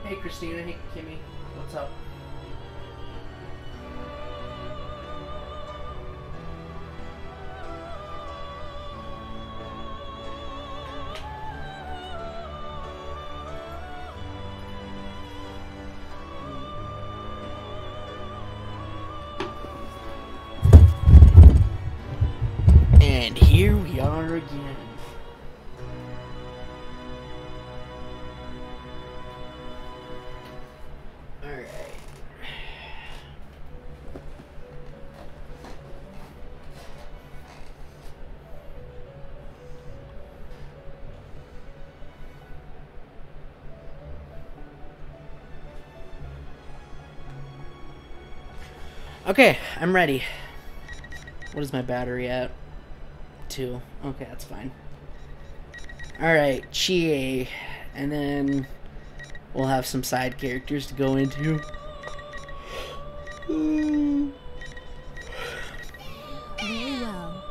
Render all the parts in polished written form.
Hey Christina, hey Kimmy, what's up? And here we are again. Alright. Okay, I'm ready. What is my battery at? 2. Okay, that's fine. Alright, Chie. And then we'll have some side characters to go into. Very well.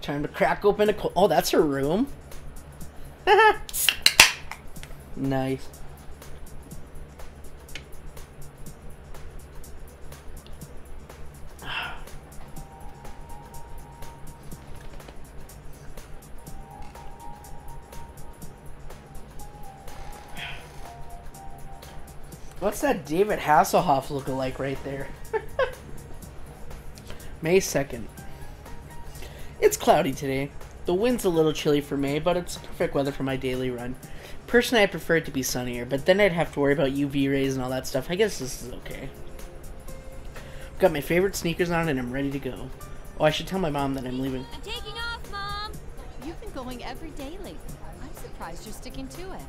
Time to crack open a oh, that's her room. Nice. What's that David Hasselhoff lookalike right there? May 2nd. It's cloudy today. The wind's a little chilly for May, but it's perfect weather for my daily run. Personally, I prefer it to be sunnier, but then I'd have to worry about UV rays and all that stuff. I guess this is okay. I've got my favorite sneakers on and I'm ready to go. Oh, I should tell my mom that I'm leaving. I'm taking off, Mom! You've been going every day lately. I'm surprised you're sticking to it.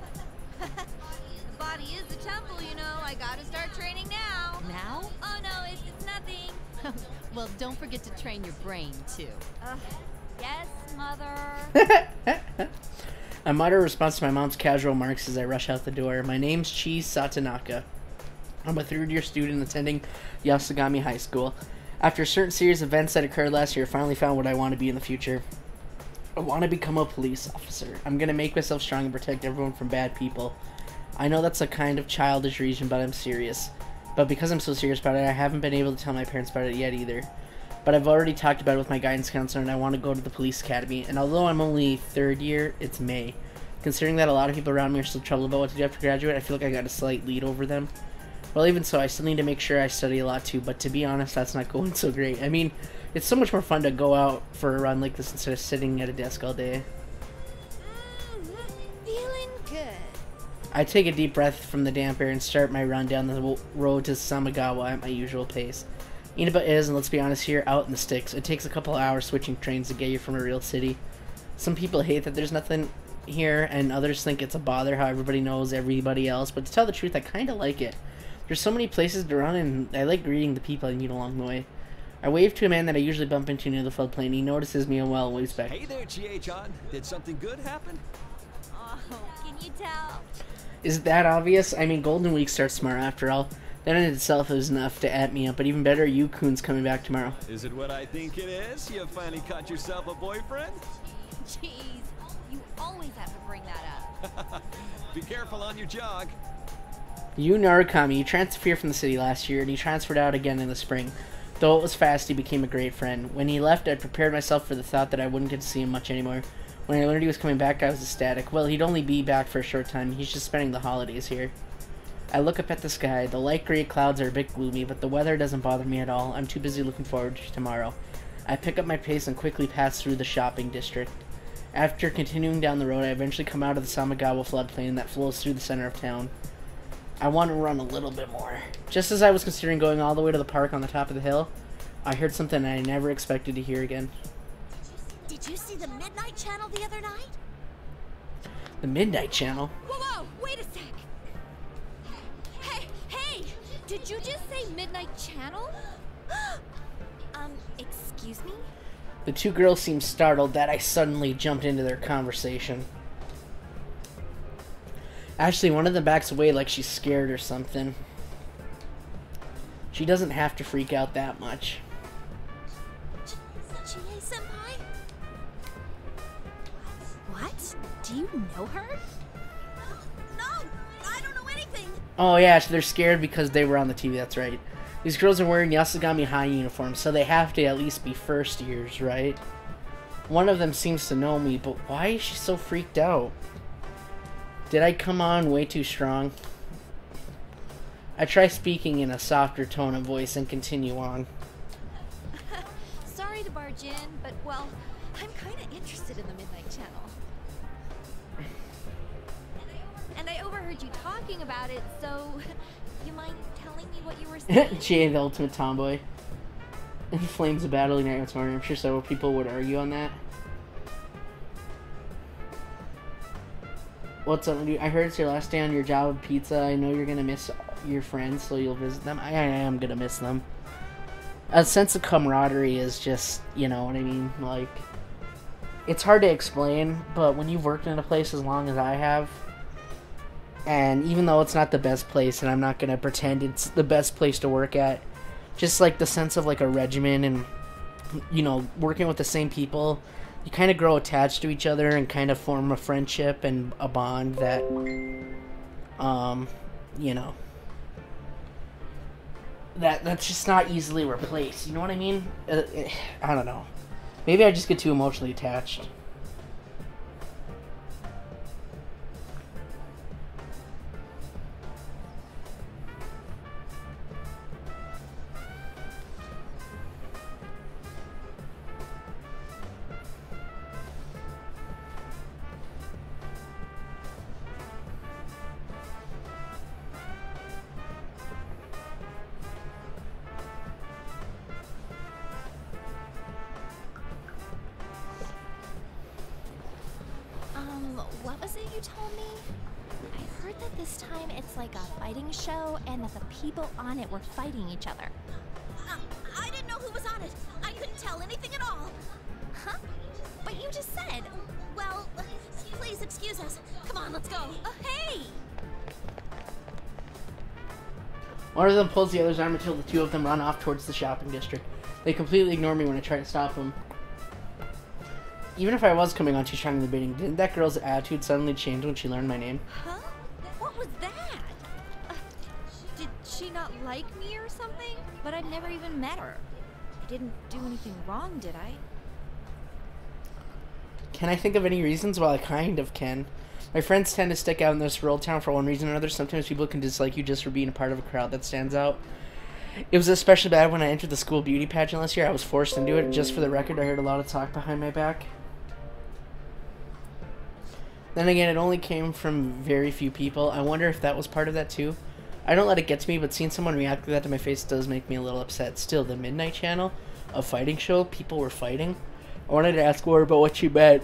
The body is the temple, you know. I gotta start training now. Now? Oh no, it's nothing. Well, don't forget to train your brain, too. Yes, Mother. I mutter a response to my mom's casual remarks as I rush out the door. My name's Chie Satanaka. I'm a third-year student attending Yasugami High School. After a certain series of events that occurred last year, I finally found what I want to be in the future. I want to become a police officer. I'm going to make myself strong and protect everyone from bad people. I know that's a kind of childish reason, but I'm serious. But because I'm so serious about it, I haven't been able to tell my parents about it yet either. But I've already talked about it with my guidance counselor, and I want to go to the police academy. And although I'm only third year, it's May. Considering that a lot of people around me are still troubled about what to do after graduate, I feel like I got a slight lead over them. Well, even so, I still need to make sure I study a lot too, but to be honest, that's not going so great. I mean, it's so much more fun to go out for a run like this instead of sitting at a desk all day. Feeling good. I take a deep breath from the damp air and start my run down the road to Samagawa at my usual pace. Inaba is, and let's be honest here, out in the sticks. It takes a couple hours switching trains to get you from a real city. Some people hate that there's nothing here, and others think it's a bother how everybody knows everybody else, but to tell the truth, I kind of like it. There's so many places to run, and I like greeting the people I meet along the way. I wave to a man that I usually bump into near the floodplain. He notices me and well waves back. Hey there, Chie-chan. Did something good happen? Oh, can you tell? Is it that obvious? I mean, Golden Week starts tomorrow after all. That in itself is enough to add me up, but even better, Yu-kun's coming back tomorrow. Is it what I think it is? You finally caught yourself a boyfriend? Jeez, you always have to bring that up. Be careful on your jog. Yu Narukami, he transferred from the city last year, and he transferred out again in the spring. Though it was fast, he became a great friend. When he left, I prepared myself for the thought that I wouldn't get to see him much anymore. When I learned he was coming back, I was ecstatic. Well, he'd only be back for a short time. He's just spending the holidays here. I look up at the sky. The light gray clouds are a bit gloomy, but the weather doesn't bother me at all. I'm too busy looking forward to tomorrow. I pick up my pace and quickly pass through the shopping district. After continuing down the road, I eventually come out of the Samagawa floodplain that flows through the center of town. I want to run a little bit more. Just as I was considering going all the way to the park on the top of the hill, I heard something I never expected to hear again. Did you see the Midnight Channel the other night? The Midnight Channel? Whoa, wait a sec. Hey, did you just say Midnight Channel? Excuse me? The two girls seemed startled that I suddenly jumped into their conversation. Actually, one of them backs away like she's scared or something. She doesn't have to freak out that much. Chie, senpai? What? Do you know her? No, I don't know anything. Oh yeah, so they're scared because they were on the TV, that's right. These girls are wearing Yasugami High uniforms, so they have to at least be first years, right? One of them seems to know me, but why is she so freaked out? Did I come on way too strong? I try speaking in a softer tone of voice and continue on. Sorry to barge in, but well, I'm kind of interested in the Midnight Channel. And I overheard you talking about it, so you mind telling me what you were saying? Chie, the ultimate tomboy. In flames of battle ignite this morning. I'm sure several people would argue on that. What's up, dude? I heard it's your last day on your job at pizza. I know you're gonna miss your friends, so you'll visit them. I am gonna miss them. A sense of camaraderie is just, you know what I mean? Like, it's hard to explain, but when you've worked in a place as long as I have, and even though it's not the best place, and I'm not gonna pretend it's the best place to work at, just like the sense of like a regimen and, you know, working with the same people, you kind of grow attached to each other and kind of form a friendship and a bond that, you know, that's just not easily replaced. You know what I mean? I don't know. Maybe I just get too emotionally attached. What was it you told me? I heard that this time it's like a fighting show and that the people on it were fighting each other. I didn't know who was on it. I couldn't tell anything at all. Huh? But you just said. Well, please excuse us. Come on, let's go. Hey! One of them pulls the other's arm until the two of them run off towards the shopping district. They completely ignore me when I try to stop them. Even if I was coming on too strong in the beginning, didn't that girl's attitude suddenly change when she learned my name? Huh? What was that? Did she not like me or something? But I'd never even met her. I didn't do anything wrong, did I? Can I think of any reasons? Well, I kind of can. My friends tend to stick out in this rural town for one reason or another. Sometimes people can dislike you just for being a part of a crowd that stands out. It was especially bad when I entered the school beauty pageant last year. I was forced into it. Just for the record, I heard a lot of talk behind my back. Then again, it only came from very few people. I wonder if that was part of that too. I don't let it get to me, but seeing someone react like that to my face does make me a little upset. Still, the Midnight Channel, a fighting show, people were fighting. I wanted to ask more about what she meant.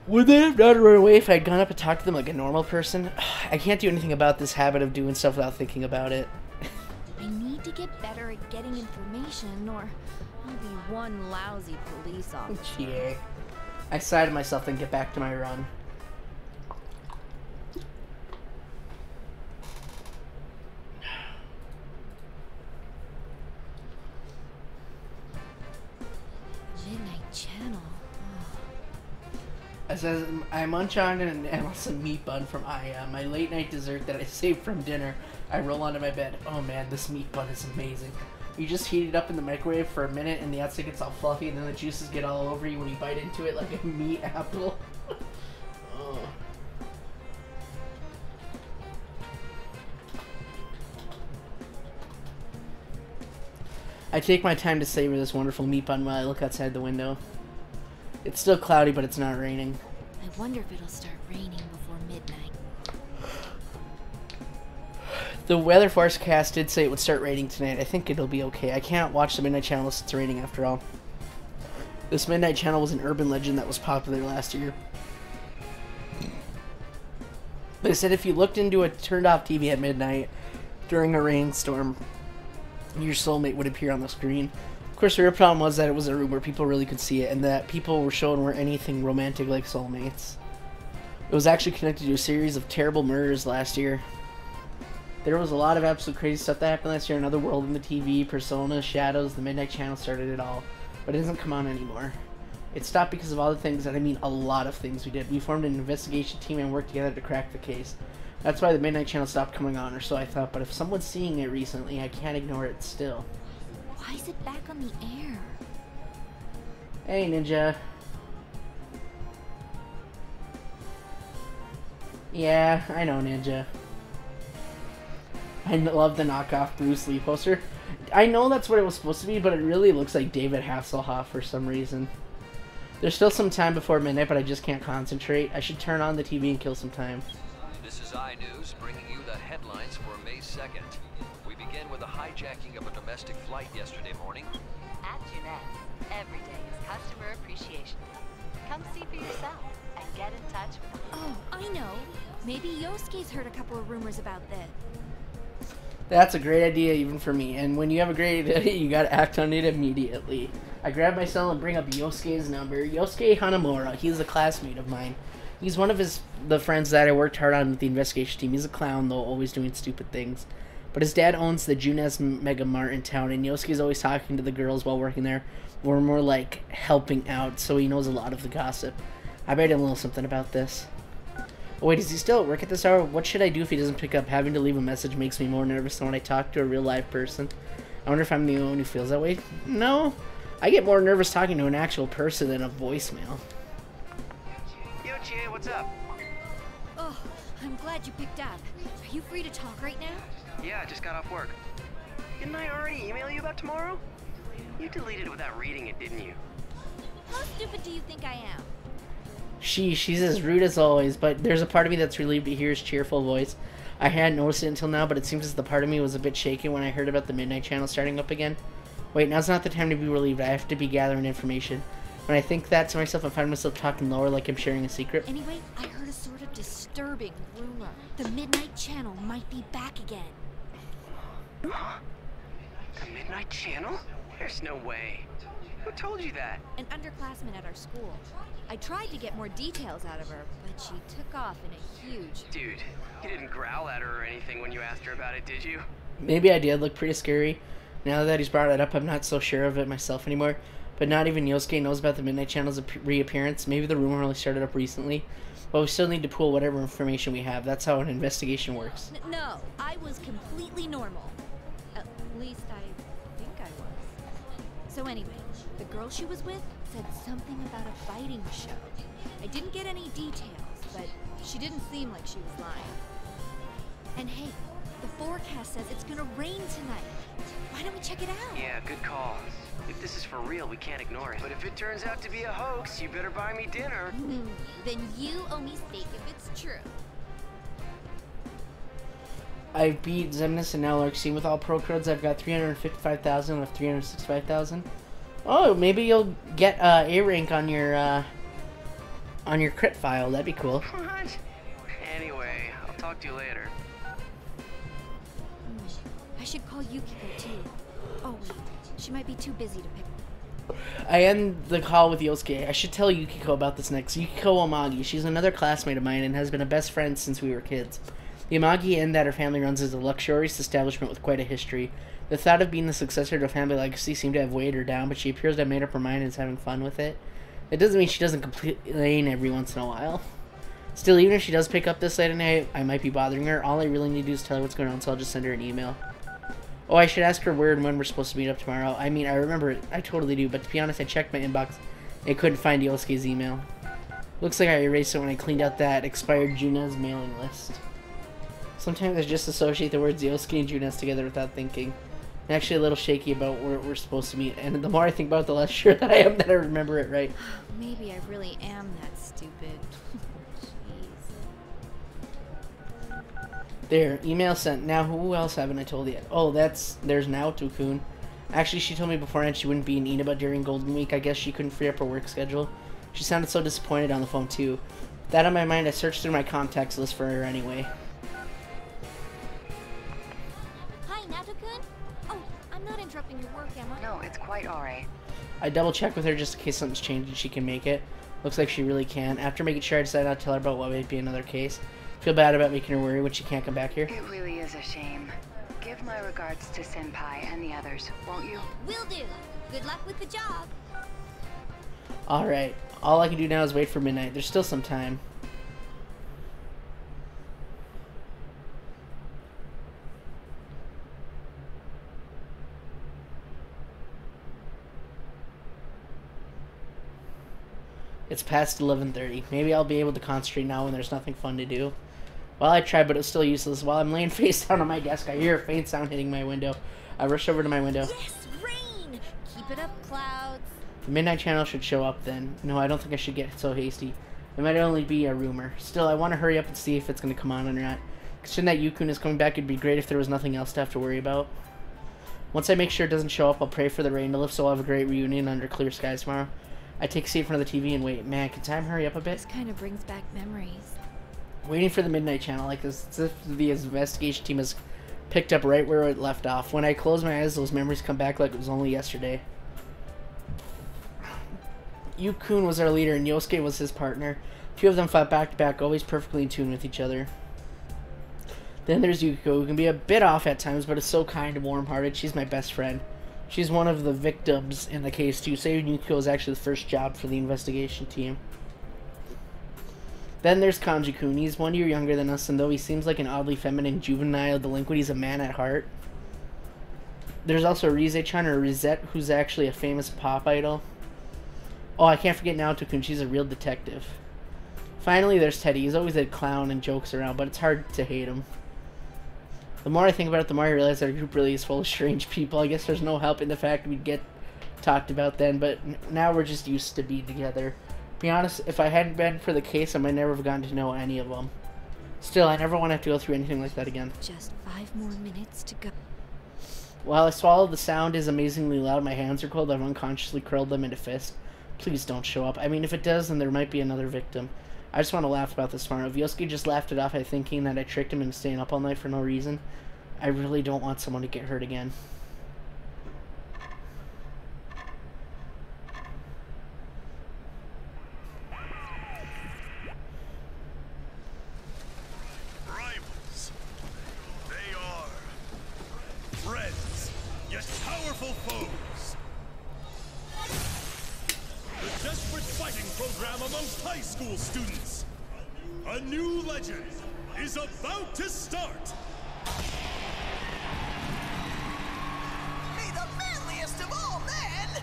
Would they have not run away if I had gone up and talked to them like a normal person? I can't do anything about this habit of doing stuff without thinking about it. I need to get better at getting information, or I'll be one lousy police officer. Chie. I sigh to myself and get back to my run. Midnight Channel. As I munch on an endless meat bun from Aya, my late night dessert that I saved from dinner, I roll onto my bed. Oh man, this meat bun is amazing. You just heat it up in the microwave for a minute and the outside gets all fluffy and then the juices get all over you when you bite into it like a meat apple. Oh. I take my time to savor this wonderful meat bun while I look outside the window. It's still cloudy, but it's not raining. I wonder if it'll start raining before midnight. The weather forecast did say it would start raining tonight. I think it'll be okay. I can't watch the Midnight Channel unless it's raining after all. This Midnight Channel was an urban legend that was popular last year. They said if you looked into a turned off TV at midnight during a rainstorm, your soulmate would appear on the screen. Of course, the real problem was that it was a room where people really could see it, and that people were shown weren't anything romantic like soulmates. It was actually connected to a series of terrible murders last year. There was a lot of absolute crazy stuff that happened last year. Another world in the TV, Persona, Shadows, the Midnight Channel started it all. but it doesn't come on anymore. It stopped because of all the things, and I mean a lot of things we did. We formed an investigation team and worked together to crack the case. That's why the Midnight Channel stopped coming on, or so I thought, but if someone's seeing it recently, I can't ignore it still. Why is it back on the air? Hey, Ninja. Yeah, I know, Ninja. I love the knockoff Bruce Lee poster. I know that's what it was supposed to be, but it really looks like David Hasselhoff for some reason. There's still some time before midnight, but I just can't concentrate. I should turn on the TV and kill some time. This is iNews bringing you the headlines for May 2nd. We begin with the hijacking of a domestic flight yesterday morning. At Jeanette's, every day is Customer Appreciation Day. Come see for yourself and get in touch with us. Oh, I know. Maybe Yosuke's heard a couple of rumors about this. That's a great idea even for me, and when you have a great idea, you gotta act on it immediately. I grab my cell and bring up Yosuke's number. Yosuke Hanamura, he's a classmate of mine. He's one of the friends that I worked hard on with the investigation team. He's a clown, though, always doing stupid things. But his dad owns the Junes Mega Mart in town, and Yosuke's always talking to the girls while working there. We're more like helping out, so he knows a lot of the gossip. I bet he'll know something about this. Oh, wait, is he still at work at this hour? What should I do if he doesn't pick up? Having to leave a message makes me more nervous than when I talk to a real live person. I wonder if I'm the only one who feels that way. No, I get more nervous talking to an actual person than a voicemail. Yo, Chie, what's up? Oh, I'm glad you picked up. Are you free to talk right now? Yeah, I just got off work. Didn't I already email you about tomorrow? You deleted without reading it, didn't you? How stupid do you think I am? She's as rude as always, but there's a part of me that's relieved to hear his cheerful voice. I hadn't noticed it until now, but it seems as the part of me was a bit shaken when I heard about the Midnight Channel starting up again. Wait, now's not the time to be relieved. I have to be gathering information. When I think that to myself, I find myself talking lower like I'm sharing a secret. Anyway, I heard a sort of disturbing rumor. The Midnight Channel might be back again. Huh? The Midnight Channel? There's no way. Who told you that? An underclassman at our school. I tried to get more details out of her, but she took off in a huge... Dude, you didn't growl at her or anything when you asked her about it, did you? Maybe I did look pretty scary. Now that he's brought it up, I'm not so sure of it myself anymore. But not even Yosuke knows about the Midnight Channel's reappearance. Maybe the rumor only started up recently. But we still need to pool whatever information we have. That's how an investigation works. No, I was completely normal. At least I think I was. So anyway, the girl she was with said something about a fighting show. I didn't get any details, but she didn't seem like she was lying. And hey, the forecast says it's gonna rain tonight. Why don't we check it out? Yeah, good call. If this is for real, we can't ignore it. But if it turns out to be a hoax, you better buy me dinner. Then you owe me steak if it's true. I beat Zemnis and now Larkseen with all pro codes. I've got 355,000 with 365,000. Oh, maybe you'll get A rank on your crit file. That'd be cool. What? Anyway, I'll talk to you later. I should call Yukiko too. Oh wait, she might be too busy to pick. I end the call with Yosuke. I should tell Yukiko about this next. Yukiko Omagi. She's another classmate of mine and has been a best friend since we were kids. The Omagi Inn that her family runs is a luxurious establishment with quite a history. The thought of being the successor to a family legacy seemed to have weighed her down, but she appears to have made up her mind and is having fun with it. It doesn't mean she doesn't complain every once in a while. Still, even if she does pick up this late at night, I might be bothering her. All I really need to do is tell her what's going on, so I'll just send her an email. Oh, I should ask her where and when we're supposed to meet up tomorrow. I mean, I remember it. I totally do, but to be honest, I checked my inbox and couldn't find Yosuke's email. Looks like I erased it when I cleaned out that expired Junes mailing list. Sometimes I just associate the words Yosuke and Junes together without thinking. I'm actually a little shaky about where we're supposed to meet, and the more I think about it, the less sure that I am that I remember it right. Maybe I really am that stupid. There, email sent. Now, who else haven't I told yet? Oh, there's Naoto-kun. Actually, she told me beforehand she wouldn't be in Inaba during Golden Week. I guess she couldn't free up her work schedule. She sounded so disappointed on the phone, too. With that on my mind, I searched through my contacts list for her anyway. Hi, Naoto-kun. Oh, I'm not interrupting your work, am I? No, it's quite alright. I double-checked with her just in case something's changed and she can make it. Looks like she really can. After making sure, I decided not to tell her about what might be another case. Feel bad about making her worry when she can't come back here. It really is a shame. Give my regards to Senpai and the others, won't you? Will do. Good luck with the job. Alright, all I can do now is wait for midnight. There's still some time. It's past 11:30. Maybe I'll be able to concentrate now when there's nothing fun to do. Well, I tried, but it's still useless. While I'm laying face down on my desk, I hear a faint sound hitting my window. I rush over to my window. Yes, rain! Keep it up, clouds. The Midnight Channel should show up then. No, I don't think I should get so hasty. It might only be a rumor. Still, I want to hurry up and see if it's going to come on or not. Considering that Yukun is coming back, it'd be great if there was nothing else to have to worry about. Once I make sure it doesn't show up, I'll pray for the rain to lift so I'll have a great reunion under clear skies tomorrow. I take a seat in front of the TV and wait. Man, can time hurry up a bit? This kind of brings back memories. Waiting for the Midnight Channel, like this, as if the investigation team has picked up right where it left off. When I close my eyes, those memories come back like it was only yesterday. Yukun was our leader and Yosuke was his partner. Two of them fought back to back, always perfectly in tune with each other. Then there's Yuko, who can be a bit off at times, but is so kind and warm-hearted. She's my best friend. She's one of the victims in the case, too. Saving Yuko is actually the first job for the investigation team. Then there's Kanji-kun. He's 1 year younger than us, and though he seems like an oddly feminine, juvenile delinquent, he's a man at heart. There's also Rise-chan, or Risette, who's actually a famous pop idol. Oh, I can't forget Naoto-kun. She's a real detective. Finally, there's Teddy. He's always a clown and jokes around, but it's hard to hate him. The more I think about it, the more I realize our group really is full of strange people. I guess there's no help in the fact we'd get talked about then, but now we're just used to being together. To be honest, if I hadn't been for the case, I might never have gotten to know any of them. Still, I never want to have to go through anything like that again. Just 5 more minutes to go. While I swallow, the sound is amazingly loud. My hands are cold. I've unconsciously curled them into fists. Please don't show up. I mean, if it does, then there might be another victim. I just want to laugh about this tomorrow. If Yosuke just laughed it off by thinking that I tricked him into staying up all night for no reason, I really don't want someone to get hurt again. Rivals. They are friends, yet powerful foes. The desperate fighting program amongst high school students. A new legend is about to start. Be the manliest of all men!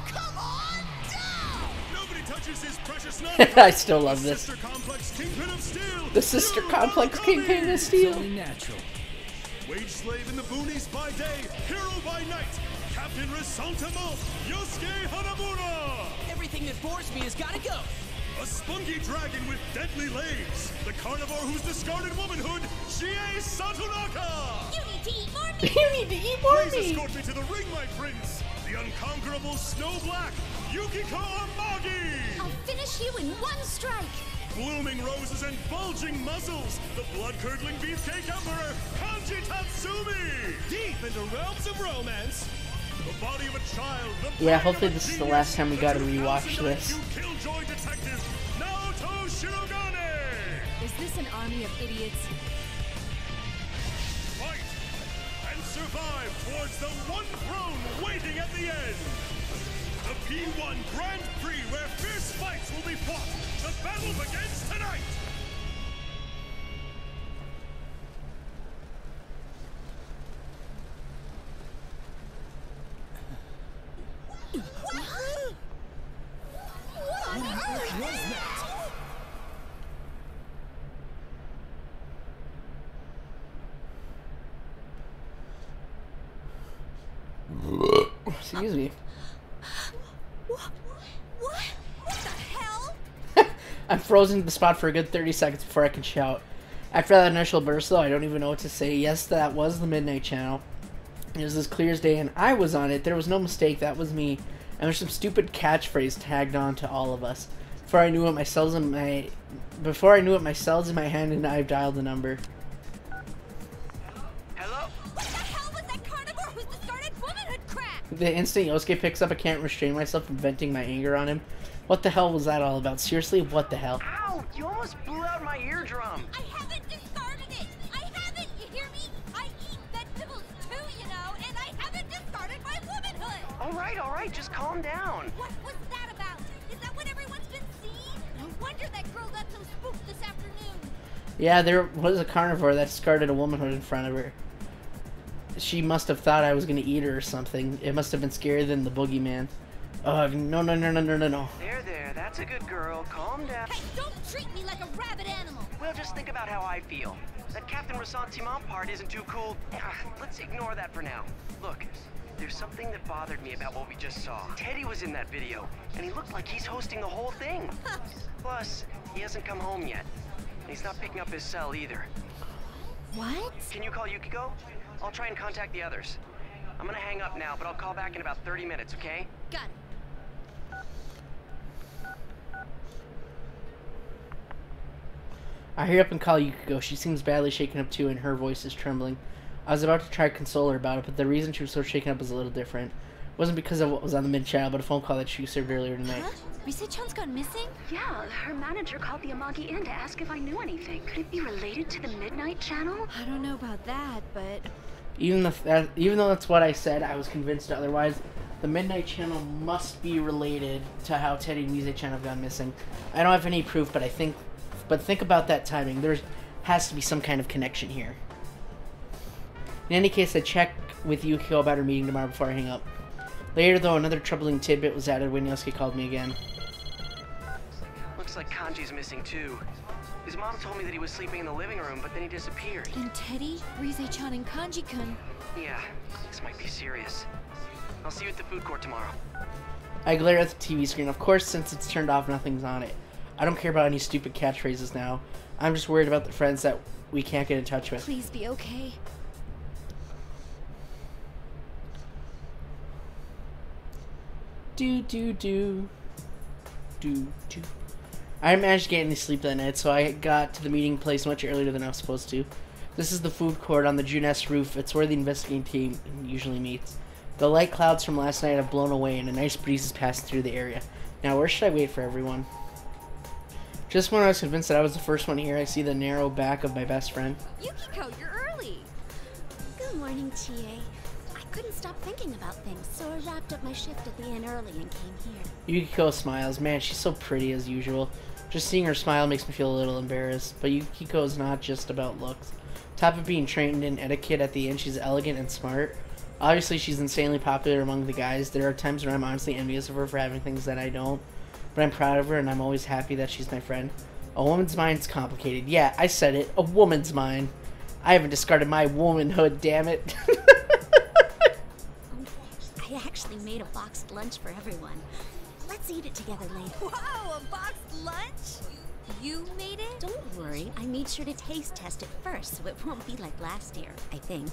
Come on down! Nobody touches his precious knife. I still love this. Sister Complex Kingpin of Steel. The Sister Complex Kingpin of Steel. Only natural. Wage slave in the boonies by day, hero by night. Captain Resentiment, Yosuke Hanamura. Everything that bores me has gotta go! A spunky dragon with deadly legs. The carnivore who's discarded womanhood, Chie Satonaka. You need to eat more meat! You need to eat more Please meat! escort me to the ring, my prince. The unconquerable Snow Black, Yukiko Amagi. I'll finish you in 1 strike! Blooming roses and bulging muscles. The blood-curdling beefcake emperor, Kanji Tatsumi. Deep into realms of romance. The body of a child. Yeah, hopefully this is the last time we gotta rewatch this. Killjoy detective, Naoto Shirogane. Is this an army of idiots? Fight and survive towards the one throne waiting at the end. The P1 Grand Prix where fierce fights will be fought. The battle begins tonight. Excuse me. What the hell? I'm frozen to the spot for a good 30 seconds before I can shout. After that initial burst, though, I don't even know what to say. Yes, that was the Midnight Channel. It was as clear as day, and I was on it. There was no mistake. That was me. And there's some stupid catchphrase tagged on to all of us. Before I knew it, my cells in my hand, and I've dialed the number. Hello? What the hell was that carnivore who's discarded womanhood crap? The instant Yosuke picks up, I can't restrain myself from venting my anger on him. What the hell was that all about? Seriously, what the hell? Ow! You almost blew out my eardrum! I haven't discarded it! I haven't! You hear me? I eat vegetables too, you know, and I haven't discarded my womanhood! Alright, just calm down. What was that about? Yeah, there was a carnivore that discarded a womanhood in front of her. She must have thought I was going to eat her or something. It must have been scarier than the boogeyman. No. There, that's a good girl. Calm down. Hey, don't treat me like a rabid animal. Well, just think about how I feel. That Captain Ressentiment part isn't too cool. Let's ignore that for now. Look, there's something that bothered me about what we just saw. Teddy was in that video, and he looked like he's hosting the whole thing. Plus, he hasn't come home yet. And he's not picking up his cell either. What? Can you call Yukiko? I'll try and contact the others. I'm gonna hang up now, but I'll call back in about 30 minutes, okay? Got it. I hurry up and call Yukiko. She seems badly shaken up too, and her voice is trembling. I was about to try to console her about it, but the reason she was so shaken up was a little different. It wasn't because of what was on the mid-channel, but a phone call that she received earlier tonight. Huh? Rise-chan's gone missing? Yeah, her manager called the Amagi Inn to ask if I knew anything. Could it be related to the Midnight Channel? I don't know about that, but... Even though that's what I said, I was convinced otherwise. The Midnight Channel must be related to how Teddy and Rise-chan have gone missing. I don't have any proof, but think about that timing. There has to be some kind of connection here. In any case, I check with Yukiko about her meeting tomorrow before I hang up. Later, though, another troubling tidbit was added when Yosuke called me again. Looks like Kanji's missing too. His mom told me that he was sleeping in the living room, but then he disappeared. And Teddy, Rise-chan, and Kanji-kun. Yeah, this might be serious. I'll see you at the food court tomorrow. I glare at the TV screen. Of course, since it's turned off, nothing's on it. I don't care about any stupid catchphrases now. I'm just worried about the friends that we can't get in touch with. Please be okay. Do. I managed to get any sleep that night, so I got to the meeting place much earlier than I was supposed to. This is the food court on the Juness roof. It's where the investigating team usually meets. The light clouds from last night have blown away, and a nice breeze is passing through the area. Now, where should I wait for everyone? Just when I was convinced that I was the first one here, I see the narrow back of my best friend. Yukiko, you're early. Good morning, Chie. I couldn't stop thinking about things, so I wrapped up my shift at the inn early and came here. Yukiko smiles. Man, she's so pretty as usual. Just seeing her smile makes me feel a little embarrassed. But Yukiko is not just about looks. Top of being trained in etiquette at the inn, she's elegant and smart. Obviously, she's insanely popular among the guys. There are times where I'm honestly envious of her for having things that I don't. But I'm proud of her, and I'm always happy that she's my friend. A woman's mind's complicated. Yeah, I said it. A woman's mind. I haven't discarded my womanhood, damn it. I actually made a boxed lunch for everyone. Let's eat it together later. Whoa, a boxed lunch? You made it? Don't worry, I made sure to taste test it first, so it won't be like last year, I think.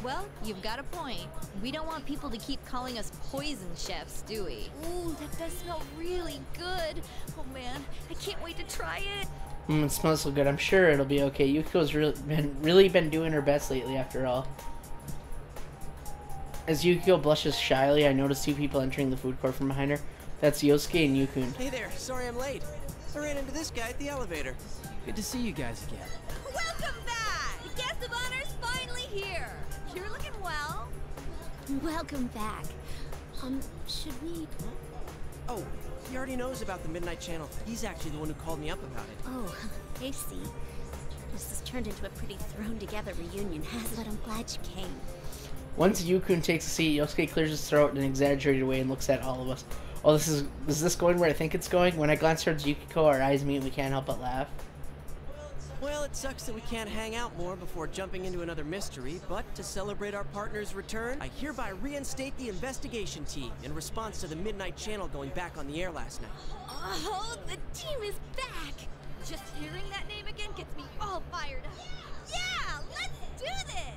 Well, you've got a point. We don't want people to keep calling us poison chefs, do we? Ooh, that does smell really good. Oh man, I can't wait to try it. It smells so good. I'm sure it'll be okay. Yukiko's really been doing her best lately, after all. As Yukiko blushes shyly, I notice two people entering the food court from behind her. That's Yosuke and Yukun. Hey there, sorry I'm late. I ran into this guy at the elevator. Good to see you guys again. Welcome back! The guest of honor's finally here. You're looking well. Welcome back. Should we... Oh, he already knows about the Midnight Channel. He's actually the one who called me up about it. Oh, I see. This has turned into a pretty thrown-together reunion, hasn't it? But I'm glad you came. Once Yukun takes a seat, Yosuke clears his throat in an exaggerated way and looks at all of us. Oh, is this going where I think it's going? When I glance towards Yukiko, our eyes meet and we can't help but laugh. Well, it sucks that we can't hang out more before jumping into another mystery, but to celebrate our partner's return, I hereby reinstate the investigation team in response to the Midnight Channel going back on the air last night. Oh, the team is back. Just hearing that name again gets me all fired up. Yeah, let's do this.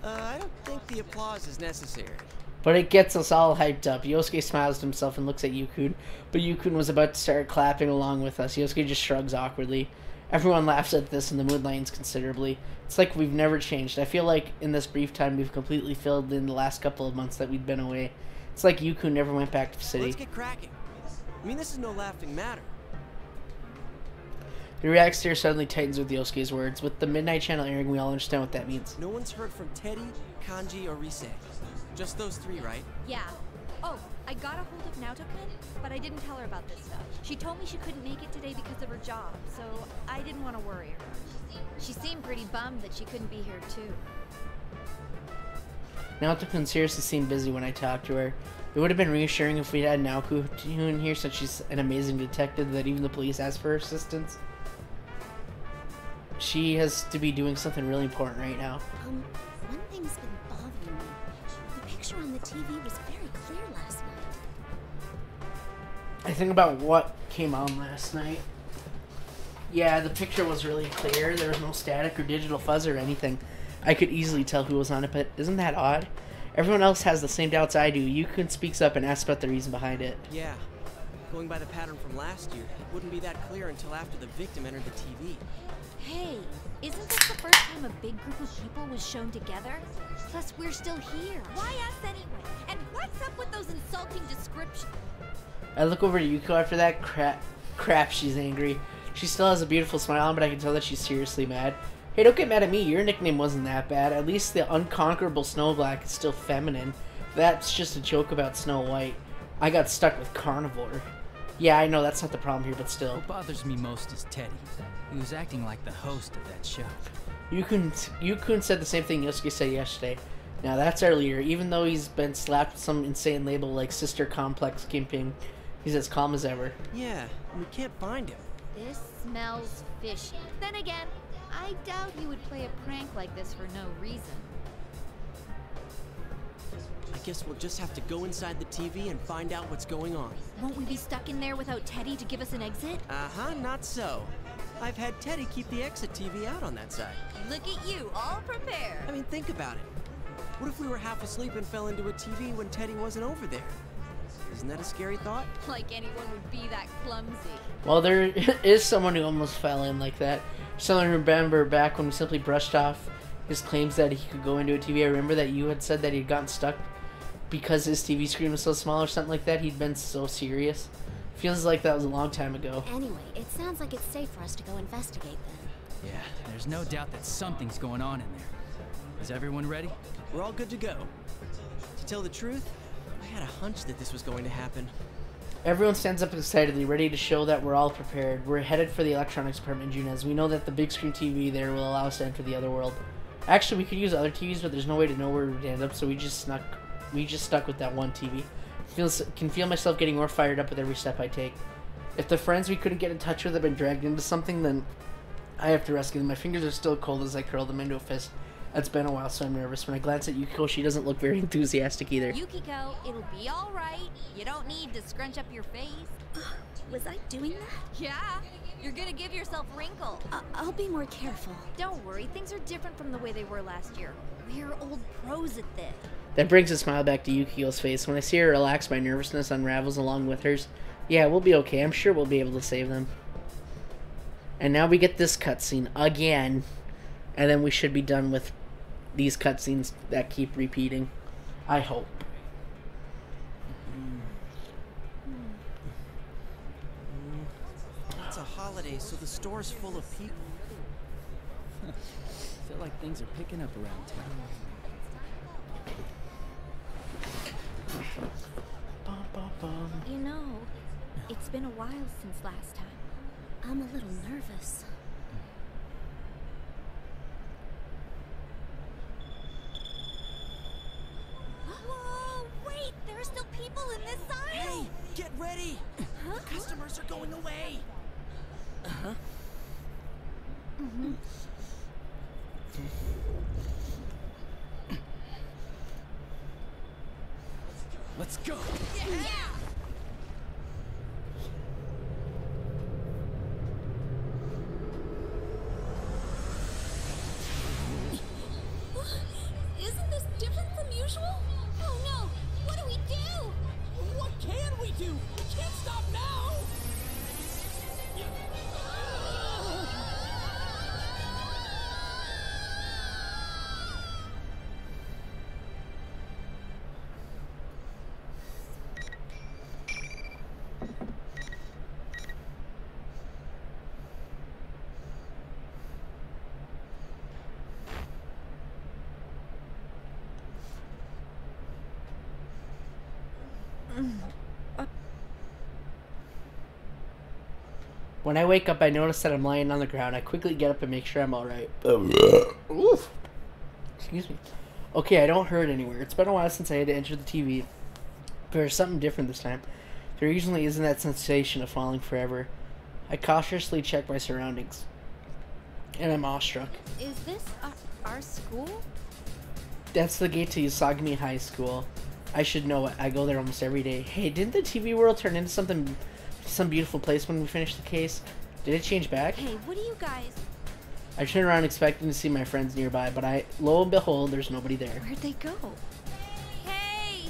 I don't think the applause is necessary. But it gets us all hyped up. Yosuke smiles to himself and looks at Yukun, but Yukun was about to start clapping along with us. Yosuke just shrugs awkwardly. Everyone laughs at this and the mood lightens considerably. It's like we've never changed. I feel like in this brief time we've completely filled in the last couple of months that we've been away. It's like Yukun never went back to the city. Let's get cracking. I mean, this is no laughing matter. The react stare suddenly tightens with Yosuke's words. With the Midnight Channel airing, we all understand what that means. No one's heard from Teddy, Kanji, or Rise. Just those three, right? Yeah. Oh, I got a hold of Naoto-kun, but I didn't tell her about this stuff. She told me she couldn't make it today because of her job, so I didn't want to worry her. She seemed pretty bummed that she couldn't be here too. Naoto-kun seriously seemed busy when I talked to her. It would have been reassuring if we had Naoko-kun here, since she's an amazing detective that even the police asked for her assistance. She has to be doing something really important right now. One thing's been bothering me. The picture on the TV was very clear last night. I think about what came on last night. Yeah, the picture was really clear. There was no static or digital fuzz or anything. I could easily tell who was on it, but isn't that odd? Everyone else has the same doubts I do. Yukun speaks up and asks about the reason behind it. Yeah. Going by the pattern from last year, it wouldn't be that clear until after the victim entered the TV. Hey, isn't this the first time a big group of people was shown together? Plus, we're still here. Why us anyway? And what's up with those insulting descriptions? I look over to Yuko after that. Crap, she's angry. She still has a beautiful smile on, but I can tell that she's seriously mad. Hey, don't get mad at me. Your nickname wasn't that bad. At least the unconquerable Snow Black is still feminine. That's just a joke about Snow White. I got stuck with Carnivore. Yeah, I know that's not the problem here, but still. What bothers me most is Teddy. He was acting like the host of that show. Yukun said the same thing Yosuke said yesterday. Now that's our leader. Even though he's been slapped with some insane label like Sister Complex Kingpin, he's as calm as ever. Yeah, we can't find him. This smells fishy. Then again, I doubt he would play a prank like this for no reason. I guess we'll just have to go inside the TV and find out what's going on. Won't we be stuck in there without Teddy to give us an exit? Uh-huh, not so. I've had Teddy keep the exit TV out on that side. Look at you, all prepared. I mean, think about it. What if we were half asleep and fell into a TV when Teddy wasn't over there? Isn't that a scary thought? Like anyone would be that clumsy. Well, there is someone who almost fell in like that. Someone remember back when we simply brushed off his claims that he could go into a TV. I remember that you had said that he'd gotten stuck because his TV screen was so small or something like that. He'd been so serious. Feels like that was a long time ago. Anyway, it sounds like it's safe for us to go investigate then. Yeah, there's no doubt that something's going on in there. Is everyone ready? We're all good to go. To tell the truth, I had a hunch that this was going to happen. Everyone stands up excitedly, ready to show that we're all prepared. We're headed for the electronics department in June, as we know that the big screen TV there will allow us to enter the other world. Actually, we could use other TVs, but there's no way to know where we'd end up, so we just stuck with that one TV. Can feel myself getting more fired up with every step I take. If the friends we couldn't get in touch with have been dragged into something, then I have to rescue them. My fingers are still cold as I curl them into a fist. It's been a while, so I'm nervous. When I glance at Yukiko, she doesn't look very enthusiastic either. Yukiko, it'll be all right. You don't need to scrunch up your face. Was I doing that? Yeah, you're gonna give yourself wrinkles. I'll be more careful. Don't worry, things are different from the way they were last year. We're old pros at this. That brings a smile back to Yukiko's face. When I see her relax, my nervousness unravels along with hers. Yeah, we'll be okay. I'm sure we'll be able to save them. And now we get this cutscene again. And then we should be done with these cutscenes that keep repeating. I hope. It's a holiday, so the store's full of people. I feel like things are picking up around town. You know, it's been a while since last time. I'm a little nervous. Whoa, wait, there are still people in this aisle. Hey, get ready! Huh? Customers are going away! Uh-huh. Let's go! Yeah! Isn't this different from usual? Oh no! What do we do? What can we do? We can't stop now! When I wake up, I notice that I'm lying on the ground. I quickly get up and make sure I'm alright. Oof. Excuse me. Okay, I don't hurt anywhere. It's been a while since I had to enter the TV. But there's something different this time. There usually isn't that sensation of falling forever. I cautiously check my surroundings. And I'm awestruck. Is this our school? That's the gate to Yasagami High School. I should know it. I go there almost every day. Hey, didn't the TV world turn into some beautiful place when we finished the case? Did it change back? Hey, what do you guys... I turn around expecting to see my friends nearby, but lo and behold, there's nobody there. Where'd they go? Hey!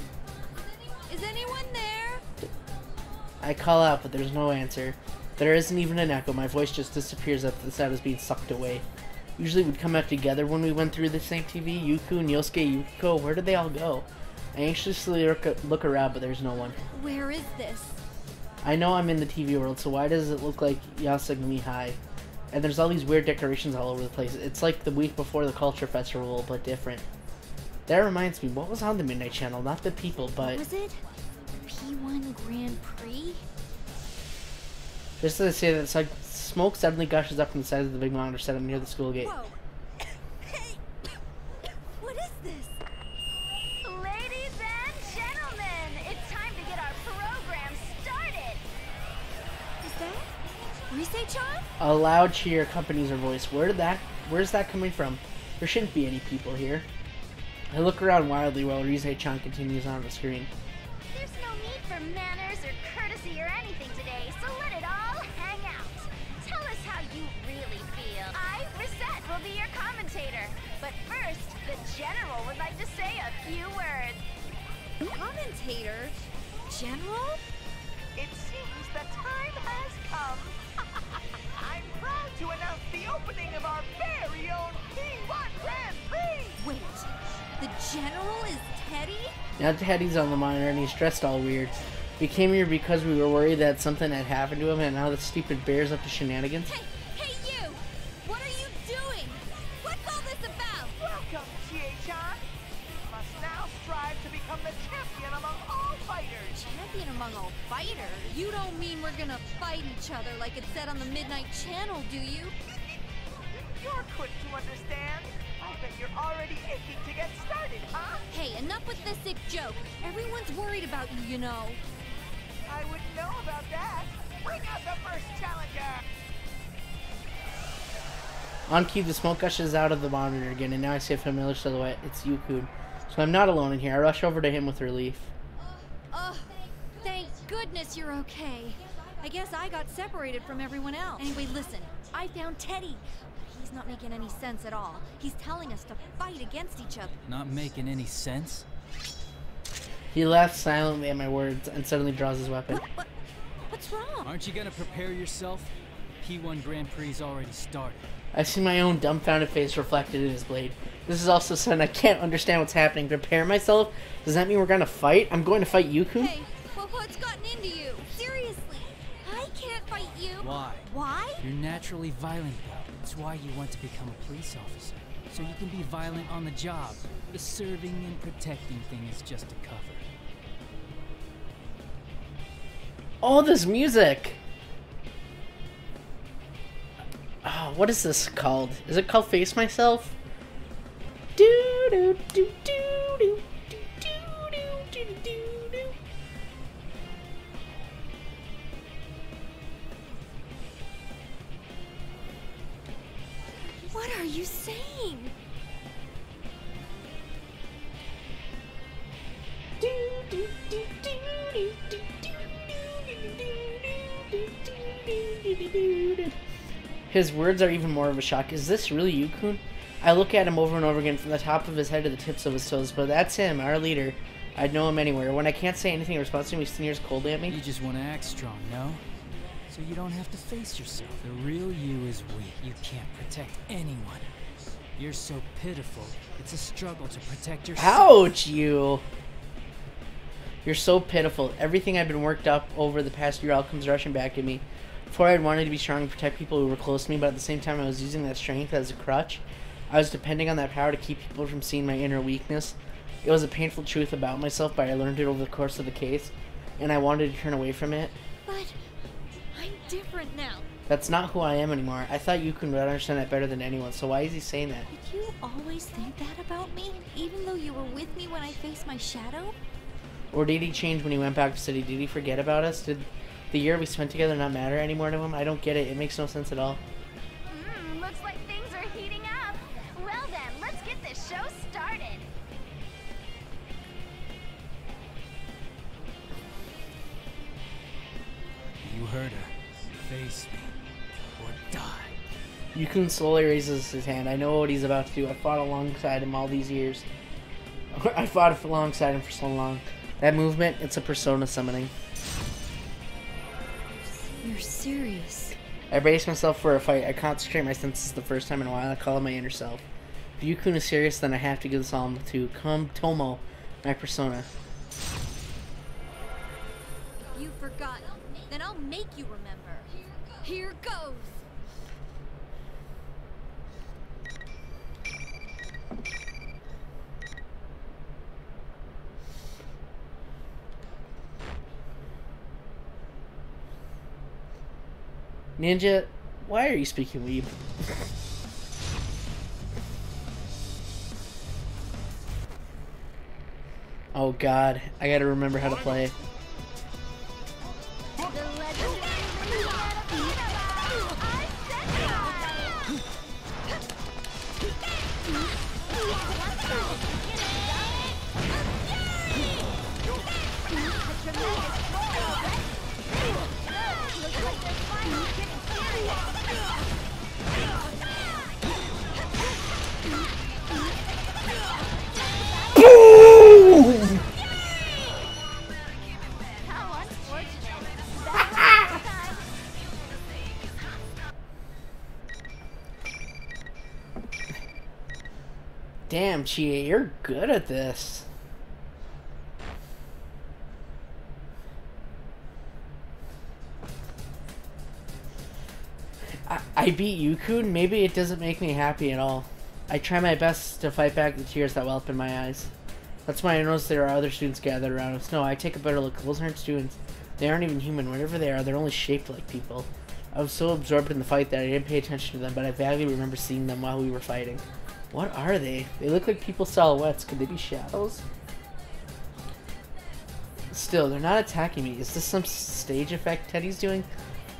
Is anyone there? I call out, but there's no answer. There isn't even an echo. My voice just disappears after the sound is being sucked away. Usually we'd come out together when we went through the same TV. Yuku, Yosuke, Yukiko, where did they all go? I anxiously look around, but there's no one. Where is this? I know I'm in the TV world, so why does it look like Yasagami High? And there's all these weird decorations all over the place. It's like the week before the Culture Festival, but different. That reminds me, what was on the Midnight Channel? Not the people, but... What was it? P1 Grand Prix? Just as I say that, it's like smoke suddenly gushes up from the sides of the big monitor set up near the school gate. Whoa. Hey! What is this? Ladies and gentlemen, it's time to get our program started. Is that Rise-chan? A loud cheer accompanies her voice. Where's that coming from? There shouldn't be any people here. I look around wildly while Rise-chan continues on the screen. There's no need for manners or courtesy or anything today, so let it all hang out. Tell us how you really feel. I, Reset, will be your commentator. But first, the General would like to say a few words. Commentator? General? It seems the time has come. I'm proud to announce the opening of our very own P1 Grand Prix! Wait, the General is Teddy? Now Teddy's on the monitor and he's dressed all weird. We came here because we were worried that something had happened to him and now the stupid bear's up to shenanigans. Hey, you! What are you doing? What's all this about? Welcome, Chie-chan! You must now strive to become the champion among all fighters! Champion among all fighters? You don't mean we're gonna fight each other like it said on the Midnight Channel, do you? You're quick to understand. I bet you're already itching to get started, huh? Hey, enough with this sick joke. Everyone's worried about you, you know. I wouldn't know about that. Bring out the first challenger! On cue, the smoke gushes out of the monitor again, and now I see a familiar silhouette. It's Yukun. So I'm not alone in here. I rush over to him with relief. Thank goodness you're okay. I guess I got separated from everyone else. Anyway, listen. I found Teddy. But he's not making any sense at all. He's telling us to fight against each other. Not making any sense? He laughs silently at my words and suddenly draws his weapon. What's wrong? Aren't you gonna prepare yourself? P1 Grand Prix already started. I see my own dumbfounded face reflected in his blade. This is also sudden. I can't understand what's happening. Prepare myself? Does that mean we're gonna fight? I'm going to fight Yukun? Hey, well, what's gotten into you? Seriously, I can't fight you. Why? Why? You're naturally violent, though. That's why you want to become a police officer. So you can be violent on the job. The serving and protecting thing is just a cover. Oh, this music! Oh, what is this called? Is it called Face Myself? Do do do do do do do do do do. What are you saying? Do do do do do do do. His words are even more of a shock. Is this really Yukun? I look at him over and over again from the top of his head to the tips of his toes, but that's him, our leader. I'd know him anywhere. When I can't say anything in response to him, he sneers coldly at me. You just want to act strong, no? So you don't have to face yourself. The real you is weak. You can't protect anyone. You're so pitiful. It's a struggle to protect yourself. Ouch, you! You're so pitiful. Everything I've been worked up over the past year all comes rushing back at me. Before I'd wanted to be strong and protect people who were close to me, but at the same time I was using that strength as a crutch. I was depending on that power to keep people from seeing my inner weakness. It was a painful truth about myself, but I learned it over the course of the case, and I wanted to turn away from it. But different now. That's not who I am anymore. I thought Yukun would understand that better than anyone, so why is he saying that? Did you always think that about me? Even though you were with me when I faced my shadow? Or did he change when he went back to city? Did he forget about us? Did the year we spent together not matter anymore to him? I don't get it. It makes no sense at all. Looks like things are heating up. Well then, let's get this show started. You heard her. Face me. Or die. Yukun slowly raises his hand. I know what he's about to do. I fought alongside him all these years. I fought alongside him for so long. That movement, it's a persona summoning. You're serious. I brace myself for a fight. I concentrate my senses the first time in a while. I call on my inner self. If Yukun is serious, then I have to give this all to Come Tomo, my persona. If you've forgotten, then I'll make you remember. Here goes. Ninja, why are you speaking weeb? Oh god, I gotta remember how to play. Damn, Chie, you're good at this. I beat Yukun. Maybe it doesn't make me happy at all. I try my best to fight back the tears that well up in my eyes. That's why I notice there are other students gathered around us. No, I take a better look. Those aren't students. They aren't even human. Whatever they are, they're only shaped like people. I was so absorbed in the fight that I didn't pay attention to them, but I vaguely remember seeing them while we were fighting. What are they? They look like people's silhouettes. Could they be shadows? Still, they're not attacking me. Is this some stage effect Teddy's doing?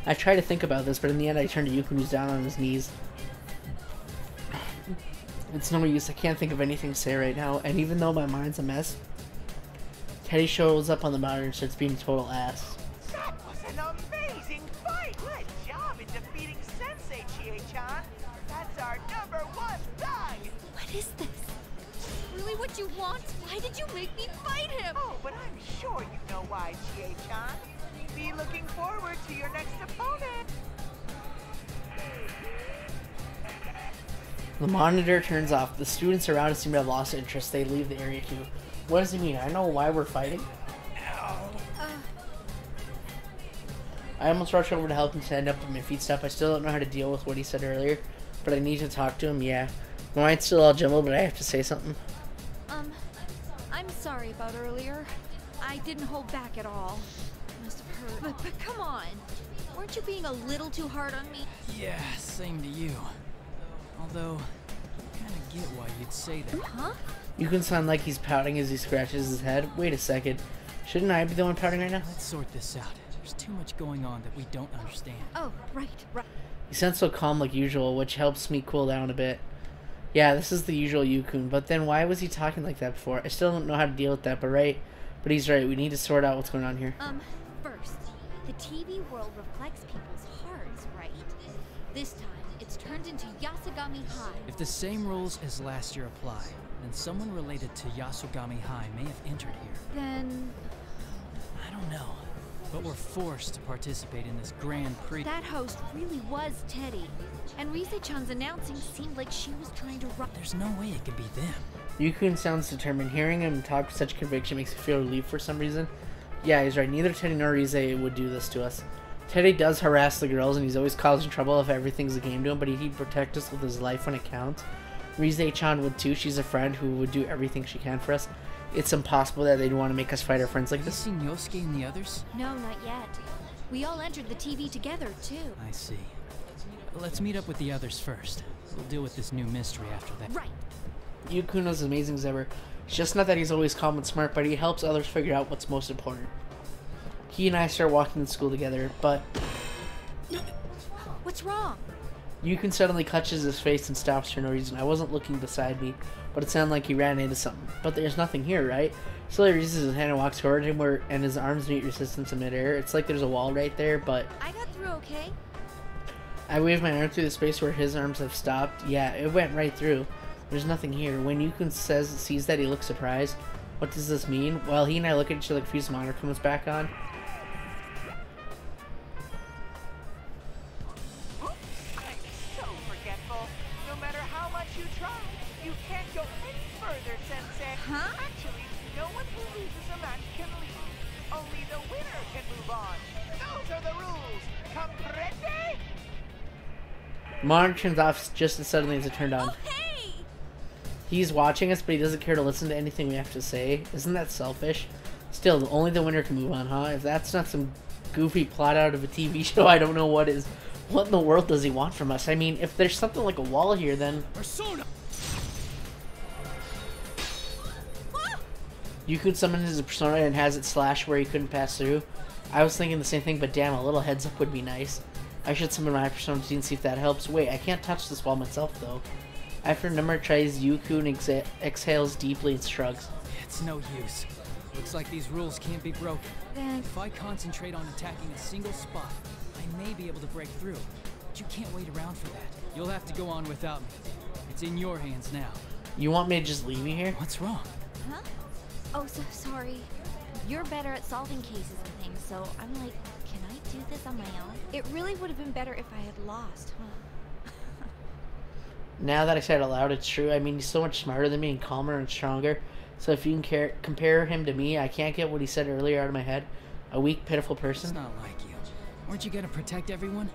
I try to think about this, but in the end I turn to Yukun, who's down on his knees. It's no use. I can't think of anything to say right now, and even though my mind's a mess, Teddy shows up on the monitor and starts being a total ass. That was an amazing fight! Good job in defeating Sensei, Chie-chan. That's our #1 thug! What is this? Really what you want? Why did you make me fight him? Oh, but I'm sure you know why, Chie-chan. Be looking forward to your next opponent. The monitor turns off. The students around us seem to have lost interest. They leave the area too. What does he mean? I know why we're fighting. I almost rushed over to help him stand up with my feet stuff. I still don't know how to deal with what he said earlier, but I need to talk to him, yeah. My mind's still all jumbled, but I have to say something. I'm sorry about earlier. I didn't hold back at all. Must have hurt. But come on. Weren't you being a little too hard on me? Yeah, same to you. Although, I kinda get why you'd say that. Huh? You can sound like he's pouting as he scratches his head. Wait a second. Shouldn't I be the one pouting right now? Let's sort this out. There's too much going on that we don't understand. Oh, right. He sounds so calm like usual, which helps me cool down a bit. Yeah, this is the usual Yukun, but then why was he talking like that before? I still don't know how to deal with that, but he's right. We need to sort out what's going on here. First, the TV world reflects people's hearts, right? This time, it's turned into Yasugami High. If the same rules as last year apply, then someone related to Yasugami High may have entered here. Then... I don't know. But we're forced to participate in this Grand Prix. That host really was Teddy. And Rise-chan's announcing seemed like she was trying to run. There's no way it could be them. Yukun sounds determined. Hearing him talk with such conviction makes me feel relieved for some reason. Yeah, he's right. Neither Teddy nor Rise would do this to us. Teddy does harass the girls, and he's always causing trouble if everything's a game to him, but he'd protect us with his life when it counts. Rise-chan would too. She's a friend who would do everything she can for us. It's impossible that they'd want to make us fight our friends like this. Have you seen Yosuke and the others? No, not yet. We all entered the TV together, too. I see. Let's meet up with the others first. We'll deal with this new mystery after that. Right. Yukuno's as amazing as ever. It's just not that he's always calm and smart, but he helps others figure out what's most important. He and I start walking to school together, but... What's wrong? Yukun suddenly clutches his face and stops for no reason. I wasn't looking beside me, but it sounded like he ran into something. But there's nothing here, right? Slowly raises his hand and walks toward him, and his arms meet resistance in midair. It's like there's a wall right there, but... I got through okay. I waved my arm through the space where his arms have stopped. Yeah, it went right through. There's nothing here. When Yukun sees that, he looks surprised. What does this mean? Well, he and I look at each other confused. Monitor comes back on. I'm so forgetful. No matter how much you try, you can't go any further, Sensei. Huh? Actually, no one who loses a match can leave. Only the winner can move on. Those are the rules. Comprende? Monitor turns off just as suddenly as it turned on. Oh, hey! He's watching us, but he doesn't care to listen to anything we have to say. Isn't that selfish? Still, only the winner can move on, huh? If that's not some goofy plot out of a TV show, I don't know what is. What in the world does he want from us? I mean, if there's something like a wall here, then... Persona! You could summon his persona and has it slash where he couldn't pass through. I was thinking the same thing, but damn, a little heads up would be nice. I should summon my persona and see if that helps. Wait, I can't touch this wall myself, though. After a number of tries, Yukun exhales deeply and shrugs. It's no use. Looks like these rules can't be broken. Then... If I concentrate on attacking a single spot, I may be able to break through. But you can't wait around for that. You'll have to go on without me. It's in your hands now. You want me to just leave you here? What's wrong? Huh? Oh, so sorry. You're better at solving cases and things, so I'm like, can I do this on my own? It really would have been better if I had lost, huh? Now that I said it aloud, it's true. I mean, he's so much smarter than me and calmer and stronger. So if you can compare him to me, I can't get what he said earlier out of my head. A weak, pitiful person. It's not like you. Weren't you gonna protect everyone?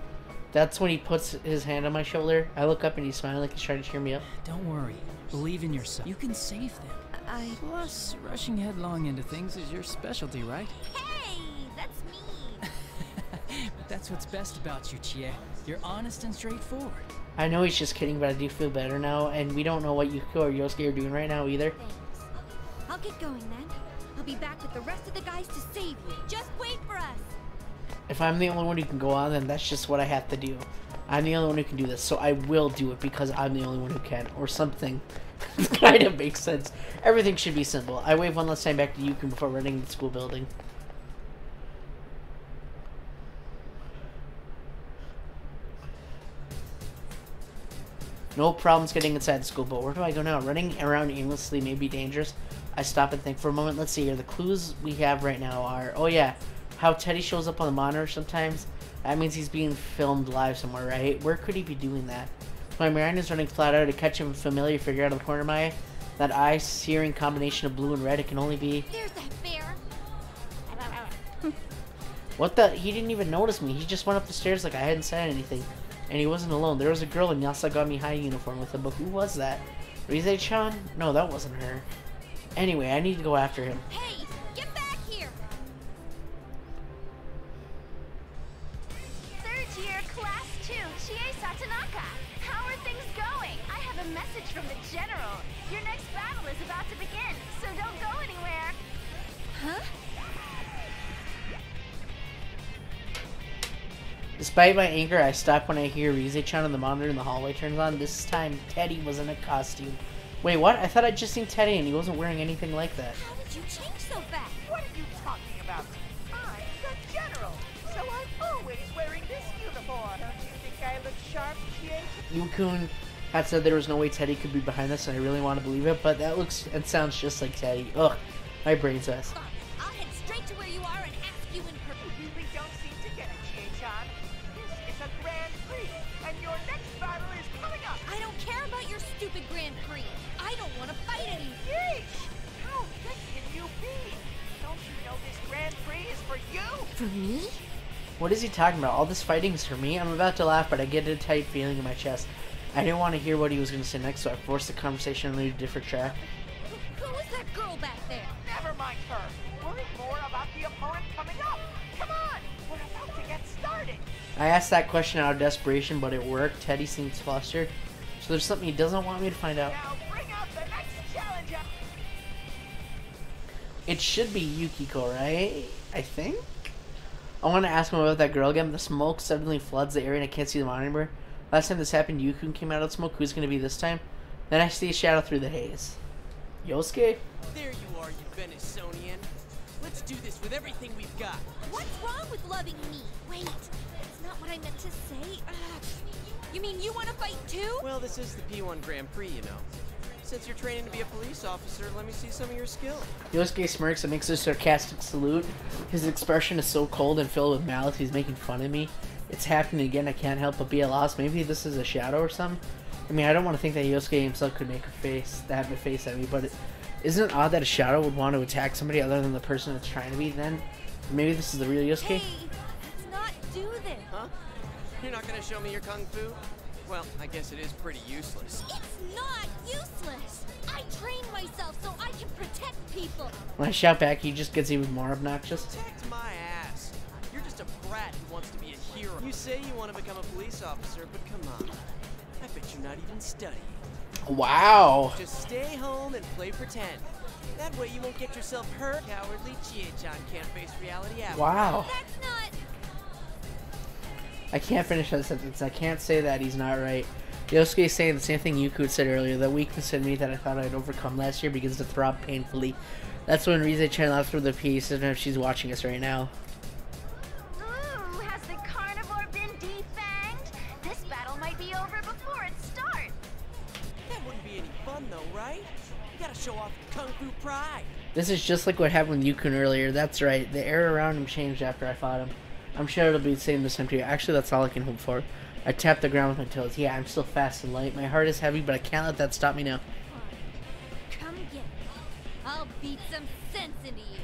That's when he puts his hand on my shoulder. I look up and he's smiling like he's trying to cheer me up. Don't worry. Believe in yourself. You can save them. Plus, rushing headlong into things is your specialty, right? Hey, that's me. But that's what's best about you, Chie. You're honest and straightforward. I know he's just kidding, but I do feel better now, and we don't know what Yuko or Yosuke are doing right now either. Thanks. I'll get going then. I'll be back with the rest of the guys to save you. Just wait for us. If I'm the only one who can go on, then that's just what I have to do. I'm the only one who can do this, so I will do it because I'm the only one who can, or something. Kind of makes sense. Everything should be simple. I wave one last time back to Yukun before running the school building. No problems getting inside the school, but where do I go now? Running around aimlessly may be dangerous. I stop and think for a moment. Let's see here. The clues we have right now are, oh yeah, how Teddy shows up on the monitor sometimes. That means he's being filmed live somewhere, right? Where could he be doing that? My mind is running flat out to catch him familiar figure out of the corner of my eye. That eye-searing combination of blue and red, it can only be... There's that bear. What the? He didn't even notice me. He just went up the stairs like I hadn't said anything. And he wasn't alone. There was a girl in Yasagami High uniform with him, but who was that? Rise-chan? No, that wasn't her. Anyway, I need to go after him. Hey, get back here! Third year, class 2, Chie Satanaka. How are things going? I have a message from the general. Your next battle is about to begin, so don't go anywhere. Huh? Despite my anger, I stop when I hear Rise-chan on the monitor in the hallway turns on. This time, Teddy was in a costume. Wait, what? I thought I'd just seen Teddy and he wasn't wearing anything like that. How did you change so fast? What are you talking about? I'm the general, so I'm always wearing this uniform. Don't you think I look sharp, Chie? Yukun had said there was no way Teddy could be behind this, and I really want to believe it, but that looks and sounds just like Teddy. Ugh, my brain's mess. Fine. I'll head straight to where you are and ask you in person. You really don't seem to get it, Chie-chan. This is a Grand Prix, and your next battle is coming up. I don't care about your stupid Grand Prix. I don't want to fight anymore. Yeesh! How thick can you be? Don't you know this Grand Prix is for you? For me? What is he talking about? All this fighting is for me? I'm about to laugh, but I get a tight feeling in my chest. I didn't want to hear what he was going to say next, so I forced the conversation to lead a different track. Who is that girl back there? Never mind her. Worry more about the opponent coming up. Come on! We're about to I asked that question out of desperation, but it worked. Teddy seems flustered. So there's something he doesn't want me to find out. Now bring out the next challenger. It should be Yukiko, right? I think? I want to ask him about that girl again, but the smoke suddenly floods the area and I can't see the monitor. Last time this happened, Yukiko came out of the smoke. Who's going to be this time? Then I see a shadow through the haze. Yosuke? There you are, you Venisonian. Let's do this with everything we've got. What's wrong with loving me? Wait, that's not what I meant to say. You mean you want to fight too? Well, this is the P1 Grand Prix, you know. Since you're training to be a police officer, let me see some of your skill. Yosuke smirks and makes a sarcastic salute. His expression is so cold and filled with malice, he's making fun of me. It's happening again, I can't help but be at loss. Maybe this is a shadow or something? I mean, I don't want to think that Yosuke himself could make a face at me, but isn't it odd that a shadow would want to attack somebody other than the person it's trying to be then? Maybe this is the real Yosuke? Hey, let's not do this. Huh? You're not gonna show me your kung fu? Well, I guess it is pretty useless. It's not useless. I train myself so I can protect people. When I shout back, he just gets even more obnoxious. Protect my ass. You're just a brat who wants to be a hero. You say you want to become a police officer, but come on. I bet you're not even studying. Wow. Just stay home and play pretend. That way you won't get yourself hurt. Cowardly Chie-chan can't face reality after. Wow. That's not... I can't finish that sentence. I can't say that he's not right. Yosuke is saying the same thing Yuku said earlier. The weakness in me that I thought I'd overcome last year begins to throb painfully. That's when Rize channeled out through the piece, as if she's watching us right now. Ooh, has the carnivore been defanged? This battle might be over before it starts. That wouldn't be any fun though, right? You gotta show off kung fu pride. This is just like what happened with Yukun earlier. That's right. The air around him changed after I fought him. I'm sure it'll be the same this time too. Actually, that's all I can hope for. I tapped the ground with my toes. Yeah, I'm still fast and light. My heart is heavy, but I can't let that stop me now. Come get me. I'll beat some sense into you.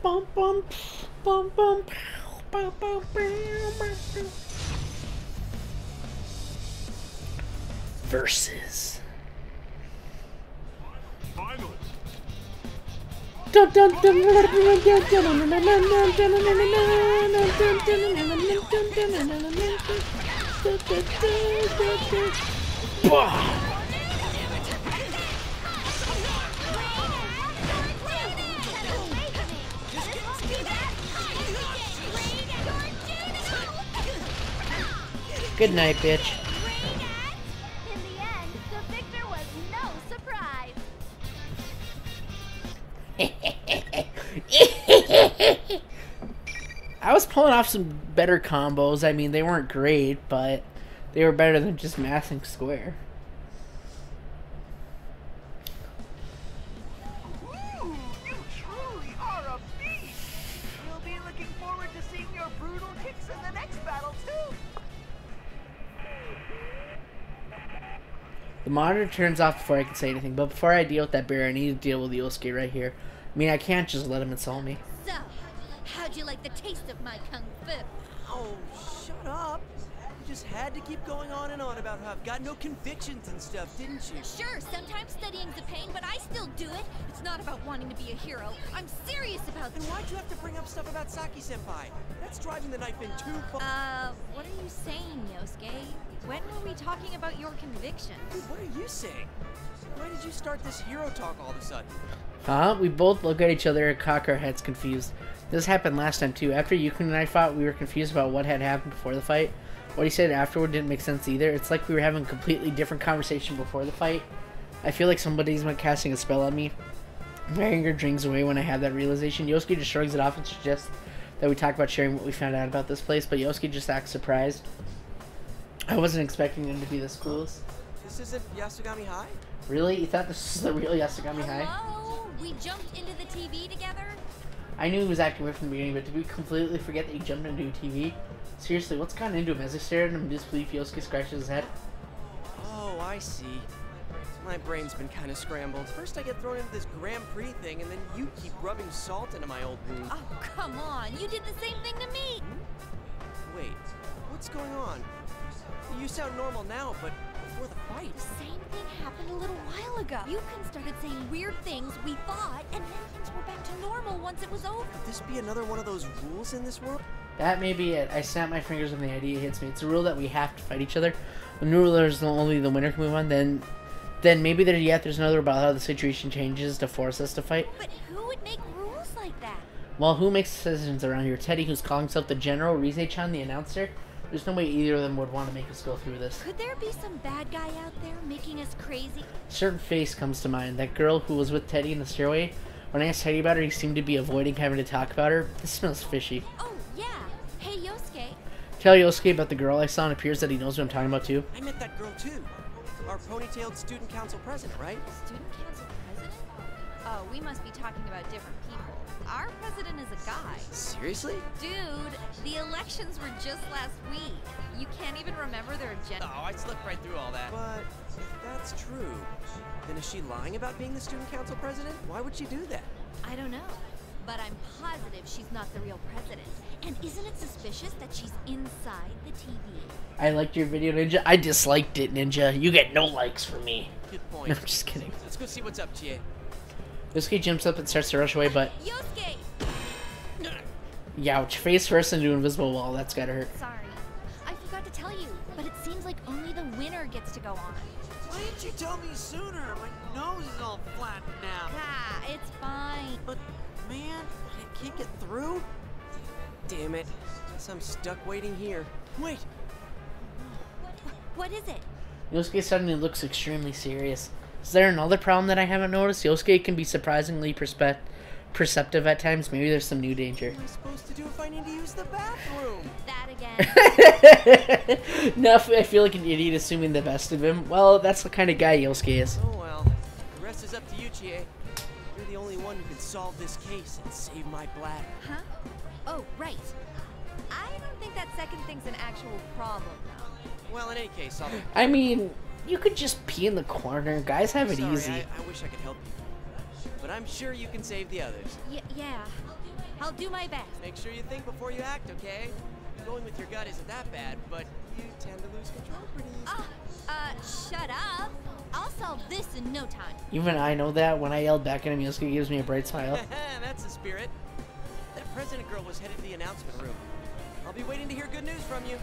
Bum bum bum bum bum bum bum. Versus. Finals. Good night, bitch. In the end, the victor was no surprise. I was pulling off some better combos. I mean, they weren't great, but they were better than just massing square. Ooh, you truly are a beast. We'll be looking forward to seeing your brutal kicks in the next battle too. The monitor turns off before I can say anything, but before I deal with that bear, I need to deal with Yosuke right here. I mean, I can't just let him insult me. So, how'd you like the taste of my kung fu? Oh, shut up. You just had to keep going on and on about how I've got no convictions and stuff, didn't you? Sure, sometimes studying's a pain, but I still do it. It's not about wanting to be a hero. I'm serious about Then this. why'd you have to bring up stuff about Saki-senpai? That's driving the knife in too far. What are you saying, Yosuke? When were we talking about your convictions? Dude, what are you saying? Why did you start this hero talk all of a sudden? Huh? We both look at each other and cock our heads confused. This happened last time too. After Yukun and I fought, we were confused about what had happened before the fight. What he said afterward didn't make sense either. It's like we were having a completely different conversation before the fight. I feel like somebody's been casting a spell on me. My anger drains away when I have that realization. Yosuke just shrugs it off and suggests that we talk about sharing what we found out about this place, but Yosuke just acts surprised. I wasn't expecting him to be this close. This isn't Yasugami High? Really? You thought this was the real Yasugami High? Hello? We jumped into the TV together? I knew he was acting weird from the beginning, but did we completely forget that he jumped into a TV? Seriously, what's gotten into him? As I stared at him in disbelief, Yosuke scratches his head. Oh, I see. My brain's been kind of scrambled. First I get thrown into this Grand Prix thing, and then you keep rubbing salt into my old wound. Oh, come on. You did the same thing to me. Wait, what's going on? You sound normal now, but before the fight... while ago. Yukon started saying weird things, we fought, and then things were back to normal once it was over. Could this be another one of those rules in this world? That may be it. I snap my fingers when the idea hits me. It's a rule that we have to fight each other. When rule there's only the winner can move on, then maybe there's another about how the situation changes to force us to fight. But who would make rules like that? Well, who makes decisions around here? Teddy, who's calling himself the General, Rise-chan, the announcer? There's no way either of them would want to make us go through this. Could there be some bad guy out there making us crazy? A certain face comes to mind. That girl who was with Teddy in the stairway. When I asked Teddy about her, he seemed to be avoiding having to talk about her. This smells fishy. Oh, yeah. Hey, Yosuke. Tell Yosuke about the girl I saw, and it appears that he knows what I'm talking about too. I met that girl too. Our ponytailed student council president, right? Student council president? Oh, we must be talking about different people. Our president is a guy. Seriously? Dude, the elections were just last week. You can't even remember their agenda. Oh, I slipped right through all that. But if that's true, then is she lying about being the student council president? Why would she do that? I don't know. But I'm positive she's not the real president. And isn't it suspicious that she's inside the TV? I liked your video, Ninja. I disliked it, Ninja. You get no likes from me. Good point. No, I'm just kidding. Let's go see what's up, Chie. Yosuke jumps up and starts to rush away, but... Yosuke! Youch. Face first into invisible wall. That's gotta hurt. Sorry. I forgot to tell you, but it seems like only the winner gets to go on. Why didn't you tell me sooner? My nose is all flattened now. Ah, it's fine. But, man, I can't get through? Damn it. Guess I'm stuck waiting here. Wait! What is it? Yosuke suddenly looks extremely serious. Is there another problem that I haven't noticed? Yosuke can be surprisingly perceptive at times. Maybe there's some new danger. What am I supposed to do if I need to use the bathroom? That again. No, I feel like an idiot assuming the best of him. Well, that's the kind of guy Yosuke is. Oh well. The rest is up to you, Chie. You're the only one who can solve this case and save my bladder. Huh? Oh, right. I don't think that second thing's an actual problem, though. Well, in any case, I'll... I mean, you could just pee in the corner. Guys have it Sorry, easy. I wish I could help you. But I'm sure you can save the others. Yeah. I'll do my best. Make sure you think before you act, okay? Going with your gut isn't that bad, but you tend to lose control pretty easy. Shut up. I'll solve this in no time. Even I know that. When I yelled back at him, Yosuke gives me a bright smile. That's the spirit. That president girl was headed to the announcement room. I'll be waiting to hear good news from you.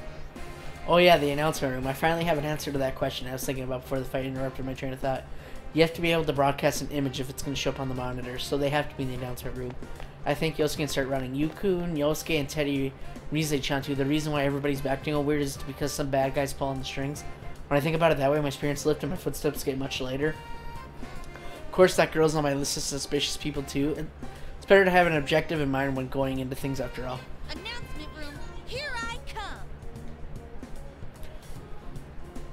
Oh yeah, the announcement room. I finally have an answer to that question I was thinking about before the fight interrupted my train of thought. You have to be able to broadcast an image if it's going to show up on the monitor, so they have to be in the announcement room. I think Yosuke can start running. Yukun, Yosuke, and Teddy Rise-chan too. The reason why everybody's acting all weird is because some bad guys pulling the strings. When I think about it that way, my spirits lift and my footsteps get much lighter. Of course, that girl's on my list of suspicious people too, and it's better to have an objective in mind when going into things after all. Announcement room, here I come.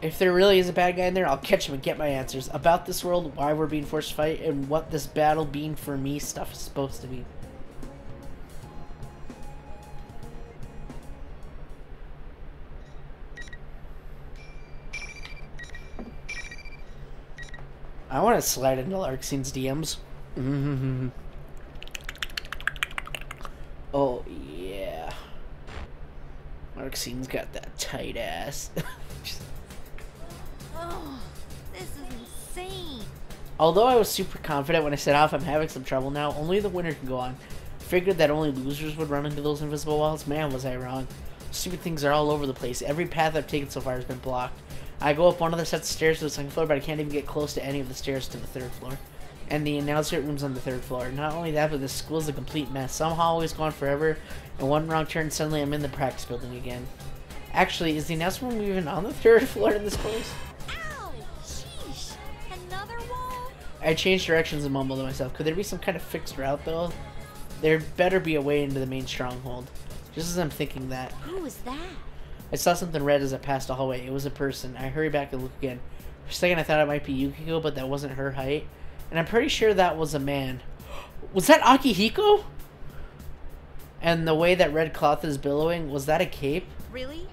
If there really is a bad guy in there, I'll catch him and get my answers. About this world, why we're being forced to fight, and what this battle being for me stuff is supposed to be. I want to slide into Larksine's DMs. Oh, yeah. Larksine's got that tight ass. Oh, this is insane. Although I was super confident when I set off I'm having some trouble now, only the winner can go on. Figured that only losers would run into those invisible walls. Man, was I wrong. Stupid things are all over the place. Every path I've taken so far has been blocked. I go up one of the sets of stairs to the second floor, but I can't even get close to any of the stairs to the third floor. And the announcement room's on the third floor. Not only that, but this school's a complete mess. Some hallway's gone forever, and one wrong turn, suddenly I'm in the practice building again. Actually, is the announcement room even on the third floor in this place? Ow! Sheesh! Another wall? I changed directions and mumbled to myself. Could there be some kind of fixed route, though? There better be a way into the main stronghold. Just as I'm thinking that. Who was that? I saw something red as I passed a hallway. It was a person. I hurried back and looked again. For a second I thought it might be Yukiko, but that wasn't her height. And I'm pretty sure that was a man. Was that Akihiko? And the way that red cloth is billowing, was that a cape? Really?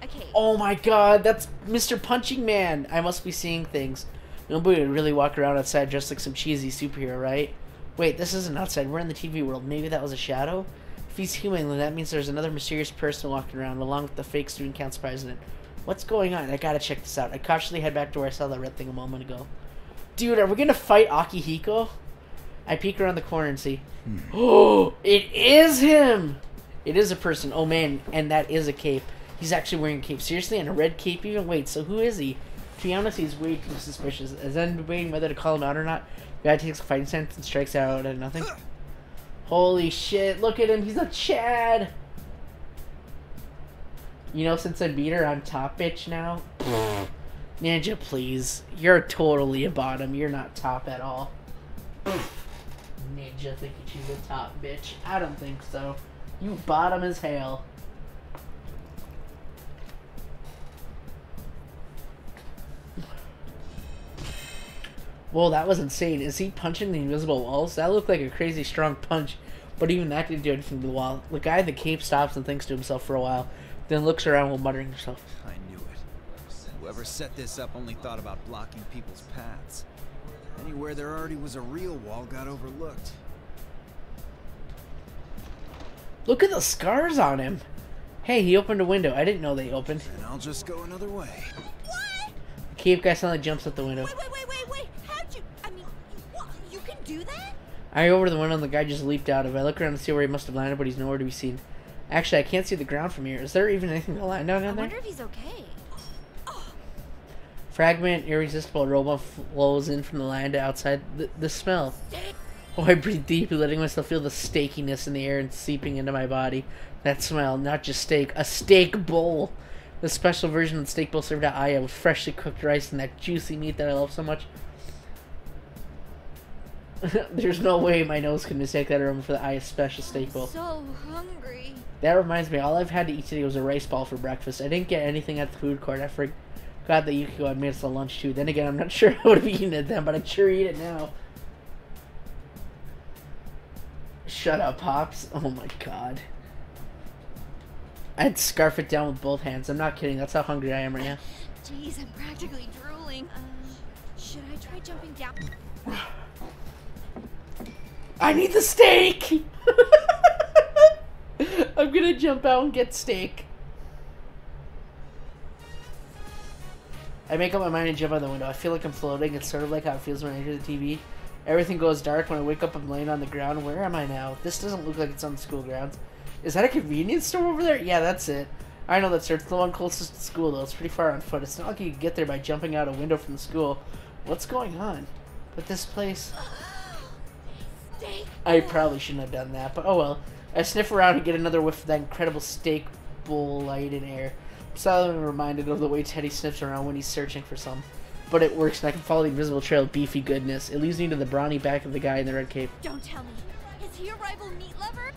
A cape? Oh my god, that's Mr. Punching Man! I must be seeing things. Nobody would really walk around outside dressed like some cheesy superhero, right? Wait, this isn't outside. We're in the TV world. Maybe that was a shadow? If he's human, then that means there's another mysterious person walking around, along with the fake student council president. What's going on? I gotta check this out. I cautiously head back to where I saw the red thing a moment ago. Dude, are we gonna fight Akihiko? I peek around the corner and see. Oh, it is him! It is a person. Oh man, and that is a cape. He's actually wearing a cape. Seriously, and a red cape even? Wait, so who is he? To be honest, he's way too suspicious. As I'm debating whether to call him out or not, the guy takes a fighting stance and strikes out at nothing. Holy shit, look at him, he's a Chad! You know, since I beat her, I'm top bitch now. Ninja, please. You're totally a bottom. You're not top at all. Ninja thinking she's a top bitch. I don't think so. You bottom as hell. Whoa, that was insane. Is he punching the invisible walls? That looked like a crazy strong punch, but even that didn't do anything to the wall. The guy in the cape stops and thinks to himself for a while, then looks around while muttering to himself. I knew it. Whoever set this up only thought about blocking people's paths. Anywhere there already was a real wall got overlooked. Look at the scars on him. Hey, he opened a window. I didn't know they opened. And I'll just go another way. What? The cape guy suddenly jumps out the window. Wait. How'd you... I mean, what? You can do that? I go over to the window and the guy just leaped out of it. I look around to see where he must have landed, but he's nowhere to be seen. Actually, I can't see the ground from here. Is there even anything to land down there? I wonder if he's okay. Fragment, irresistible aroma flows in from the land outside the smell. Oh, I breathe deeply, letting myself feel the steakiness in the air and seeping into my body. That smell, not just steak, a steak bowl. The special version of the steak bowl served at Aya with freshly cooked rice and that juicy meat that I love so much. There's no way my nose could mistake that aroma for the Aya special steak bowl. I'm so hungry. That reminds me, all I've had to eat today was a rice ball for breakfast. I didn't get anything at the food court. I forgot that Yukiko had made us a lunch too. Then again, I'm not sure I would have eaten it then, but I'd sure eat it now. Shut up, Pops. Oh my god. I'd scarf it down with both hands. I'm not kidding. That's how hungry I am right now. Jeez, I'm practically drooling. Should I try jumping down? I need the steak! I'm gonna jump out and get steak. I make up my mind and jump out the window. I feel like I'm floating. It's sort of like how it feels when I enter the TV. Everything goes dark. When I wake up, I'm laying on the ground. Where am I now? This doesn't look like it's on the school grounds. Is that a convenience store over there? Yeah, that's it. I know that's it's the one closest to school, though. It's pretty far on foot. It's not like you can get there by jumping out a window from the school. What's going on? But this place... I probably shouldn't have done that, but oh well. I sniff around and get another whiff of that incredible steak bowl light in air. I'm suddenly reminded of the way Teddy sniffs around when he's searching for some. But it works, and I can follow the invisible trail of beefy goodness. It leads me to the brawny back of the guy in the red cape. Don't tell me. Is he a rival meat lover?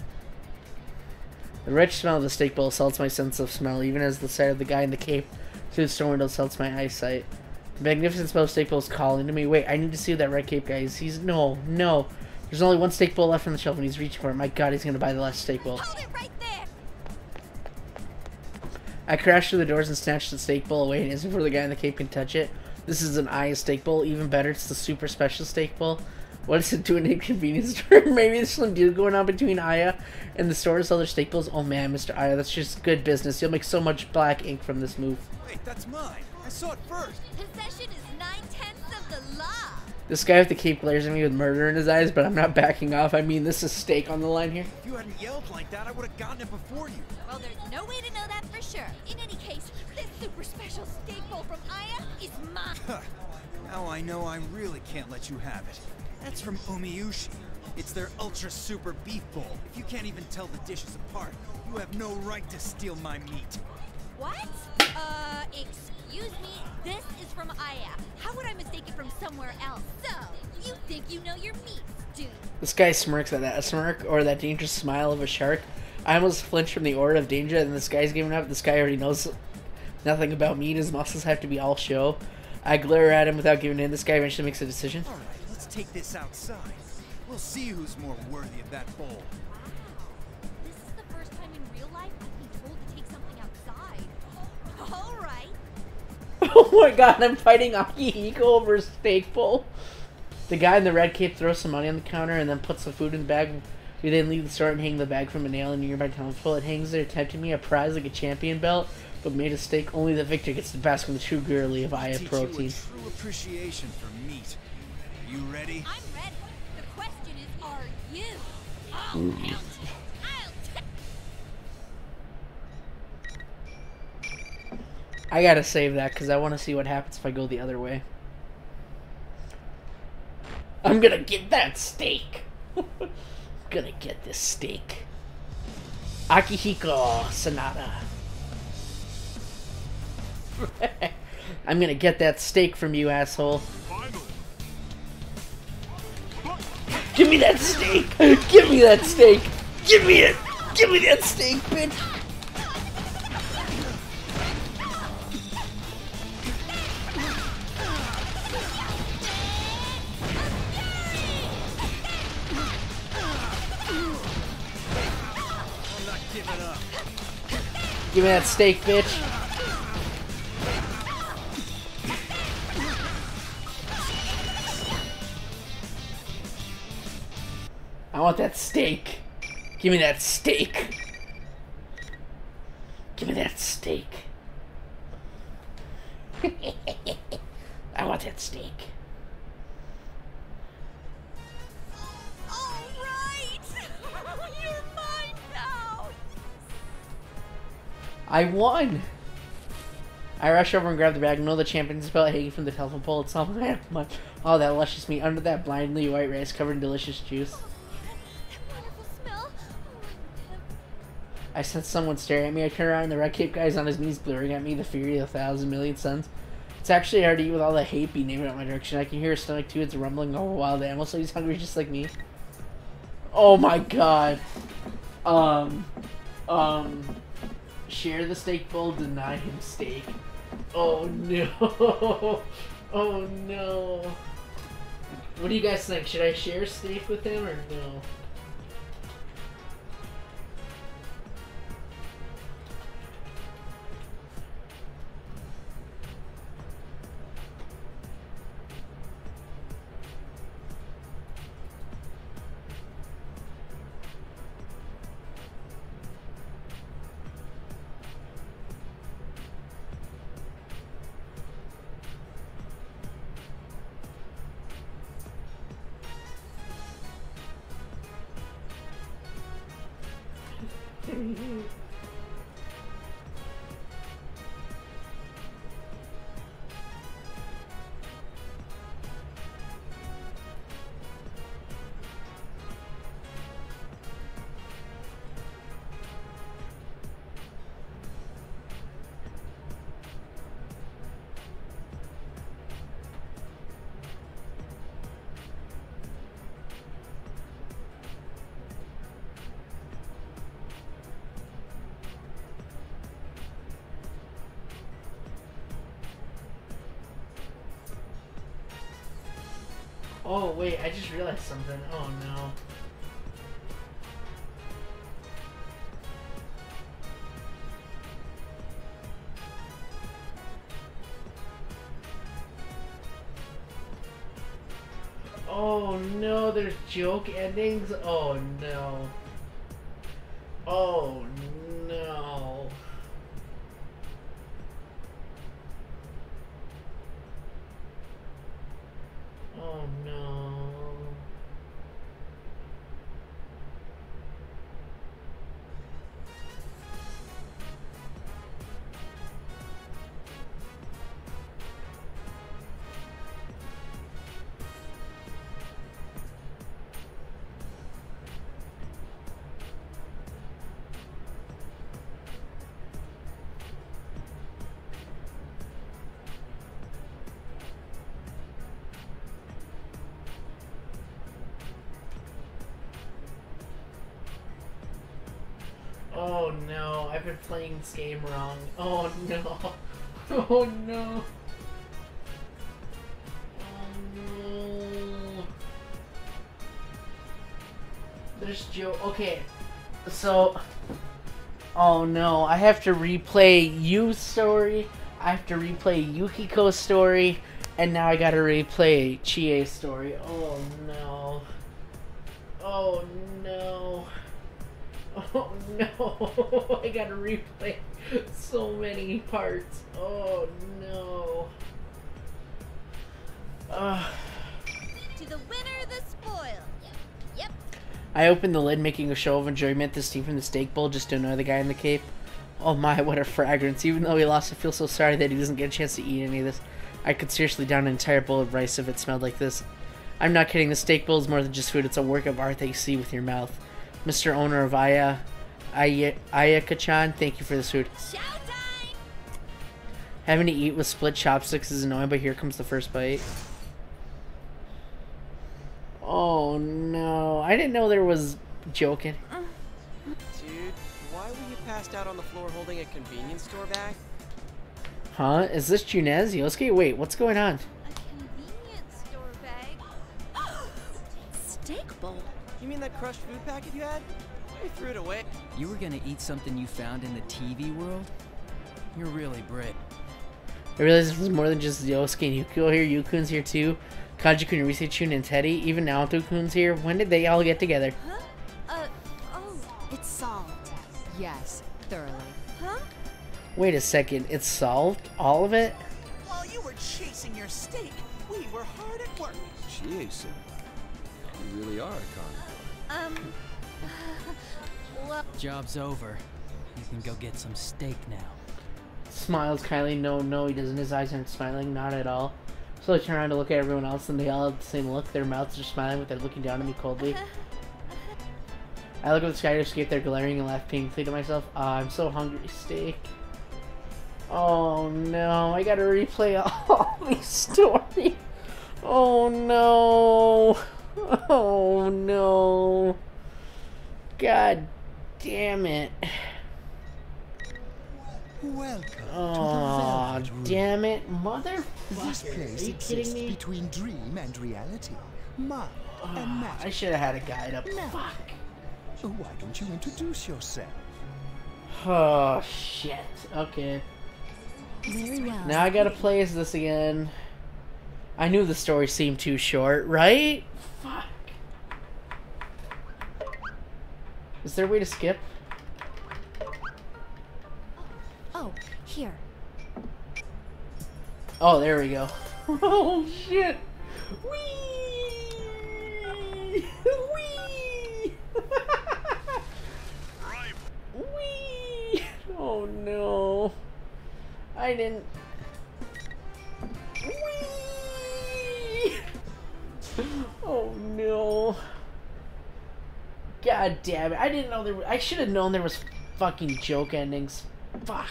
The rich smell of the steak bowl assaults my sense of smell, even as the sight of the guy in the cape through the store window assaults my eyesight. The magnificent smell of steak bowl is calling to me. Wait, I need to see who that red cape guy is. He's... No. There's only one steak bowl left on the shelf, and he's reaching for it. My god, he's gonna buy the last steak bowl. Hold it right there! I crash through the doors and snatch the steak bowl away, and as before the guy in the cape can touch it. This is an Aya steak bowl. Even better, it's the super special steak bowl. What is it doing in a convenience store? Maybe there's some deal going on between Aya and the store to sell their steak bowls. Oh man, Mr. Aya, that's just good business. You'll make so much black ink from this move. Wait, that's mine. I saw it first. Possession is 9/10 of the law. This guy with the cape glares at me with murder in his eyes, but I'm not backing off. I mean, this is steak on the line here. If you hadn't yelled like that, I would have gotten it before you. Well, there's no way to know that for sure. In any case, this super special steak bowl from Aya is mine. Now I know I really can't let you have it. That's from Umiyushi. It's their ultra super beef bowl. If you can't even tell the dishes apart, you have no right to steal my meat. What? Excuse me? This is from Aya. How would I mistake it from somewhere else? So, you think you know your meat, dude? This guy smirks at that. A smirk, or that dangerous smile of a shark. I almost flinch from the aura of danger, and this guy's giving up. This guy already knows nothing about meat. His muscles have to be all show. I glare at him without giving in. This guy eventually makes a decision. Alright, let's take this outside. We'll see who's more worthy of that bowl. This is the first time in real life I've been told to take something outside. Alright. Oh my god, I'm fighting Akihiko over a steak bowl. The guy in the red cape throws some money on the counter and then puts the food in the bag. We then leave the store and hang the bag from a nail in a nearby townsville. It hangs there, tempting me, a prize like a champion belt, but made of steak. Only the victor gets to bask in the true girly of Aya protein. Teach you a true appreciation for meat. You ready? I'm ready. The question is, are you? I'll count. I gotta save that because I want to see what happens if I go the other way. I'm gonna get that steak. I'm gonna get this steak. Akihiko Sanada. I'm gonna get that steak from you, asshole. Give me that steak! Give me that steak! Give me it! Give me that steak, bitch! I'm not giving up. Give me that steak, bitch! I want that steak. Give me that steak. Give me that steak. I want that steak. All right. You're mine now. I won. I rush over and grab the bag. Know the champion's belt hanging from the telephone pole. It's all my all that luscious meat under that blindly white rice covered in delicious juice. I sense someone staring at me. I turn around and the red cape guy's on his knees glaring at me, the fury of 1,000 million suns. It's actually hard to eat with all the hate being aimed at my direction. I can hear his stomach too. It's rumbling of a wild animal, so he's hungry just like me. Oh my god. Share the steak bowl, deny him steak. Oh no. Oh no. What do you guys think? Should I share steak with him or no? Oh wait, I just realized something. Oh no. Oh no, there's joke endings? Oh no. Oh no. Oh no. Oh no, I've been playing this game wrong. Oh no. Oh no. Oh no. There's Joe. Okay. So. Oh no, I have to replay Yu's story. I have to replay Yukiko's story. And now I gotta replay Chie's story. Oh no. Oh no. Oh no, I gotta replay so many parts. Oh no. To I opened the lid, making a show of enjoyment to steam from the steak bowl just to annoy the guy in the cape. Oh my, what a fragrance. Even though he lost, I feel so sorry that he doesn't get a chance to eat any of this. I could seriously down an entire bowl of rice if it smelled like this. I'm not kidding, the steak bowl is more than just food, it's a work of art that you see with your mouth. Mr. Owner of Ayaka-chan, thank you for this food. Showtime! Having to eat with split chopsticks is annoying, but here comes the first bite. Oh no, I didn't know there was joking. Dude, why were you passed out on the floor holding a convenience store bag? Huh? Is this Junez? Yosuke? Wait, what's going on? A convenience store bag. Steak bowl. You mean that crushed food packet you had? We threw it away. You were gonna eat something you found in the TV world? You're really brave. I realized this was more than just Yosuke and Yukio here. Yukun's here too. Kaji-kun, Rise-chun, and Teddy. Even Naoto-kun's here. When did they all get together? Huh? Oh. It's solved. Yes, thoroughly. Huh? Wait a second, it's solved? All of it? While you were chasing your steak, we were hard at work. Chie-senpai, you really are a carnivore. Well, Job's over. You can go get some steak now. Smiles kindly. No, he doesn't. His eyes aren't smiling. Not at all. So I turn around to look at everyone else, and they all have the same look. Their mouths are smiling, but they're looking down at me coldly. I look at the sky to escape their glaring and laugh painfully to myself. I'm so hungry. Steak. Oh no, I gotta replay all these stories. Oh no. Oh no. God damn it. Welcome Oh, to the Velvet damn it. Motherfucker. This place Are you kidding exists me? between dream and reality, mind and matter. I should have had a guide up. Now, Fuck. why don't you introduce yourself? Oh, shit. Okay. Very well. Now I gotta play as this again. I knew the story seemed too short, right? Fuck. Is there a way to skip? Oh, here. Oh, there we go. Oh, shit. Whee! Whee! Whee! Oh, no. I didn't... Whee! Oh, no. God damn it. I didn't know there was... I should have known there was fucking joke endings. Fuck.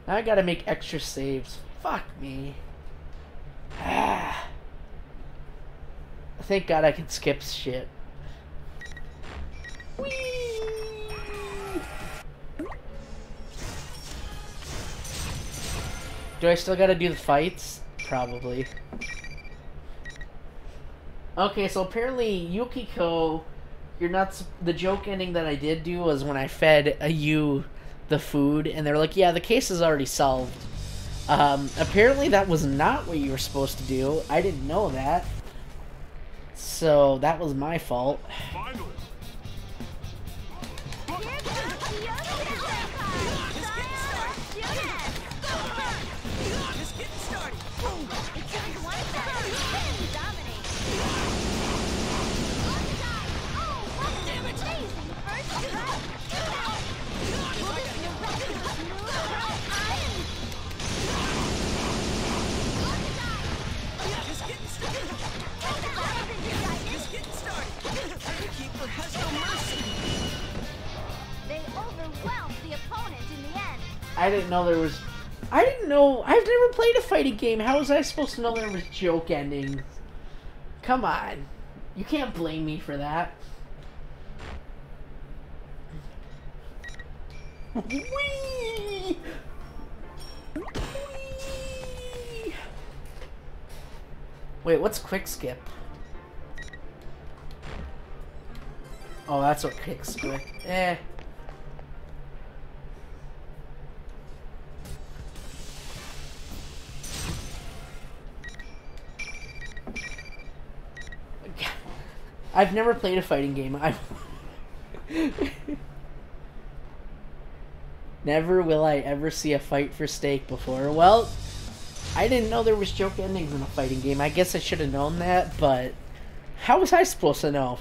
Now I gotta make extra saves. Fuck me. Ah. Thank God I can skip shit. Whee! Do I still gotta do the fights? Probably. Okay, so apparently Yukiko, you're not... The joke ending that I did do was when I fed you the food, and they're like, yeah, the case is already solved. Apparently that was not what you were supposed to do. I didn't know that. So that was my fault. Finals. Just getting started. Keeper has no mercy. They overwhelmed the opponent in the end. I didn't know there was... I didn't know... I've never played a fighting game. How was I supposed to know there was joke endings? Come on. You can't blame me for that. Whee! Whee! Wait, what's quick skip? Oh, that's what quick skip. Eh. I've never played a fighting game. Never will I ever see a fight for steak before. Well, I didn't know there was joke endings in a fighting game. I guess I should have known that, but How was I supposed to know?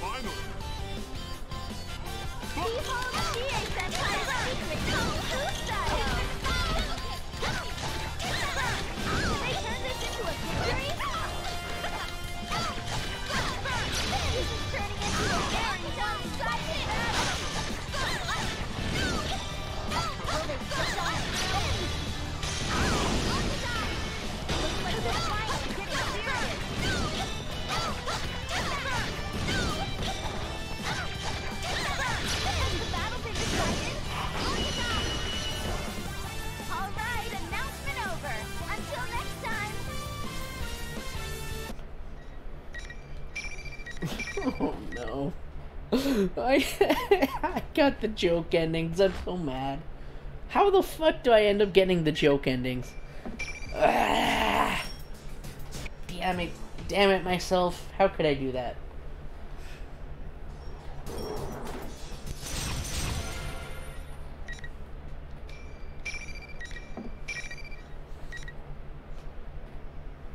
Oh no. I got the joke endings. I'm so mad. How the fuck do I end up getting the joke endings? Ah, damn it. Damn it myself. How could I do that?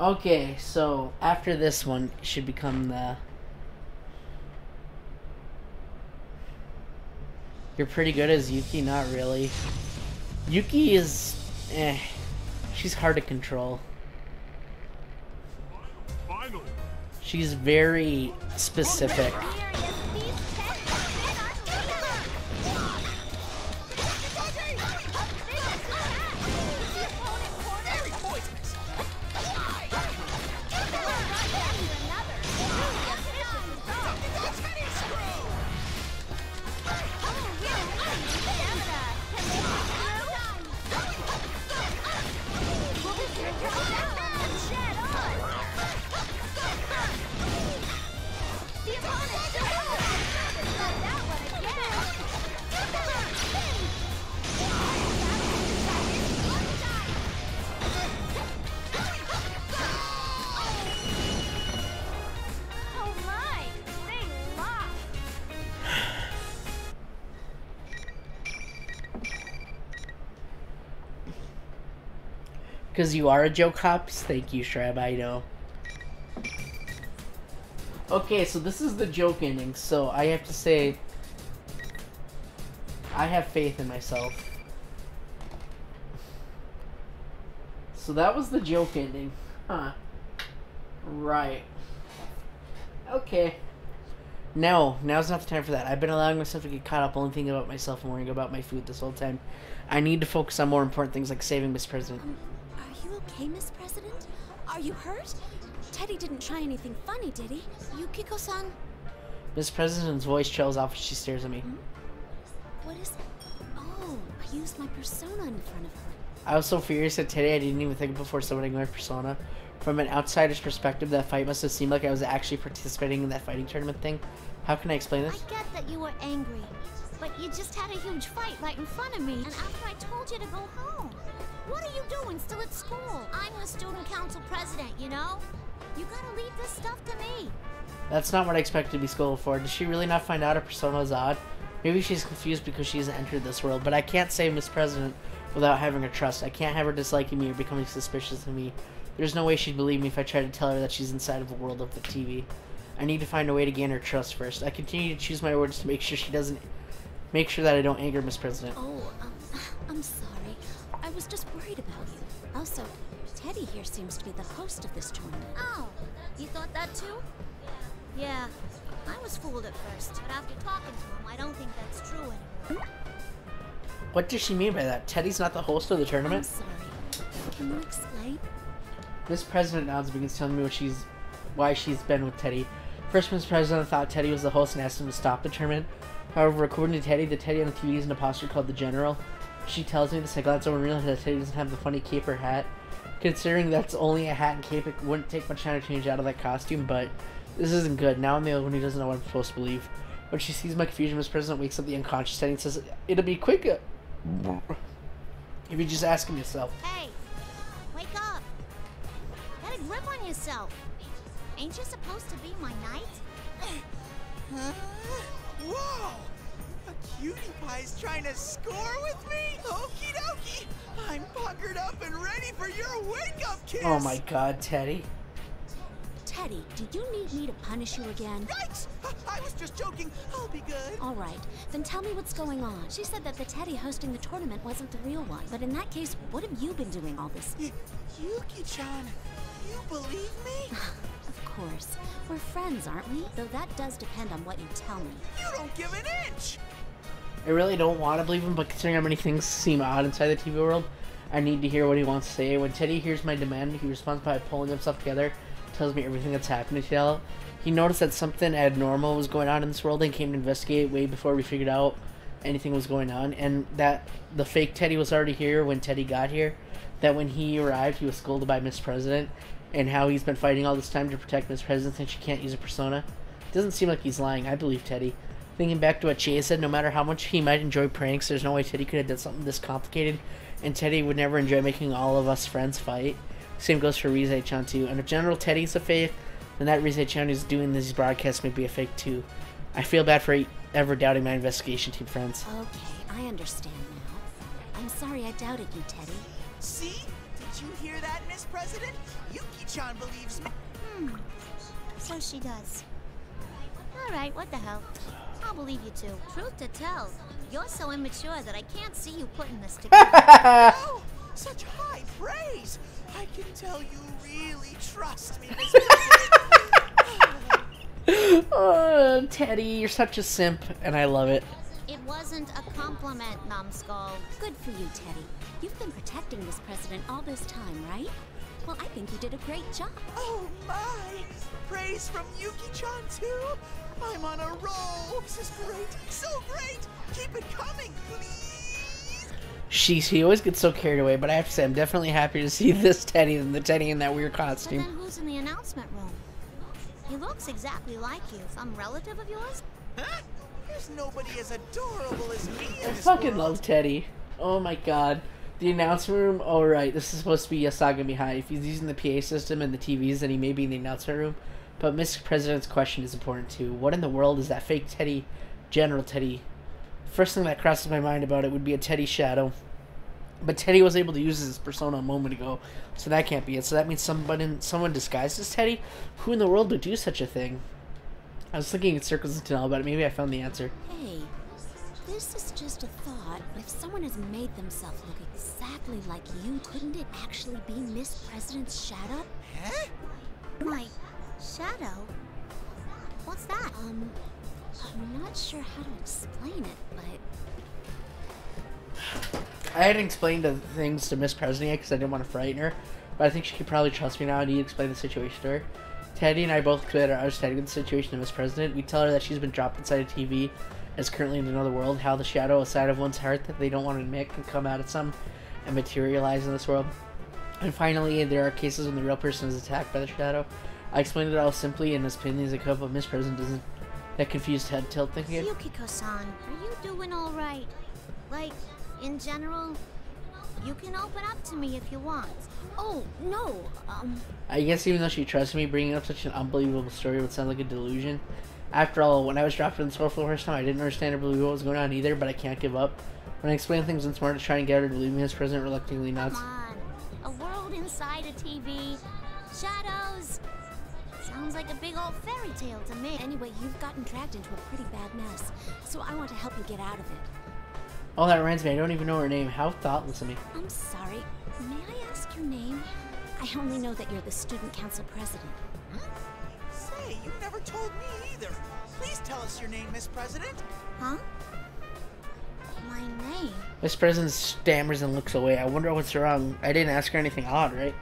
Okay, so after this one should become the... You're pretty good as Yuki? Not really. Yuki is... She's hard to control. She's very specific. Because you are a joke hops? Thank you, Shrab, I know. Okay, so this is the joke ending, so I have to say... I have faith in myself. So that was the joke ending. Huh. Right. Okay. No, now's not the time for that. I've been allowing myself to get caught up only thinking about myself and worrying about my food this whole time. I need to focus on more important things like saving Miss President. Are you okay, Miss President? Are you hurt? Teddy didn't try anything funny, did he? Yukiko-san? Miss President's voice trails off as she stares at me. What is... Oh, I used my persona in front of her. I was so furious at Teddy I didn't even think before summoning my persona. From an outsider's perspective, that fight must have seemed like I was actually participating in that fighting tournament thing. How can I explain this? I get that you were angry, but you just had a huge fight right in front of me, and after I told you to go home. What are you doing still at school? I'm the student council president, you know? You gotta leave this stuff to me. That's not what I expected to be scolded for. Did she really not find out her persona is odd? Maybe she's confused because she hasn't entered this world, but I can't save Miss President without having her trust. I can't have her disliking me or becoming suspicious of me. There's no way she'd believe me if I tried to tell her that she's inside of the world of the TV. I need to find a way to gain her trust first. I continue to choose my words to make sure she doesn't... Make sure that I don't anger Miss President. Oh, I'm sorry. I was just worried about you. Also, Teddy here seems to be the host of this tournament. Oh, you thought that too? Yeah, I was fooled at first, but after talking to him, I don't think that's true anymore. What does she mean by that? Teddy's not the host of the tournament? I'm sorry. Can you explain? Miss President now begins telling me why she's been with Teddy. First, Miss President thought Teddy was the host and asked him to stop the tournament. However, according to Teddy, the Teddy on the TV is an imposter called the General. She tells me this, I glance over and realize that Teddy doesn't have the funny cape or hat. Considering that's only a hat and cape, it wouldn't take much time to change out of that costume, but this isn't good. Now I'm the only one who doesn't know what I'm supposed to believe. When she sees my confusion, Miss President wakes up the unconscious Teddy and says, "It'll be quicker if you just ask him yourself." Hey, wake up. Get a grip on yourself. Ain't you supposed to be my knight? Huh? Whoa! A cutie pie's trying to score with me? Okie dokie! I'm puckered up and ready for your wake-up kiss! Oh my god, Teddy. Teddy? Teddy, do you need me to punish you again? Yikes! I was just joking. I'll be good. All right, then tell me what's going on. She said that the Teddy hosting the tournament wasn't the real one. But in that case, what have you been doing all this? Yuki-chan, you believe me? Of course. We're friends, aren't we? Though that does depend on what you tell me. You don't give an inch! I really don't want to believe him, but considering how many things seem odd inside the TV world, I need to hear what he wants to say. When Teddy hears my demand, he responds by pulling himself together, tells me everything that's happened to Tell. He noticed that something abnormal was going on in this world and came to investigate way before we figured out anything was going on, and that the fake Teddy was already here when Teddy got here, that when he arrived he was scolded by Miss President, and how he's been fighting all this time to protect Miss President since she can't use a persona. It doesn't seem like he's lying. I believe Teddy. Thinking back to what Chie said, no matter how much he might enjoy pranks, there's no way Teddy could have done something this complicated, and Teddy would never enjoy making all of us friends fight. Same goes for Rise-chan too, and if General Teddy's a fake, then that Rise-chan who's doing these broadcasts may be a fake too. I feel bad for ever doubting my investigation team friends. Okay, I understand now. I'm sorry I doubted you, Teddy. See? Did you hear that, Miss President? Yuki-chan believes me. So she does. Alright, what the hell? I'll believe you too. Truth to tell, you're so immature that I can't see you putting this together. Oh, such high praise! I can tell you really trust me, Miss President. Oh, Teddy, you're such a simp, and I love it. It wasn't a compliment, numbskull. Good for you, Teddy. You've been protecting Miss President all this time, right? Well, I think you did a great job. Oh my! Praise from Yuki-chan too? I'm on a roll! This is great! So great! Keep it coming, please! He always gets so carried away, but I have to say I'm definitely happy to see this Teddy than the Teddy in that weird costume. But then who's in the announcement room? He looks exactly like you. Some relative of yours? Huh? There's nobody as adorable as me in I this fucking world. love Teddy. Oh my god. The announcement room, oh right, this is supposed to be Yasagami High. If he's using the PA system and the TVs, then he may be in the announcement room. But Mr. President's question is important too. What in the world is that fake Teddy, General Teddy? First thing that crosses my mind about it would be a Teddy shadow. But Teddy was able to use his persona a moment ago, so that can't be it. So that means someone disguised as Teddy? Who in the world would do such a thing? I was thinking in circles until now, but maybe I found the answer. Hey, this is just a thought, but if someone has made themselves look exactly like you, couldn't it actually be Miss President's shadow? Huh? My shadow? What's that? I'm not sure how to explain it, but... I hadn't explained the things to Miss President yet because I didn't want to frighten her, but I think she could probably trust me now. I need to explain the situation to her. Teddy and I both explained our understanding of the situation to Miss President. We tell her that she's been dropped inside a TV, as currently in another world, how the shadow inside of one's heart that they don't want to admit can come out at some and materialize in this world. And finally, there are cases when the real person is attacked by the shadow. I explained it all simply and as plainly as I could, but Miss President doesn't. That confused head tilt thinking. Yukiko-san, are you doing all right? Like, in general, you can open up to me if you want. Oh, no, I guess even though she trusts me, bringing up such an unbelievable story would sound like a delusion. After all, when I was dropped in the school for the first time, I didn't understand or believe what was going on either, but I can't give up. When I explain things once more to try and get her to believe me, Miss President reluctantly nods. Come on. A world inside a TV. Shadows. Sounds like a big old fairy tale to me. Anyway, you've gotten dragged into a pretty bad mess, so I want to help you get out of it. Oh, that reminds me, I don't even know her name. How thoughtless of me. I'm sorry. May I ask your name? I only know that you're the student council president. Say, you never told me either. Please tell us your name, Miss President. Huh? My name? Miss President stammers and looks away. I wonder what's wrong. I didn't ask her anything odd, right?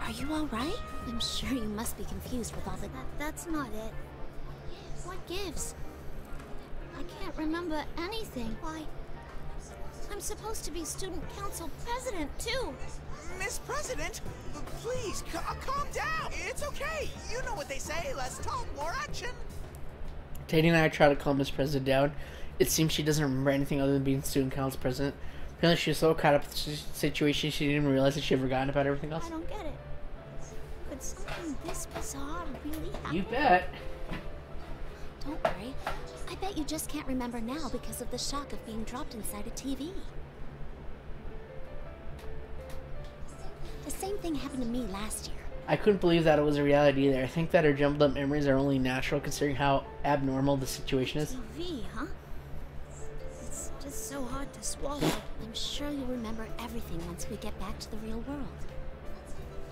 Are you alright? I'm sure you must be confused with all the... That's not it. What gives? I can't remember anything. Why? I'm supposed to be student council president, too. Miss President, please, calm down. It's okay. You know what they say. Less talk, more action. Teddy and I try to calm Miss President down. It seems she doesn't remember anything other than being student council president. Apparently she was so caught up with the situation she didn't even realize that she had forgotten about everything else. I don't get it. Could something this bizarre really happen? You bet. Don't worry. I bet you just can't remember now because of the shock of being dropped inside a TV. The same thing happened to me last year. I couldn't believe that it was a reality either. I think that our jumbled up memories are only natural considering how abnormal the situation is. TV, huh? It's just so hard to swallow. I'm sure you'll remember everything once we get back to the real world.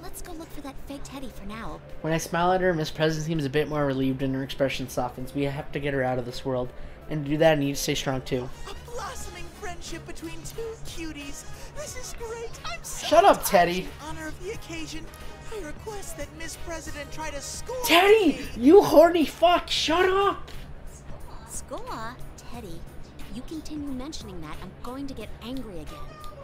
Let's go look for that fake Teddy for now. When I smile at her, Miss President seems a bit more relieved and her expression softens. We have to get her out of this world. And to do that, I need to stay strong too. A blossoming friendship between two cuties. This is great. I'm so Shut up, Teddy. In honor of the occasion, I request that Miss President try to score Teddy! me. You horny fuck! Shut up! Score? Teddy, if you continue mentioning that, I'm going to get angry again.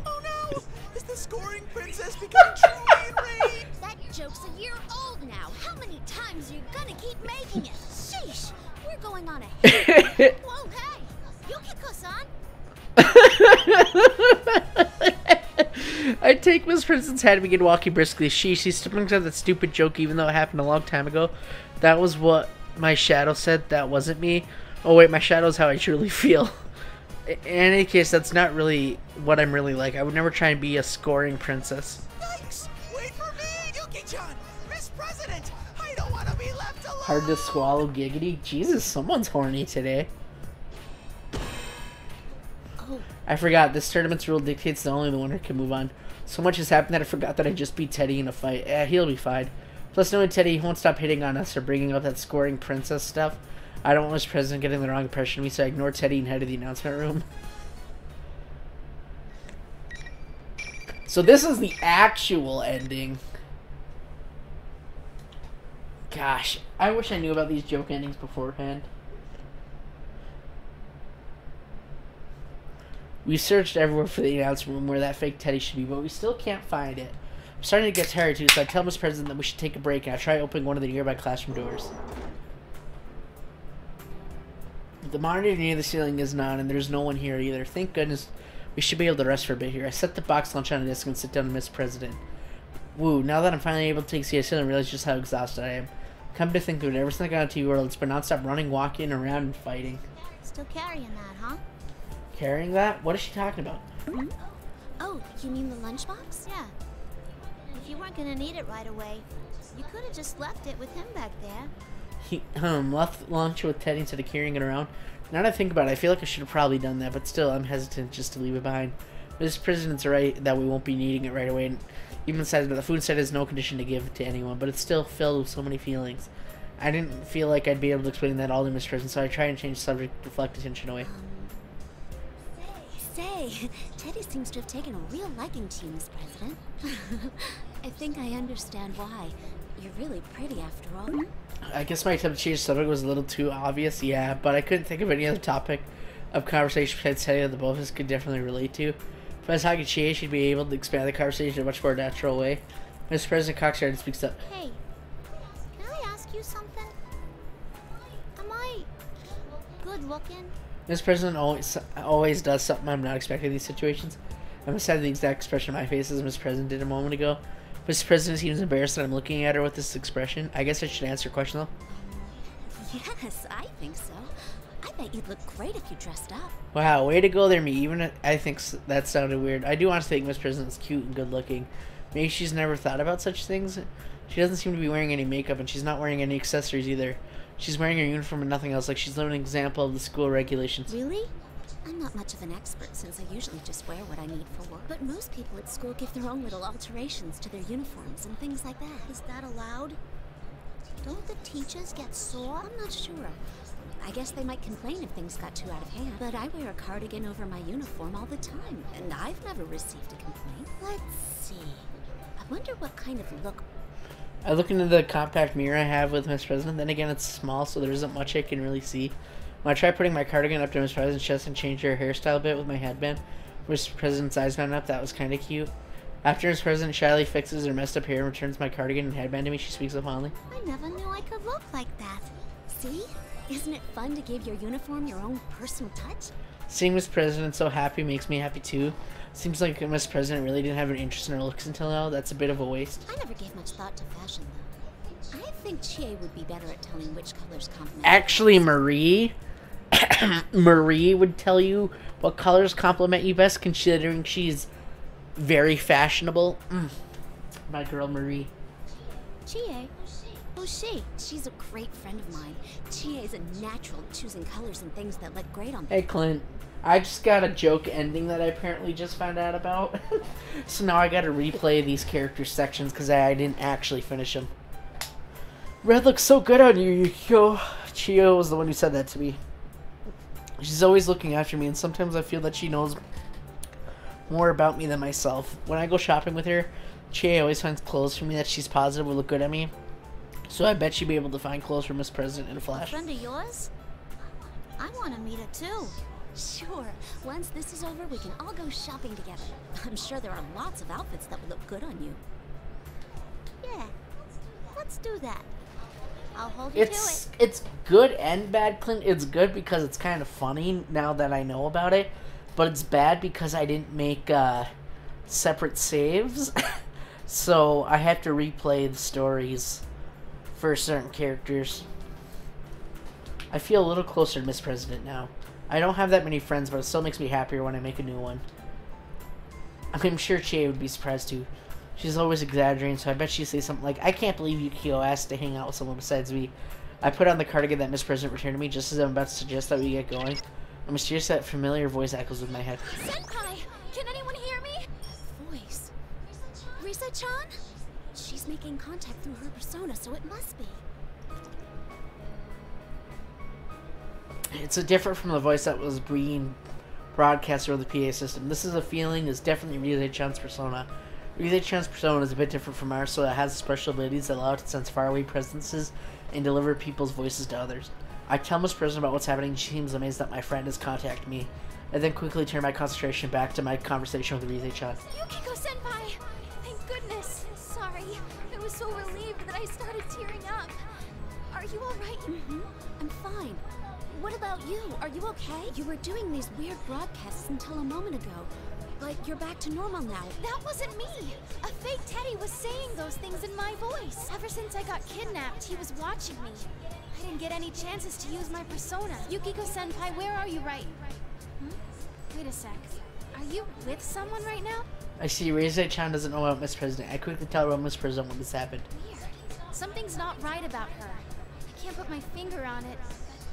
Oh no! Is the scoring princess becoming truly enraged? That joke's a year old now. How many times are you gonna keep making it? Sheesh! We're going on a hit. Whoa, hey! You kick us on! I take Miss President's hand and begin walking briskly. She's still brings up that stupid joke even though it happened a long time ago. That was what my shadow said. That wasn't me. Oh wait, my shadow is how I truly feel. In any case, that's not really what I'm really like. I would never try and be a scoring princess. Yikes! Wait for me! Yuki-chan! Miss President! I don't want to be left alone! Hard to swallow, giggity. Jesus, someone's horny today. Oh. I forgot, this tournament's rule dictates that only the winner can move on. So much has happened that I forgot that I just beat Teddy in a fight. He'll be fine. Plus, knowing Teddy, he won't stop hitting on us or bringing up that scoring princess stuff. I don't want Miss President getting the wrong impression of me, so I ignore Teddy and head to the announcement room. So this is the actual ending. Gosh, I wish I knew about these joke endings beforehand. We searched everywhere for the announcement room where that fake Teddy should be, but we still can't find it. I'm starting to get tired too, so I tell Miss President that we should take a break, and I try opening one of the nearby classroom doors. The monitor near the ceiling isn't on, and there's no one here either. Thank goodness we should be able to rest for a bit here. I set the box lunch on a desk and sit down to Miss President. Woo, now that I'm finally able to take a seat, I realize just how exhausted I am. Come to think of it, ever since I got into TV World, it's been non-stop running, walking, around, and fighting. Still carrying that, huh? Carrying that? What is she talking about? Hmm? Oh, you mean the lunchbox? Yeah. If you weren't gonna need it right away, you could have just left it with him back there. He left lunch with Teddy instead of carrying it around. Now that I think about it, I feel like I should have probably done that, but still, I'm hesitant just to leave it behind. This President's right that we won't be needing it right away, and even besides, but the food set is no condition to give to anyone, but it's still filled with so many feelings. I didn't feel like I'd be able to explain that all to Miss President, so I try and change the subject to deflect attention away. Say, Teddy seems to have taken a real liking to you, Miss President. I think I understand why. You're really pretty after all. I guess my attempt to change the subject was a little too obvious, yeah, but I couldn't think of any other topic of conversation besides Teddy that the both of us could definitely relate to. If I was talking to Chie, she'd be able to expand the conversation in a much more natural way. Mr. President Coxyard speaks up. Hey, can I ask you something? Am I good looking? Mr. President always does something I'm not expecting in these situations. I must have the exact expression on my face as Mr. President did a moment ago. Mr. President seems embarrassed that I'm looking at her with this expression. I guess I should answer your question, though. Yes, I think so. I bet you'd look great if you dressed up. Wow, way to go there, me. Even I think that sounded weird. I do want to think Miss President's cute and good looking. Maybe she's never thought about such things. She doesn't seem to be wearing any makeup, and she's not wearing any accessories either. She's wearing her uniform and nothing else, like she's living an example of the school regulations. Really? I'm not much of an expert since I usually just wear what I need for work. But most people at school give their own little alterations to their uniforms and things like that. Is that allowed? Don't the teachers get sore? I'm not sure. I guess they might complain if things got too out of hand. But I wear a cardigan over my uniform all the time, and I've never received a complaint. Let's see. I wonder what kind of look... I look into the compact mirror I have with Miss President. Then again, it's small, so there isn't much I can really see. When I try putting my cardigan up to Miss President's chest and change her hairstyle a bit with my headband, Mr. President's eyes went up. That was kind of cute. After Miss President shyly fixes her messed up hair and returns my cardigan and headband to me, she speaks up fondly. I never knew I could look like that. See? Isn't it fun to give your uniform your own personal touch? Seeing Miss President so happy makes me happy too. Seems like Miss President really didn't have an interest in her looks until now. That's a bit of a waste. I never gave much thought to fashion, though. I think Chie would be better at telling which colors complement... Actually, Marie... Marie would tell you what colors complement you best, considering she's very fashionable. My girl Marie. Chie? Who's she? She's a great friend of mine. Chie is a natural at choosing colors and things that look great on Hey, Clint. I just got a joke ending that I apparently just found out about. So now I gotta replay these character sections because I didn't actually finish them. Red looks so good on you, Yukiko. Chie was the one who said that to me. She's always looking after me, and sometimes I feel that she knows more about me than myself. When I go shopping with her, Chie always finds clothes for me that she's positive will look good on me. So I bet she'd be able to find clothes for Miss President in a flash. A friend of yours? I want to meet her too. Sure. Once this is over, we can all go shopping together. I'm sure there are lots of outfits that would look good on you. Yeah. Let's do that. I'll hold you to it. It's good and bad, Clint. It's good because it's kind of funny now that I know about it. But it's bad because I didn't make separate saves. So I have to replay the stories for certain characters. I feel a little closer to Miss President now. I don't have that many friends, but it still makes me happier when I make a new one. I'm sure Chie would be surprised too. She's always exaggerating, so I bet she'd say something like, I can't believe Yukiko asked to hang out with someone besides me. I put on the cardigan that Miss President returned to me just as I'm about to suggest that we get going. I'm mysterious that familiar voice echoes with my head. Senpai! Can anyone hear me? Voice. Risa-chan? She's making contact through her persona, so it must be. It's a different from the voice that was being broadcast over the PA system. This is a feeling is definitely Risa-chan's persona. Risa-chan's persona is a bit different from ours, so it has special abilities that allow it to sense faraway presences and deliver people's voices to others. I tell Miss President about what's happening, and she seems amazed that my friend has contacted me. I then quickly turn my concentration back to my conversation with Risa-chan. Yukiko-senpai! Thank goodness. Sorry. I was so relieved that I started tearing up. Are you alright? Mm-hmm. I'm fine. What about you? Are you okay? You were doing these weird broadcasts until a moment ago. But you're back to normal now. That wasn't me! A fake Teddy was saying those things in my voice. Ever since I got kidnapped, he was watching me. I didn't get any chances to use my persona. Yukiko-senpai, where are you right? Wait a sec. Are you with someone right now? I see Risa-chan doesn't know about Miss President. I quickly tell her about Miss President when this happened. Weird. Something's not right about her. I can't put my finger on it.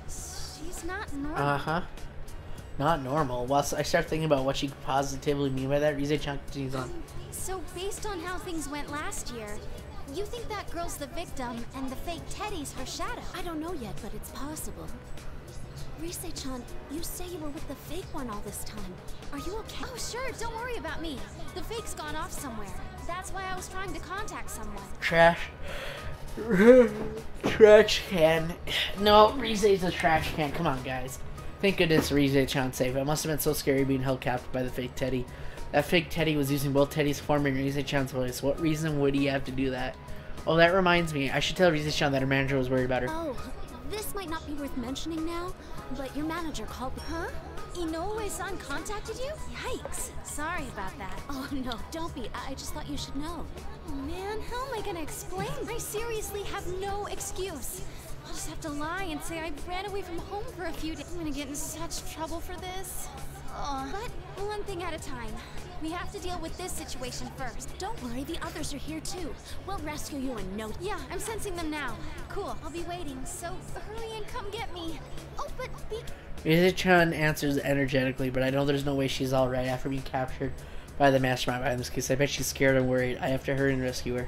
She's not normal. Uh-huh. Not normal. Whilst I start thinking about what she could positively mean by that, Risa-chan continues on. So based on how things went last year, you think that girl's the victim and the fake Teddy's her shadow? I don't know yet, but it's possible. Risa-chan, you say you were with the fake one all this time. Are you okay? Oh, sure. Don't worry about me. The fake's gone off somewhere. That's why I was trying to contact someone. Trash. Trash can. No, Rize's a trash can. Come on, guys. Thank goodness Rize-chan safe. It must have been so scary being held captive by the fake Teddy. That fake Teddy was using both Teddy's form and Rize-chan's voice. What reason would he have to do that? Oh, that reminds me. I should tell Rize-chan that her manager was worried about her. Oh, this might not be worth mentioning now, but your manager called me. Huh? Inoue-san contacted you? Yikes. Sorry about that. Oh, no, don't be. I just thought you should know. Oh, man, how am I gonna explain? I seriously have no excuse. I'll just have to lie and say I ran away from home for a few days. I'm gonna get in such trouble for this. But one thing at a time. We have to deal with this situation first. Don't worry, the others are here too. We'll rescue you in no time. Yeah, I'm sensing them now. Cool, I'll be waiting, so hurry and come get me. Oh, but be... Rize-chan answers energetically, but I know there's no way she's alright after being captured by the mastermind behind this case. I bet she's scared and worried. I have to hurry and rescue her.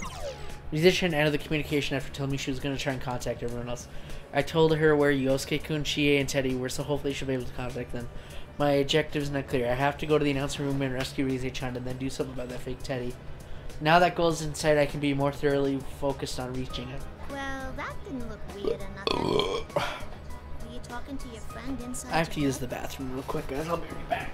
Rize-chan ended the communication after telling me she was going to try and contact everyone else. I told her where Yosuke-kun, Chie, and Teddy were, so hopefully she'll be able to contact them. My objective is not clear. I have to go to the announcement room and rescue Rize-chan and then do something about that fake Teddy. Now that goal is in sight, I can be more thoroughly focused on reaching it. Well, that didn't look weird or nothing. Were you talking to your friend inside? I have to use the bathroom real quick, guys. I'll be right back.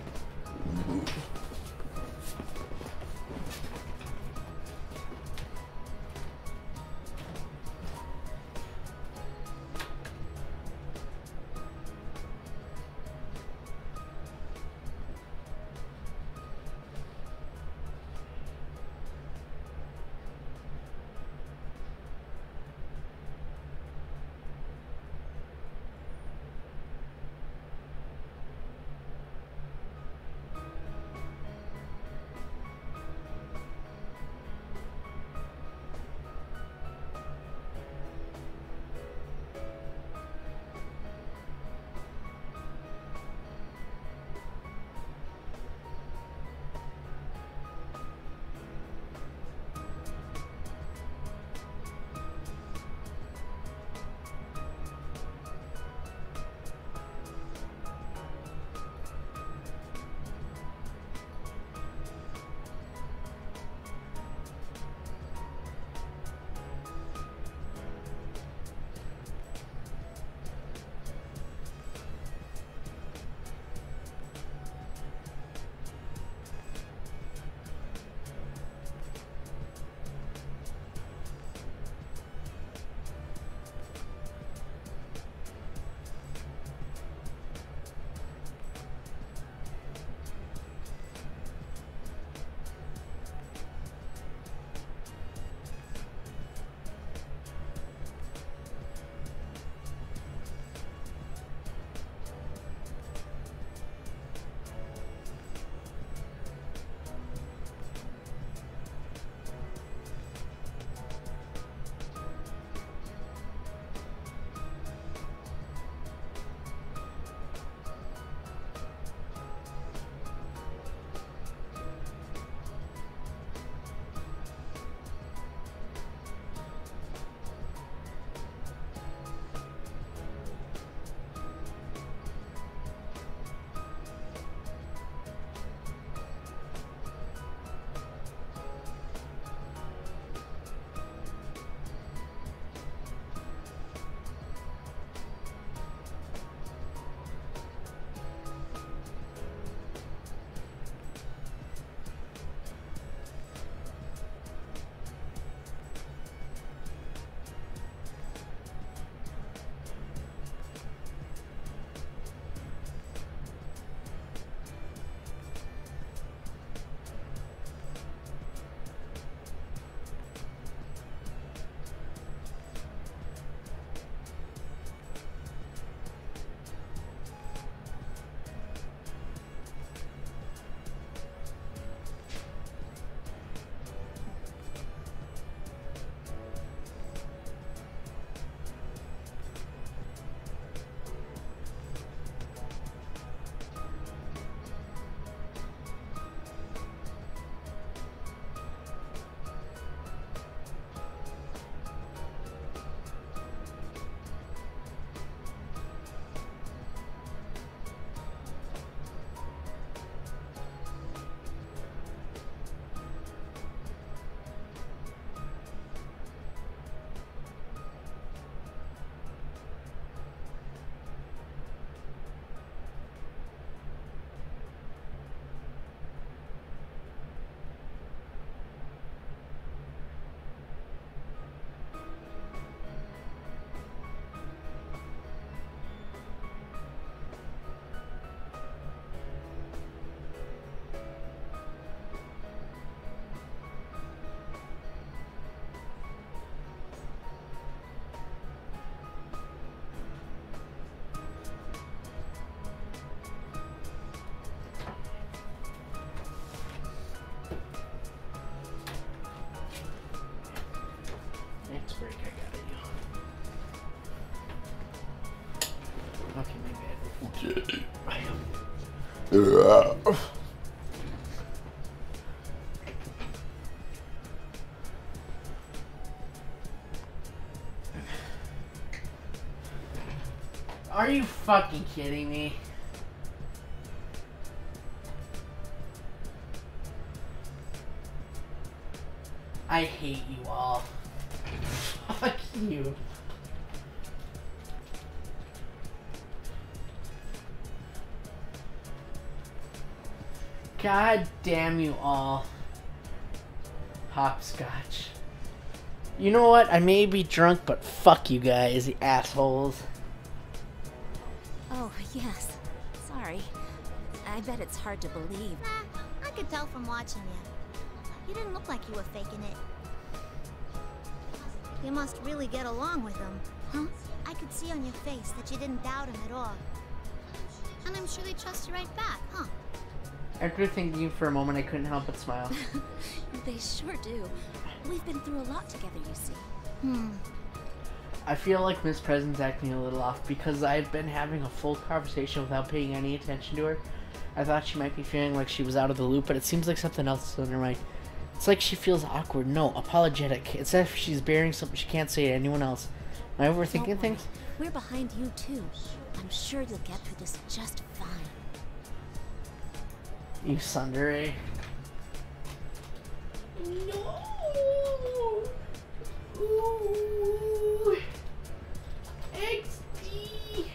break I got you. Okay, maybe Are you fucking kidding me? I hate you all. Fuck you. God damn you all. Hopscotch. You know what? I may be drunk, but fuck you guys, you assholes. Oh, yes. Sorry. I bet it's hard to believe. Nah, I could tell from watching you. You didn't look like you were faking it. You must really get along with him, huh? I could see on your face that you didn't doubt him at all. And I'm sure they trust you right back, huh? After thinking for a moment, I couldn't help but smile. They sure do. We've been through a lot together, you see. I feel like Miss President's acting a little off because I've been having a full conversation without paying any attention to her. I thought she might be feeling like she was out of the loop, but it seems like something else is on her mind. It's like she feels awkward, no, apologetic. It's as if she's bearing something she can't say to anyone else. Am I overthinking things? We're behind you too. I'm sure you'll get through this just fine. You tsundere. No! Ooh! XD!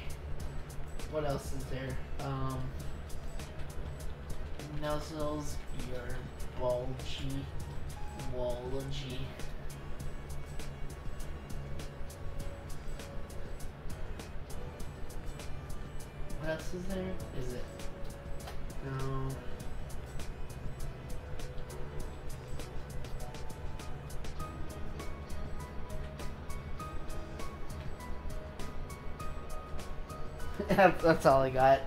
What else is there? Nuzzles your bulgy wology. What else is there? Is it? No. That's all I got.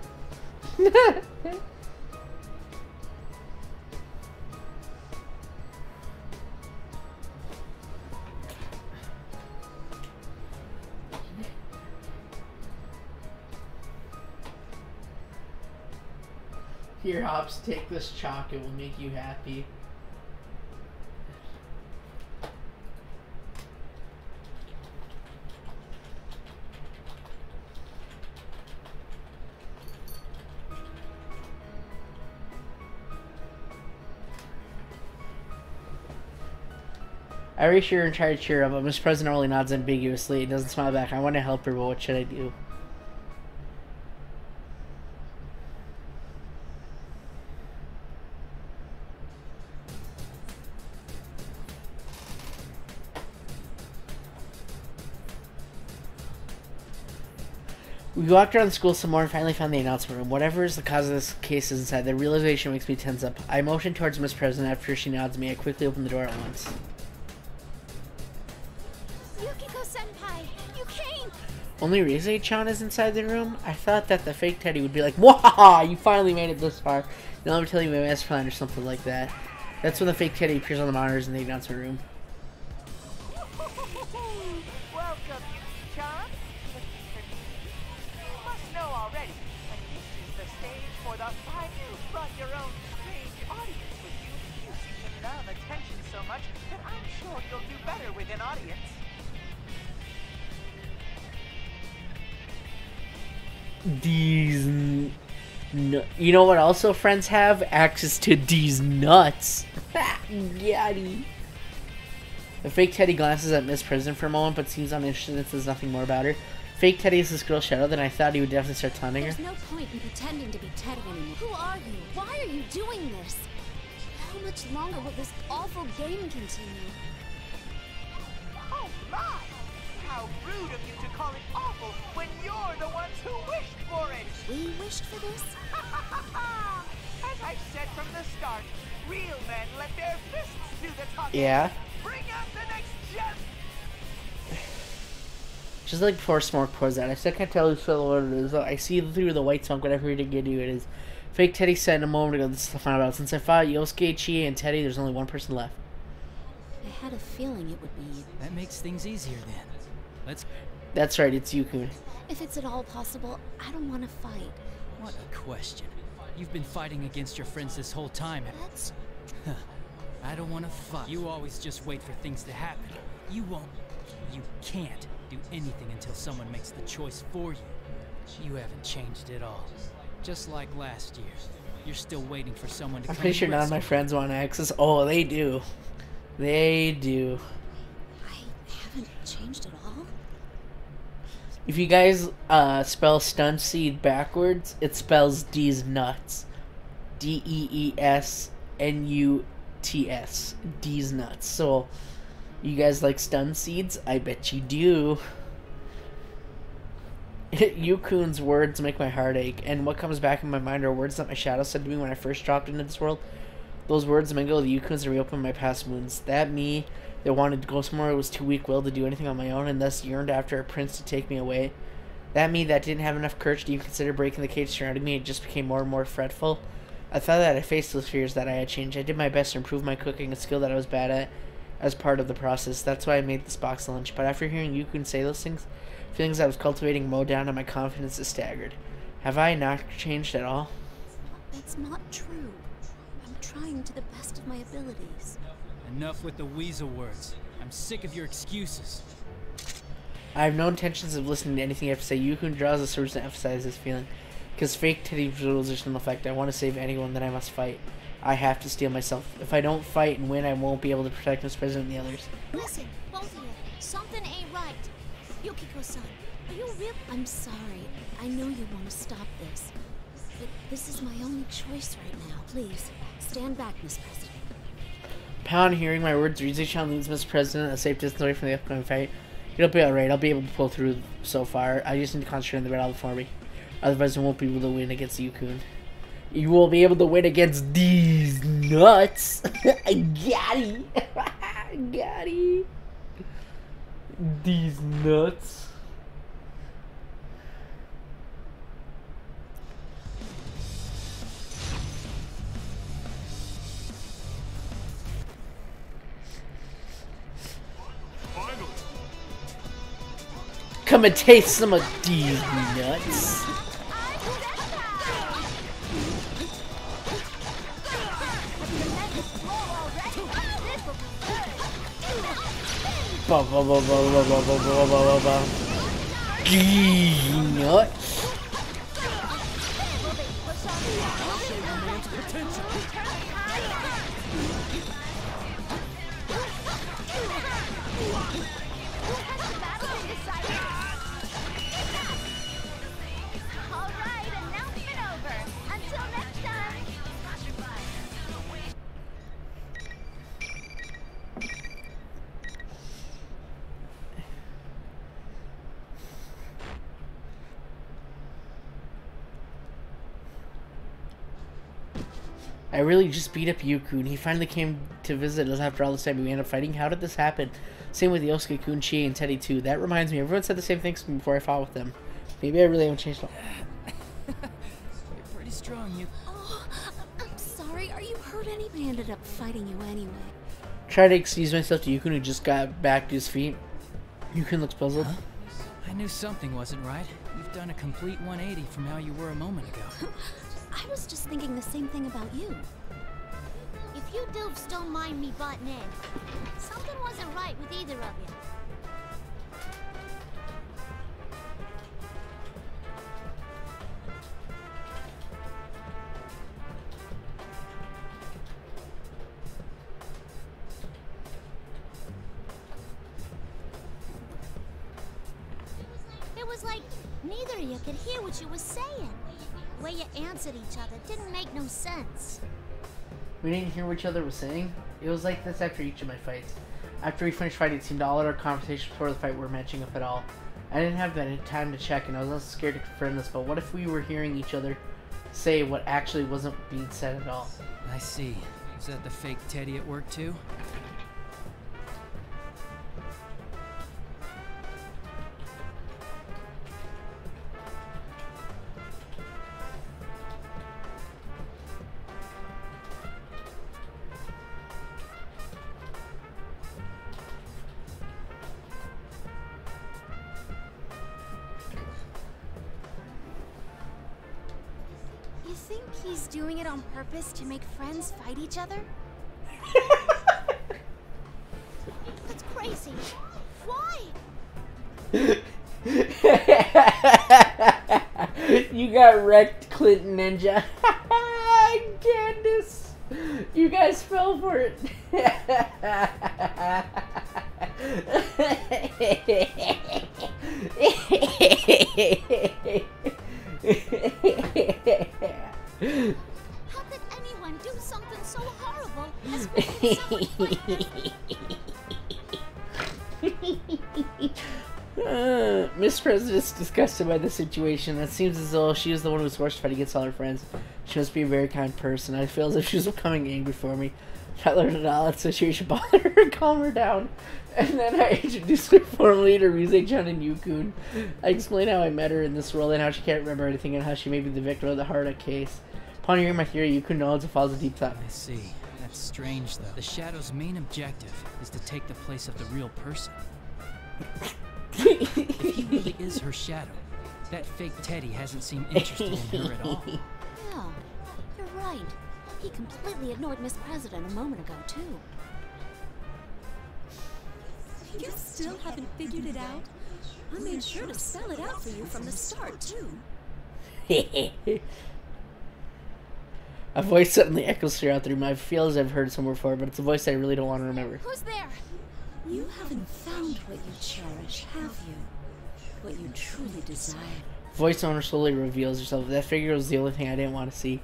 Here, Hops, take this chalk. It will make you happy. I reassure her and try to cheer her up, but Miss President only nods ambiguously and doesn't smile back. I want to help her, but what should I do? We walked around the school some more and finally found the announcement room. Whatever is the cause of this case is inside. The realization makes me tense up. I motion towards Miss President. After she nods me, I quickly open the door at once. Yukiko-senpai, you came! Only Rise-chan is inside the room? I thought that the fake Teddy would be like, "Wahaha! You finally made it this far. Now let me tell you my master plan," or something like that. That's when the fake Teddy appears on the monitors in the announcement room. Welcome, Yuki-chan. You must know already that this is the stage for the fight. You've brought your own strange audience with you. You seem to love attention so much that I'm sure you'll do better with an audience. These... You know what also friends have? Access to these nuts. Yaddy. The fake Teddy glances at Miss President for a moment, but seems uninterested and says nothing more about her. Fake Teddy is this girl's shadow, then I thought he would definitely start taunting her. There's no point in pretending to be Teddy anymore. Who are you? Why are you doing this? How much longer will this awful game continue? Oh my! How rude of you to call it awful when you're the ones who wished for it! We wished for this? As I said from the start, real men let their fists do the talking. Yeah. Bring out the next gem! Just like before smoke pours out, I still can't tell what it is. I see through the white smoke whatever it is. Fake Teddy said a moment ago, this is the final battle. Since I fought Yosuke, Chie, and Teddy, there's only one person left. had a feeling it would be you. That makes things easier then. Let's... That's right, it's Yukun. If it's at all possible, I don't want to fight. What a question. You've been fighting against your friends this whole time. That's... I don't want to fight. You always just wait for things to happen. You won't... You can't do anything until someone makes the choice for you. You haven't changed at all. Just like last year. You're still waiting for someone to I'm come pretty sure and none of my rescue friends want access. Oh, they do. They do. I haven't changed at all? If you guys spell stun seed backwards, it spells D's nuts. DEESNUTS. D's nuts. So, you guys like stun seeds? I bet you do. Yukun's words make my heart ache, and what comes back in my mind are words that my shadow said to me when I first dropped into this world. Those words mingle with Yukun's and reopen my past wounds. That me that wanted to go somewhere was too weak-willed to do anything on my own, and thus yearned after a prince to take me away. That me that didn't have enough courage to even consider breaking the cage surrounding me, it just became more and more fretful. I thought that I faced those fears, that I had changed. I did my best to improve my cooking, a skill that I was bad at, as part of the process. That's why I made this box lunch. But after hearing Yukun say those things, feelings I was cultivating mowed down and my confidence is staggered. Have I not changed at all? That's not true. I'm trying to the best of my abilities. Enough with the weasel words. I'm sick of your excuses. I have no intentions of listening to anything you have to say. Yukun draws the swords to emphasize this feeling. Because fake Teddy visualization effect, I want to save anyone, then I must fight. I have to steel myself. If I don't fight and win, I won't be able to protect Miss President and the others. Listen, both of you. Something ain't right. Yukiko-san, are you real? I'm sorry. I know you want to stop this. But this is my only choice right now. Please, stand back, Miss President. Upon hearing my words, Rizu-chan leads Miss President a safe distance away from the upcoming fight. It'll be alright. I'll be able to pull through so far. I just need to concentrate on the battle before me. Otherwise, I won't be able to win against Yukun. You will be able to win against these nuts. I got it. I got it. These nuts. Come and taste some of these nuts. Nuts. I really just beat up Yukun. He finally came to visit us after all this time. We ended up fighting. How did this happen? Same with Yosuke-kun, Chie, and Teddy too. That reminds me, everyone said the same things to me before I fought with them. Maybe I really haven't changed a lot. You're pretty strong, you. Oh, I'm sorry. Are you hurt? I ended up fighting you anyway. Tried to excuse myself to Yukun, who just got back to his feet. Yukun looks puzzled. Huh? I knew something wasn't right. You've done a complete 180 from how you were a moment ago. I was just thinking the same thing about you. If you dupes don't mind me butting in, something wasn't right with either of you. It was like neither of you could hear what you was saying. The way you answered each other didn't make no sense. We didn't hear what each other was saying. It was like this after each of my fights. After we finished fighting, it seemed all our conversations before the fight were matching up at all. I didn't have any time to check, and I was also scared to confirm this, but what if we were hearing each other say what actually wasn't being said at all? I see. Is that the fake Teddy at work too? think he's doing it on purpose to make friends fight each other? That's crazy. Why? You got wrecked, Clinton Ninja. Candace. You guys fell for it. How could anyone do something so horrible as making someone fight Miss President's disgusted by the situation. It seems as though she was the one who was forced to fight against all her friends. She must be a very kind person. I feel as if she was becoming angry for me. I learned it all. That situation bothered her and calm her down. And then I introduced her formally to Rise-chan and Yukun. I explained how I met her in this world and how she can't remember anything and how she may be the victim of the Harda case. Upon hearing my theory, Yukun nods and follows a deep thought. I see. That's strange, though. The Shadow's main objective is to take the place of the real person. If he really is her shadow, that fake Teddy hasn't seemed interested in her at all. Yeah, you're right. He completely ignored Miss President a moment ago, too. You still haven't figured it out? I made sure to spell it out for you from the start, too. A voice suddenly echoes throughout the room. I feel as I've heard it somewhere before, but it's a voice I really don't want to remember. Who's there? You haven't found what you cherish, have you? What you truly desire. Voice owner slowly reveals herself. That figure was the only thing I didn't want to see.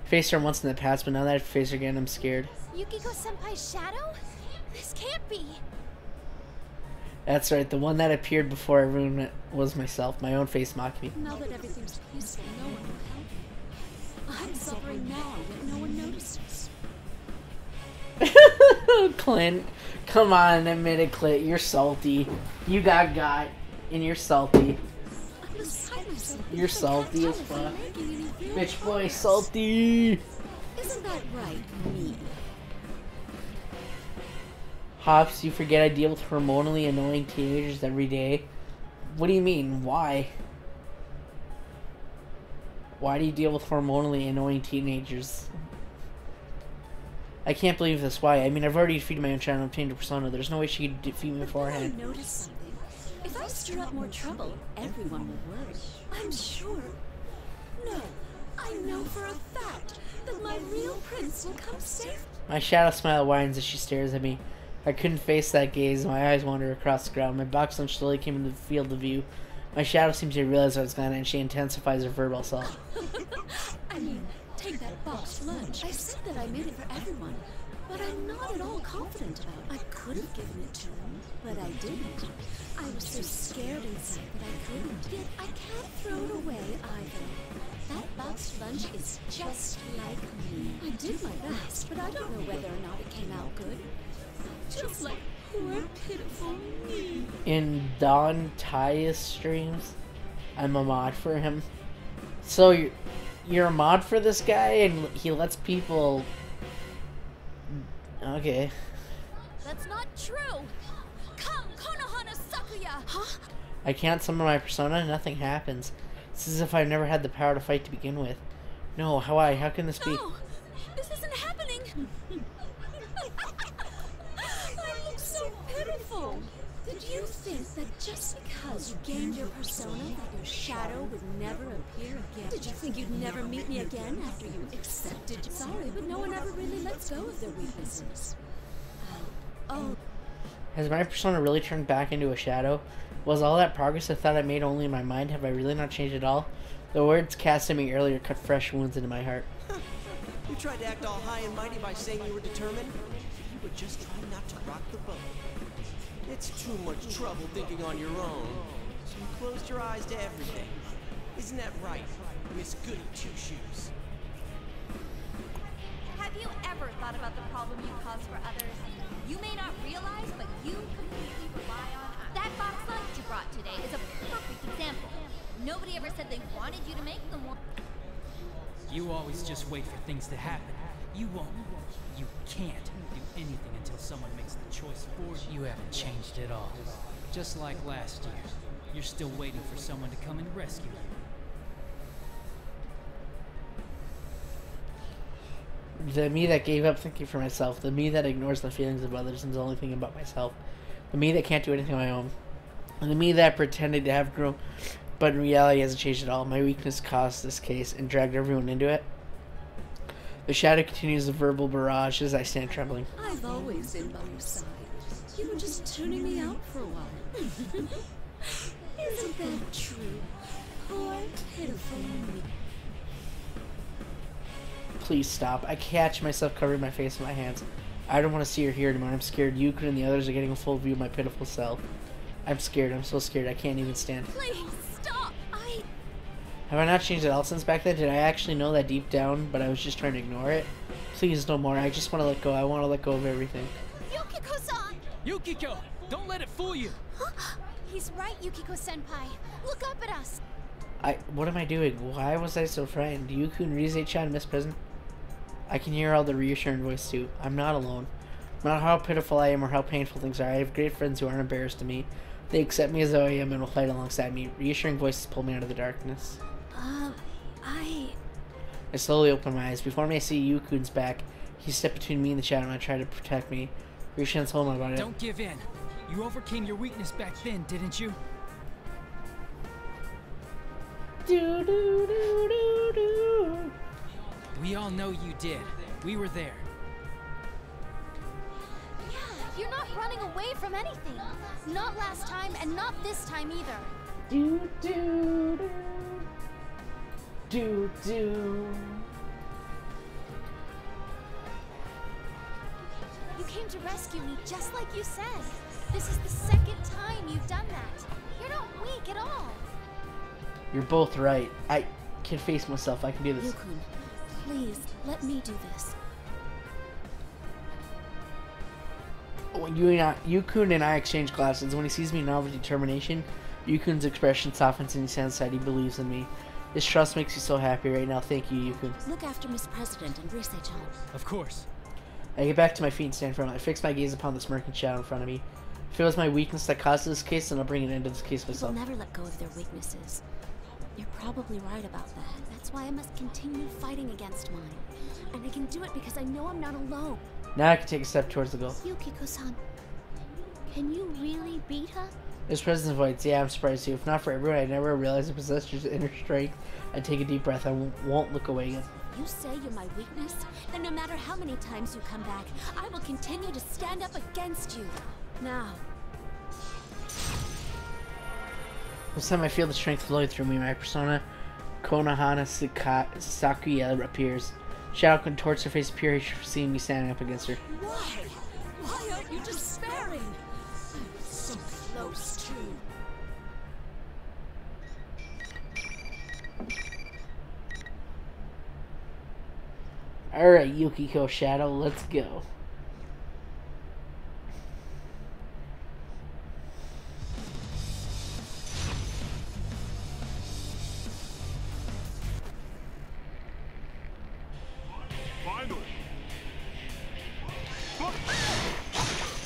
I faced her once in the past, but now that I face her again, I'm scared. Yukiko-senpai's shadow? This can't be. That's right, the one that appeared before I ruined it was myself. My own face mocked me. Now that everything's peaceful, no one will help you. I'm suffering now, yet no one notices. Clint, come on, admit it, Clint. You're salty. You got, and you're salty. You're salty as fuck. Bitch boy, salty. Isn't that right, me? Hops, you forget I deal with hormonally annoying teenagers every day. What do you mean? Why? Why do you deal with hormonally annoying teenagers? I can't believe this. Why? I mean, I've already defeated my own child and obtained a persona. There's no way she could defeat me beforehand. I noticed something. If I stir up more trouble, everyone will worry. I'm sure. No, I know for a fact that my real prince will come safe. My shadow smile widens as she stares at me. I couldn't face that gaze. My eyes wander across the ground. My box lunch slowly came into the field of view. My shadow seems to realize I was gone, and she intensifies her verbal assault. I mean, take that boxed lunch. I said that I made it for everyone, but I'm not at all confident about it. I could have given it to him, but I didn't. I was so scared inside that I couldn't. Yet I can't throw it away either. That boxed lunch is just like me. I did my best, but I don't know whether or not it came out good. Just like poor, pitiful me. In Don Tyus streams, I'm a mod for him. So you're a mod for this guy, and he lets people. Okay. That's not true. Come, Konohana Sakuya. Huh? I can't summon my persona. Nothing happens. It's as if I've never had the power to fight to begin with. No, how can this be? No, this isn't happening. I look so pitiful. Did you think that just because you gained your persona that your shadow would never appear again? Did you think you'd never meet me again after you accepted? Sorry, but no one ever really lets go of their weaknesses. Oh. Has my persona really turned back into a shadow? Was all that progress I thought I made only in my mind? Have I really not changed at all? The words cast at me earlier cut fresh wounds into my heart. You tried to act all high and mighty by saying you were determined. You were just trying not to rock the boat. It's too much trouble thinking on your own. So you closed your eyes to everything. Isn't that right, Miss Goody Two-Shoes? Have you ever thought about the problem you cause for others? You may not realize, but you completely rely on us. That box lunch you brought today is a perfect example. Nobody ever said they wanted you to make them one. You always just wait for things to happen. You won't. You can't do anything until someone makes the choice for you. You haven't changed at all. Just like last year. You're still waiting for someone to come and rescue you. The me that gave up thinking for myself. The me that ignores the feelings of others and is only thinking about myself. The me that can't do anything on my own. And the me that pretended to have grown, but in reality hasn't changed at all. My weakness caused this case and dragged everyone into it. The shadow continues the verbal barrage as I stand trembling. I've always been by your side. You were just tuning me out for a while. Isn't that true? Poor, pitiful me. Please stop. I catch myself covering my face with my hands. I don't want to see or hear anymore. I'm scared Yukon and the others are getting a full view of my pitiful self. I'm scared. I'm so scared. I can't even stand. Please, stop! Have I not changed at all since back then? Did I actually know that deep down, but I was just trying to ignore it? Please, no more. I just want to let go. I want to let go of everything. Yukiko-san! Yukiko! Don't let it fool you! He's right, Yukiko-senpai. Look up at us. What am I doing? Why was I so frightened? Yukon, Rise-chan, Miss Prison? I can hear all the reassuring voice too. I'm not alone. No matter how pitiful I am or how painful things are, I have great friends who aren't embarrassed of me. They accept me as though I am and will fight alongside me. Reassuring voices pull me out of the darkness. I slowly open my eyes. Before me I see Yukun's back. He stepped between me and the shadow and I tried to protect me. Reassuring told me about it. Don't give in. You overcame your weakness back then, didn't you? We all know you did. We were there. Yeah, you're not running away from anything. Not last time and not this time either. You came to rescue me just like you said. This is the second time you've done that. You're not weak at all. You're both right. I can face myself. I can do this. Yukon, please, let me do this. When Yukon and I exchange glances. When he sees me now with determination, Yukun's expression softens and he stands aside. He believes in me. This trust makes me so happy right now. Thank you, Yukon. Look after Miss President and Rise-chan. Of course. I get back to my feet and stand firm. I fix my gaze upon the smirking shadow in front of me. If it was my weakness that caused this case, then I'll bring an end to this case myself. People never let go of their weaknesses. You're probably right about that. That's why I must continue fighting against mine. And I can do it because I know I'm not alone. Now I can take a step towards the goal. Yukiko-san, can you really beat her? This President's voice, yeah, I'm surprised too. If not for everyone, I never realized I possessed your inner strength. I take a deep breath. I won't look away again. You say you're my weakness? Then no matter how many times you come back, I will continue to stand up against you. Now. This time I feel the strength flowing through me. My persona, Konohana Sakuya, appears. Shadow contorts her face pure seeing me standing up against her. Why? Why aren't you despairing? I'm so close to. Alright, Yukiko Shadow, let's go.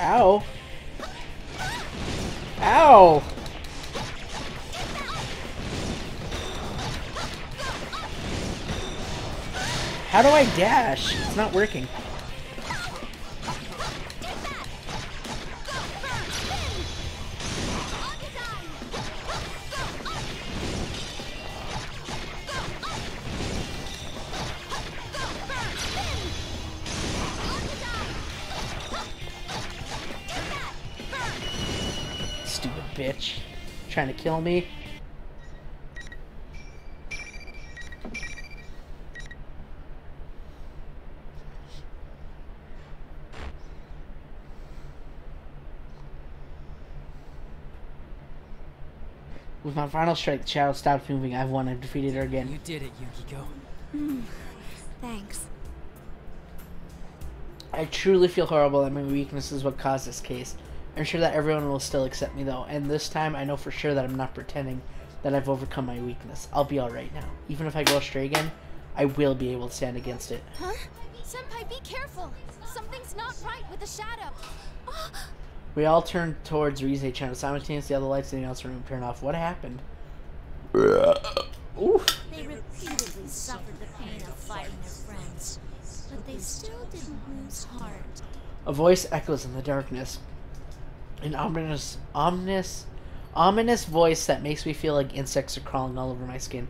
Ow. Ow. How do I dash? It's not working. Stupid bitch. Trying to kill me. With my final strike, the shadow stopped moving. I've won. I've defeated her again. You did it, Yukiko. Thanks. I truly feel horrible that my weakness is what caused this case. I'm sure that everyone will still accept me though, and this time I know for sure that I'm not pretending that I've overcome my weakness. I'll be alright now. Even if I go astray again, I will be able to stand against it. Huh? Senpai, be careful! Something's not right with the shadow! We all turn towards Rise-chan. Simultaneously, all the lights in the outside room turn off. What happened? Oof. They repeatedly suffered the pain of fighting their friends. But they still didn't lose heart. A voice echoes in the darkness. An ominous voice that makes me feel like insects are crawling all over my skin.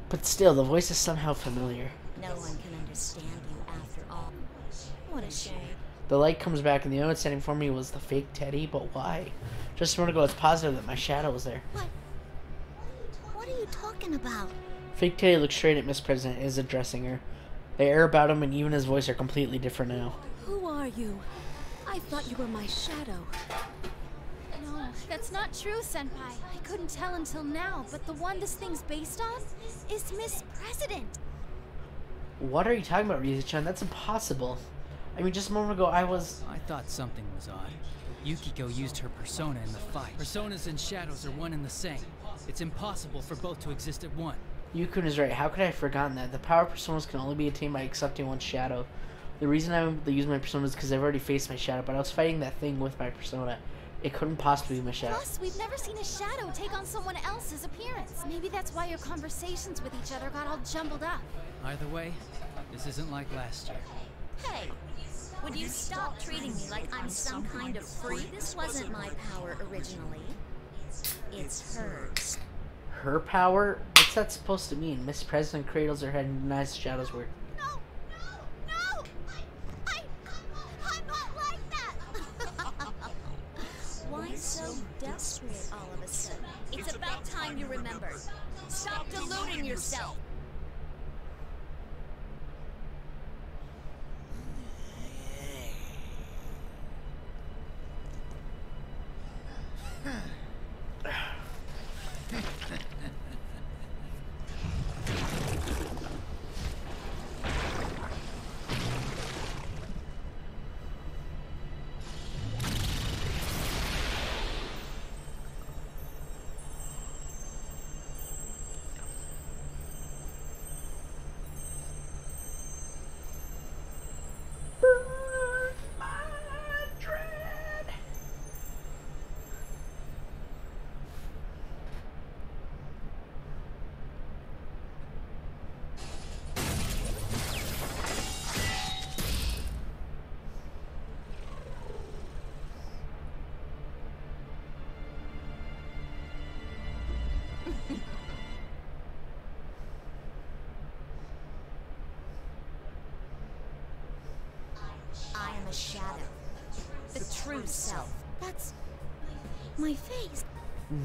But still, the voice is somehow familiar. No one can understand you after all. What a shame. The light comes back, and the only one standing before me was the fake Teddy, but why? Just a moment ago, it's positive that my shadow was there. What are you talking about? Fake Teddy looks straight at Miss President and is addressing her. The air about him and even his voice are completely different now. Who are you? I thought you were my shadow. No, that's not true, Senpai. I couldn't tell until now, but the one this thing's based on is Miss President. What are you talking about, Riza-chan? That's impossible. I mean, just a moment ago, I thought something was odd. Yukiko used her persona in the fight. Personas and shadows are one and the same. It's impossible for both to exist at one. Yukun is right. How could I have forgotten that? The power of personas can only be attained by accepting one's shadow. The reason I'm able to use my persona is because I've already faced my shadow, but I was fighting that thing with my persona. It couldn't possibly be my shadow. Plus, we've never seen a shadow take on someone else's appearance. Maybe that's why your conversations with each other got all jumbled up. Either way, this isn't like last year. Hey, would you stop treating me like I'm some kind of freak? This wasn't my power originally. It's hers. Her power? What's that supposed to mean? Miss President cradles her head and denies the shadow's word. No! I'm not like that! Why so desperate all of a sudden? It's about time you remembered. Stop deluding yourself. I am a shadow. The true self. That's my face.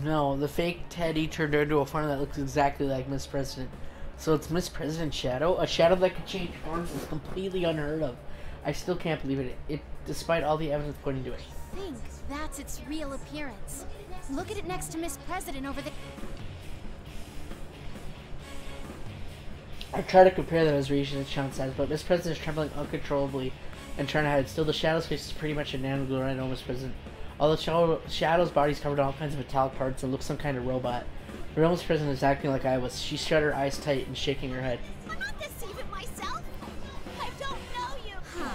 No, the fake Teddy turned her into a form that looks exactly like Miss President. So it's Miss President's shadow? A shadow that could change forms is completely unheard of. I still can't believe it, despite all the evidence pointing to it. I think that's its real appearance. Look at it next to Miss President over there. I try to compare them as Riza and Sean says, but Miss President is trembling uncontrollably and trying to hide. Still, the shadow's face is pretty much a nano right on Miss President. All the shadow's body's covered in all kinds of metallic parts and looks some kind of robot. The real Miss President is acting like I was. She shut her eyes tight and shaking her head. I'm not deceiving myself. I don't know you. Huh.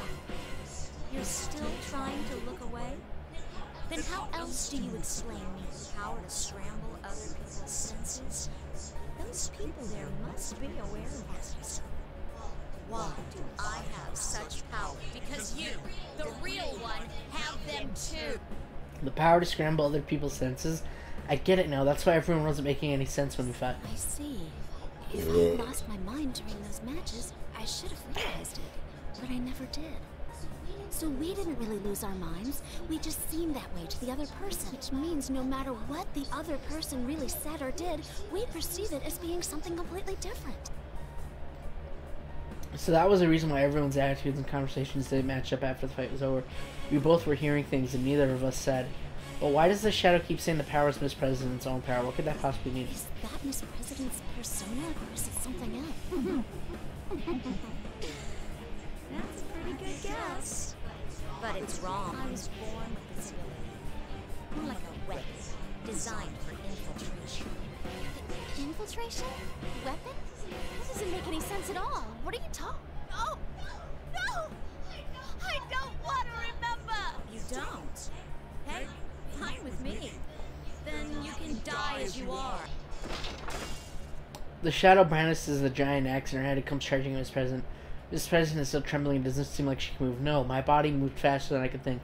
You're still trying to look away? Then how else do you explain me the power to scramble other people's senses? Those people there must be aware of this. Why do I have such power? Because you, the real one, have them too. The power to scramble other people's senses? I get it now. That's why everyone wasn't making any sense when we fought. I see. If I had lost my mind during those matches, I should have realized it. But I never did. So we didn't really lose our minds. We just seemed that way to the other person. Which means no matter what the other person really said or did, we perceive it as being something completely different. So that was the reason why everyone's attitudes and conversations didn't match up after the fight was over. We both were hearing things and neither of us said. But why does the shadow keep saying the power is Miss President's own power? What could that possibly mean? Is that Miss President's persona or is it something else? That's a pretty good guess. But it's wrong. I was born with this ability. More like a weapon, designed for infiltration. Infiltration? Weapon? That doesn't make any sense at all. What are you talking? No! No! I don't want to remember! You don't? Hey, fine with me. Then you can die as you are. The shadow brandishes the giant axe in her head and comes charging at Miss President. Mrs. President is still trembling and doesn't seem like she can move. No, my body moved faster than I could think.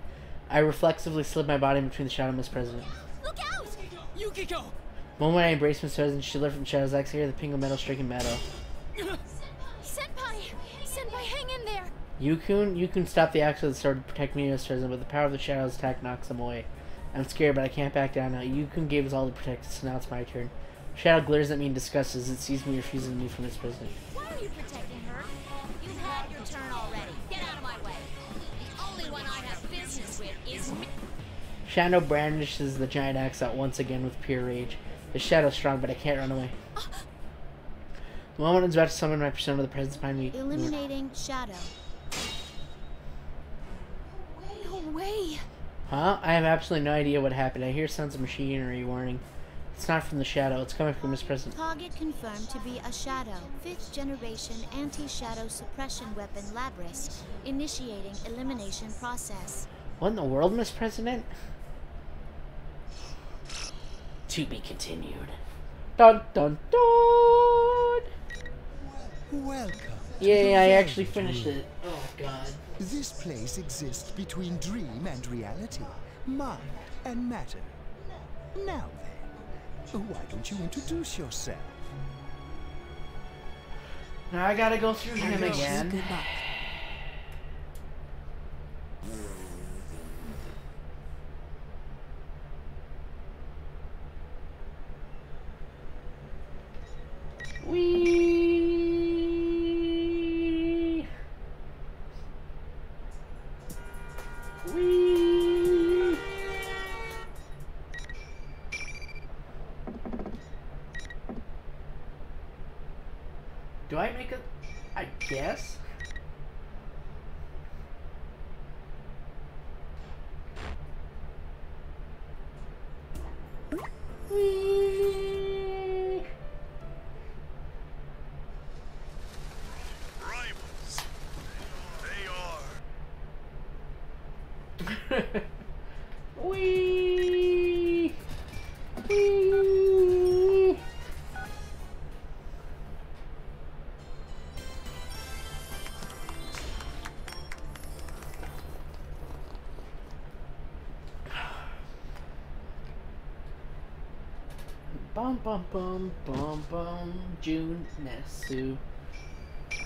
I reflexively slid my body in between the shadow and Mrs. President. Look out! Yukiko! The moment I embraced Mrs. President, she leapt from the shadows. I could hear the ping of metal striking metal. Senpai! Senpai, hang in there! You can stop the axe with the sword to protect me, Mrs. President, but the power of the shadows attack knocks them away. I'm scared, but I can't back down now. Yukun gave us all to protect us, so now it's my turn. Shadow glares at me in disgust as it sees me refusing to move from Mrs. President. Why are you protecting her? You've had your turn already. Get out of my way. The only one I have business with is me. Shadow brandishes the giant axe out once again with pure rage. The shadow's strong, but I can't run away. The moment I was about to summon my persona, the presence behind me. Eliminating shadow. No way! Huh? I have absolutely no idea what happened. I hear sounds of machinery warning. It's not from the shadow. It's coming from Miss President. Target confirmed to be a shadow. 5th generation anti-shadow suppression weapon Labris. Initiating elimination process. What in the world, Miss President? To be continued. Dun dun dun! Welcome. Yay, I actually finished it. Oh, God. This place exists between dream and reality, mind and matter. Now then, why don't you introduce yourself? Now I gotta go through him Hello. again. Good luck. Whee! Whee! Do I make a... I guess? Whee! Rivals. They are. Whee! Whee! Bum bum bum bum bum Junesu.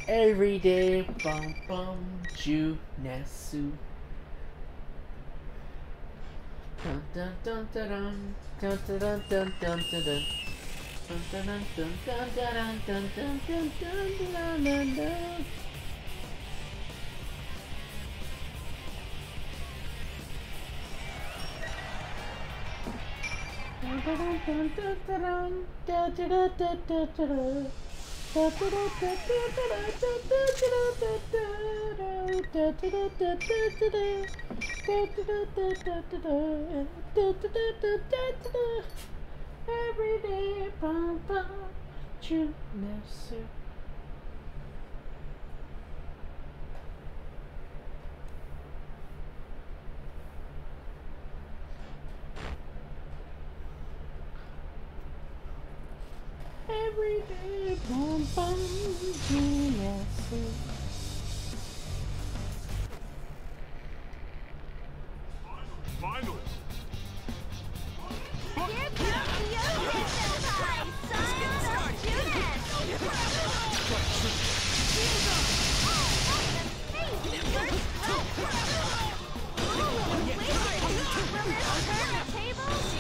Every day bum bum Junesu. Dun dun dun dun dun dun dun dun dun dun dun. Dun dun dun dun dun dun dun dun dun dun dun dun. Every day, bum bum, Junesu. Every day, bum bum, Junesu. Finals. Here comes the Yoga Senpai! Sons of Judas! Amazing first stroke! Oh, wait! Will this turn the tables?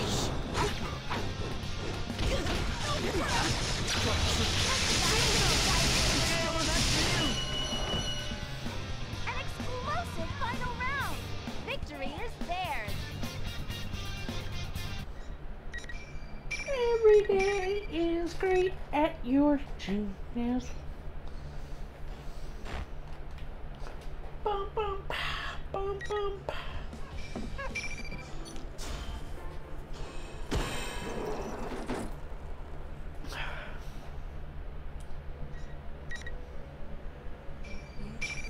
An explosive final round! Victory is theirs! Every day is great at your gymnast. Bum bum pow, bum bum pow.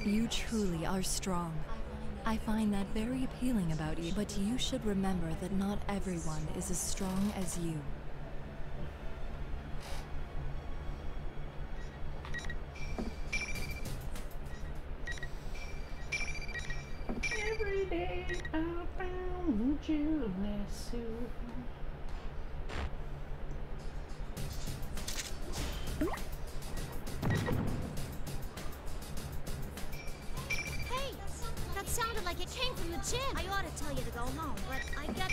You truly are strong. I find that very appealing about you, but you should remember that not everyone is as strong as you. Hey, that sounded like it came from the gym. I ought to tell you to go home, but I get...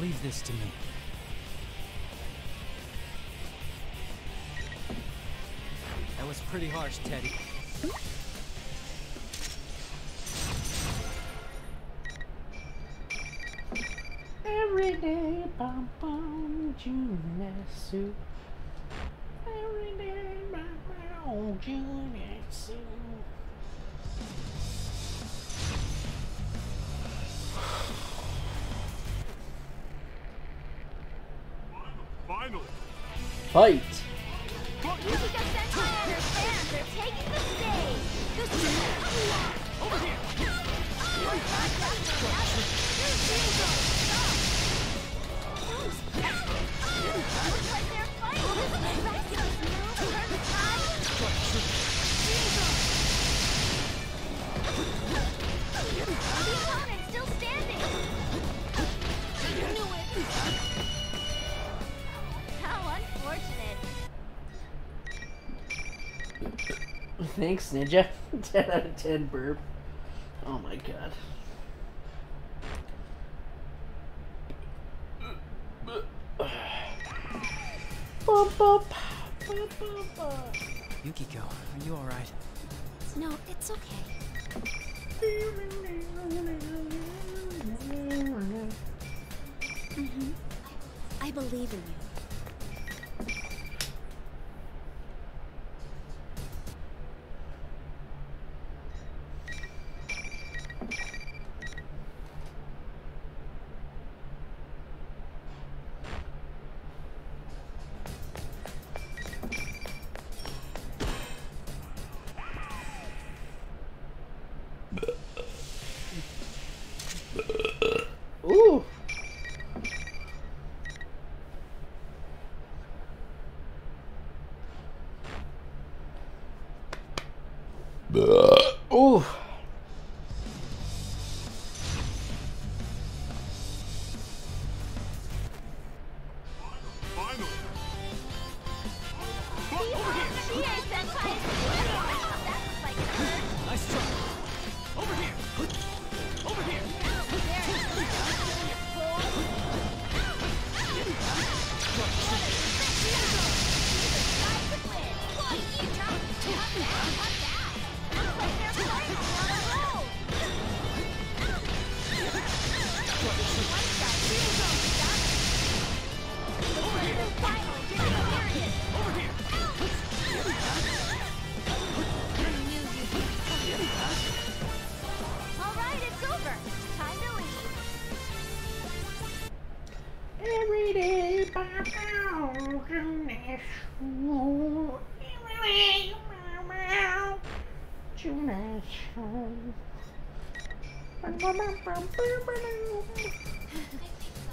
Leave this to me. That was pretty harsh, Teddy. Every day, bum bum, junior soup. Every day, bum junior soup. Finally. Fight. Yukiko Senpai and her fans are taking the stage. Over here. Looks like they're fighting. Miraculous move. Turn the tide. The opponent's still standing. I knew it. How unfortunate. Thanks, Ninja. 10 out of 10 burp. Oh my god. Yukiko, are you alright? No, it's okay. I believe in you. Ooh. Ooh. Finally. Chie Senpai is that looks like it hurt. Nice try. Over here. Over here. Alright, it's over. Time to leave. Every day, every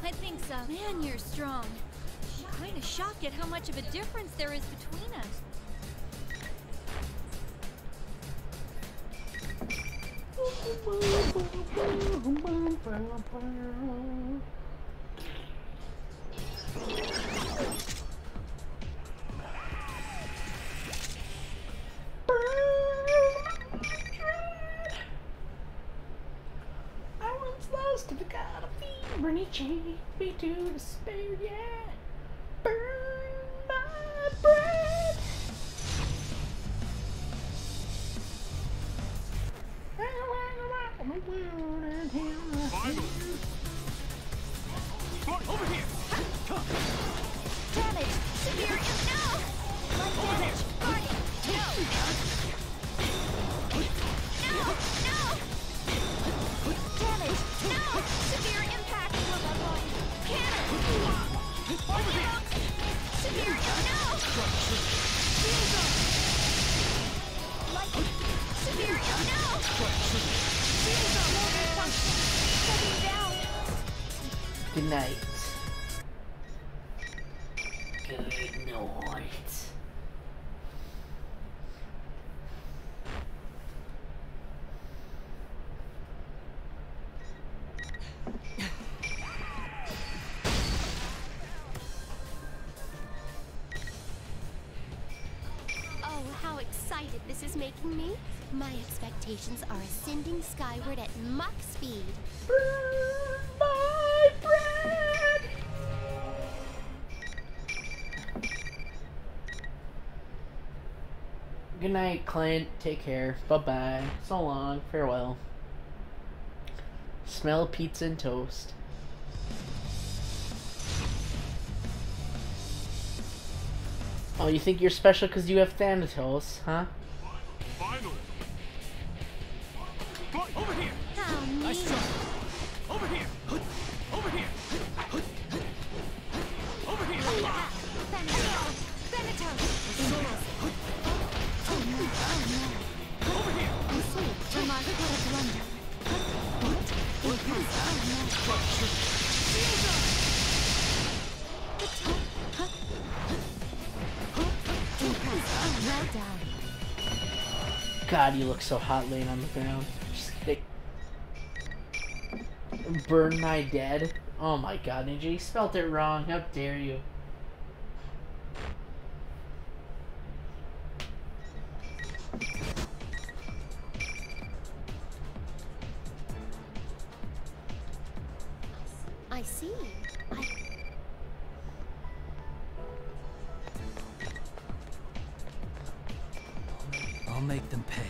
I think so. Man, you're strong. I'm kind of shocked at how much of a difference there is between us. I once lost to the god of fever and he changed me to despair, yeah. Burn my breath. Finally. Over here. Come. Damage! Severe no! Light damage! Guardian! No! No! Damage! No! Severe impact! Cannon! Severe no! Light! Severe no! Shutting down! Good night. Good night. this is making me? My expectations are ascending skyward at Mach speed. My bread. Good night, Clint. Take care. Bye-bye. So long. Farewell. Smell pizza and toast. Oh, you think you're special because you have Thanatos, huh? Finally. Over here. Nice try. Over here. Over here. Over here. Over here. Well done. God, you look so hot laying on the ground. Just like, burn my dead. Oh my God, Ninja, you spelled it wrong. How dare you? I see. I'll make them pay.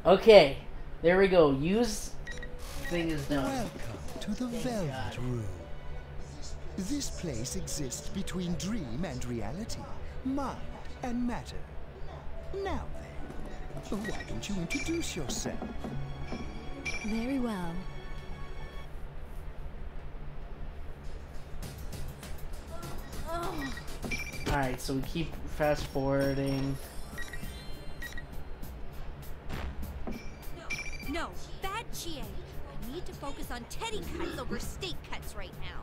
Okay, there we go. Use thing is done. Welcome to the Velvet Room. This place exists between dream and reality, mind and matter. Now then, why don't you introduce yourself? Very well. Alright, so we keep fast forwarding. No, bad Chie. I need to focus on Teddy cuts over steak cuts right now.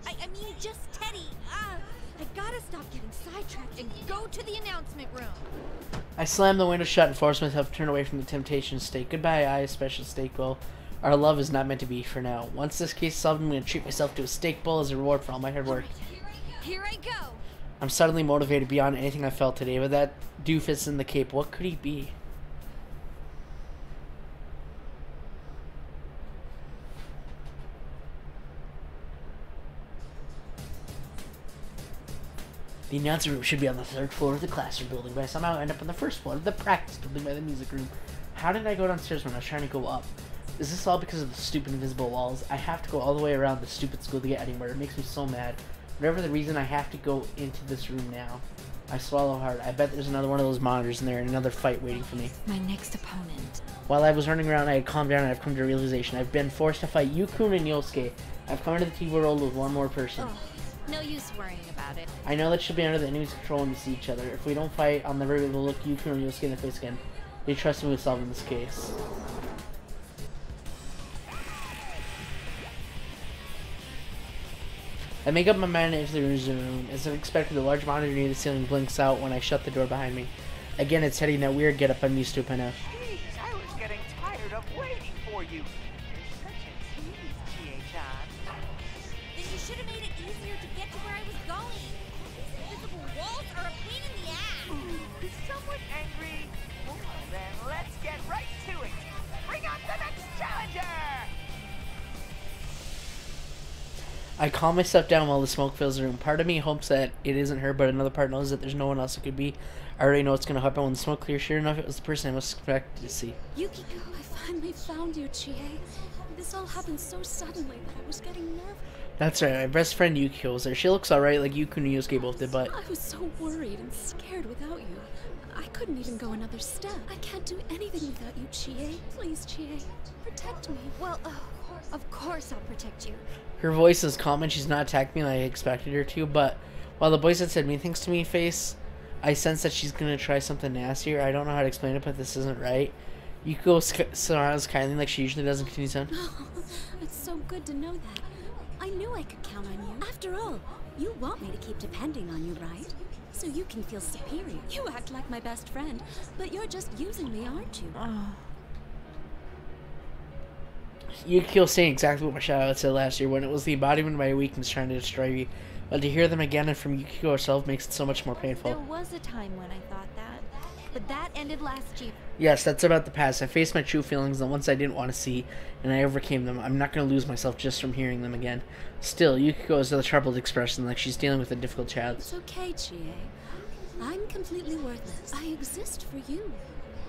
I mean, just Teddy. I gotta stop getting sidetracked and go to the announcement room. I slammed the window shut and forced myself to turn away from the temptation to steak. Goodbye, I, special steak bowl. Our love is not meant to be for now. Once this case is solved, I'm going to treat myself to a steak bowl as a reward for all my hard work. Here I go. I'm suddenly motivated beyond anything I felt today. With that doofus in the cape, what could he be? The announcing room should be on the 3rd floor of the classroom building, but I somehow end up on the 1st floor of the practice building by the music room. How did I go downstairs when I was trying to go up? Is this all because of the stupid invisible walls? I have to go all the way around the stupid school to get anywhere. It makes me so mad. Whatever the reason, I have to go into this room now. I swallow hard. I bet there's another one of those monitors in there and another fight waiting for me. My next opponent. While I was running around, I had calmed down and I've come to a realization. I've been forced to fight Yukun and Yosuke. I've come into the TV world with one more person. Oh, no use worrying about it. I know that she'll be under the enemy's control when we see each other. If we don't fight, I'll never be able to look Yukun or Yosuke in the face again. They trust me with solving this case. I make up my mind to enter the room. As expected, the large monitor near the ceiling blinks out when I shut the door behind me. Again, it's heading that weird getup I'm used to by now. Jeez, I was getting tired of waiting for you. You're such a tease, Chie-chan. Then you should have made it easier to get to where I was going. These invisible walls are a pain in the ass. Ooh, is someone angry? Well, then let's get right to it. Bring on the next challenger! I calm myself down while the smoke fills the room. Part of me hopes that it isn't her, but another part knows that there's no one else it could be. I already know what's going to happen when the smoke clears. Sure enough, it was the person I most expected to see. Yukiko, I finally found you, Chie. This all happened so suddenly that I was getting nervous. That's right, my best friend Yukiko was there. She looks alright like Yukun and Yosuke both did, but... I was so worried and scared without you. I couldn't even go another step. I can't do anything without you, Chie. Please, Chie, protect me. Well, of course I'll protect you. Her voice is calm and she's not attacking me like I expected her to, but while the voice had said mean things to me face I sense that she's gonna try something nastier. I don't know how to explain it, but this isn't right. Yukiko smiles kindly like she usually does and continues on. Oh, it's so good to know that. I knew I could count on you. After all, you want me to keep depending on you, right? So you can feel superior. You act like my best friend, but you're just using me, aren't you? Yukiko's saying exactly what my shadow said last year when it was the embodiment of my weakness trying to destroy me. But to hear them again and from Yukiko herself makes it so much more painful. There was a time when I thought that, but that ended last year. Yes, that's about the past. I faced my true feelings, the ones I didn't want to see, and I overcame them. I'm not going to lose myself just from hearing them again. Still, Yukiko is a troubled expression, like she's dealing with a difficult child. It's okay, Chie. I'm completely worthless. I exist for you.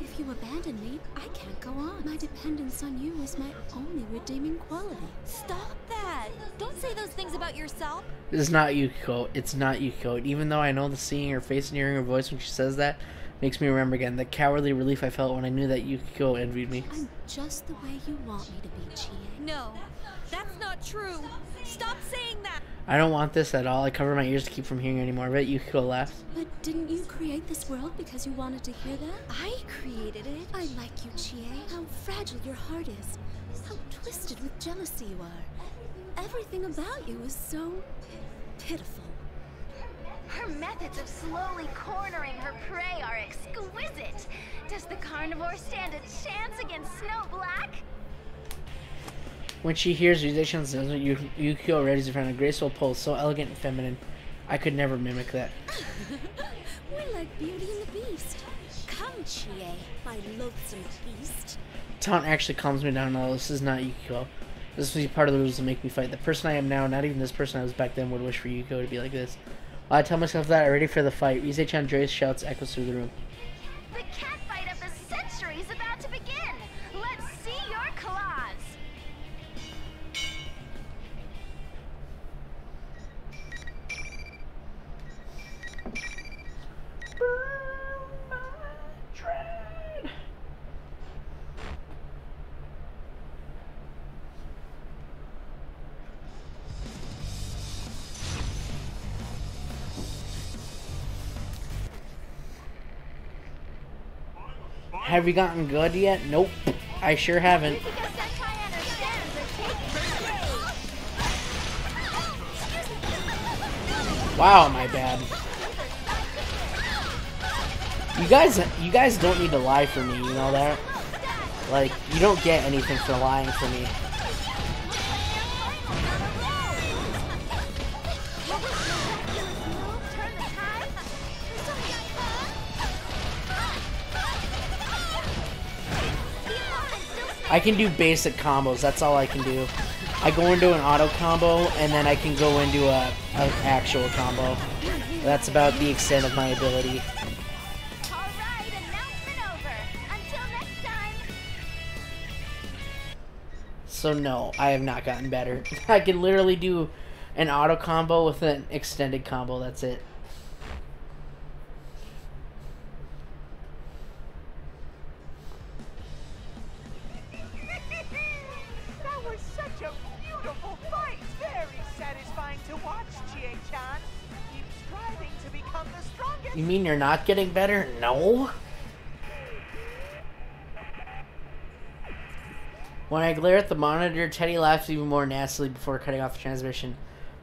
If you abandon me, I can't go on. My dependence on you is my only redeeming quality. Stop that! Don't say those things about yourself. This is not Yukiko. It's not Yukiko. And even though I know the seeing her face and hearing her voice when she says that makes me remember again the cowardly relief I felt when I knew that Yukiko envied me. I'm just the way you want me to be, Chie. No, that's not true. Stop saying that! I don't want this at all. I cover my ears to keep from hearing any more of it. Yukiko laughed. But didn't you create this world because you wanted to hear that? I created it. I like you, Chie. How fragile your heart is. How twisted with jealousy you are. Everything about you is so pitiful. Her methods of slowly cornering her prey are exquisite. Does the carnivore stand a chance against Snow Black? When she hears musicians, Yukiko raises her friend a graceful pose, so elegant and feminine. I could never mimic that. We're like Beauty and the Beast. Come, Chie, my loathsome beast. Taunt actually calms me down. No, this is not Yukiko. This was part of the rules to make me fight. The person I am now, not even this person I was back then, would wish for Yukiko to be like this. While I tell myself that, I'm ready for the fight. Rise-chan Joyce shouts echoes through the room. The cat fight of the century is about to begin. Let's see your claws. Have you gotten good yet? Nope. I sure haven't. Wow, my bad. You guys don't need to lie for me, you know that? Like, you don't get anything for lying for me. I can do basic combos, that's all I can do. I go into an auto combo, and then I can go into an actual combo. That's about the extent of my ability. Alright, announcement over. Until next time. So no, I have not gotten better. I can literally do an auto combo with an extended combo, that's it. That was such a beautiful fight. Very satisfying to watch, Chie-chan. Keep striving to become the strongest. You mean you're not getting better? No? When I glare at the monitor, Teddy laughs even more nastily before cutting off the transmission.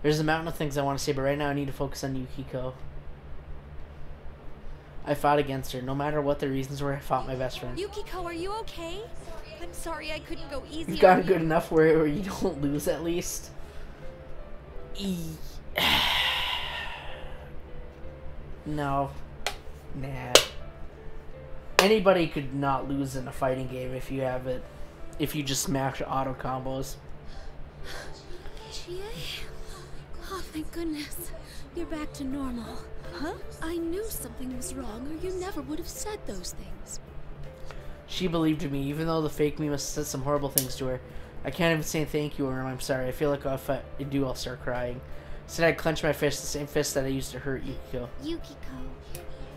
There's a mountain of things I want to say, but right now I need to focus on Yukiko. I fought against her. No matter what the reasons were, I fought my best friend. Yukiko, are you okay? I'm sorry I couldn't go easy You've gotten on you. good enough where you don't lose at least. No. Nah. Anybody could not lose in a fighting game if you have it. If you just smash auto combos. Chie? Oh, thank goodness. You're back to normal. Huh? I knew something was wrong, or you never would have said those things. She believed in me, even though the fake me must have said some horrible things to her. I can't even say thank you or I'm sorry. I feel like if I do, I'll start crying. Instead, I clench my fist, the same fist that I used to hurt Yukiko. Yukiko,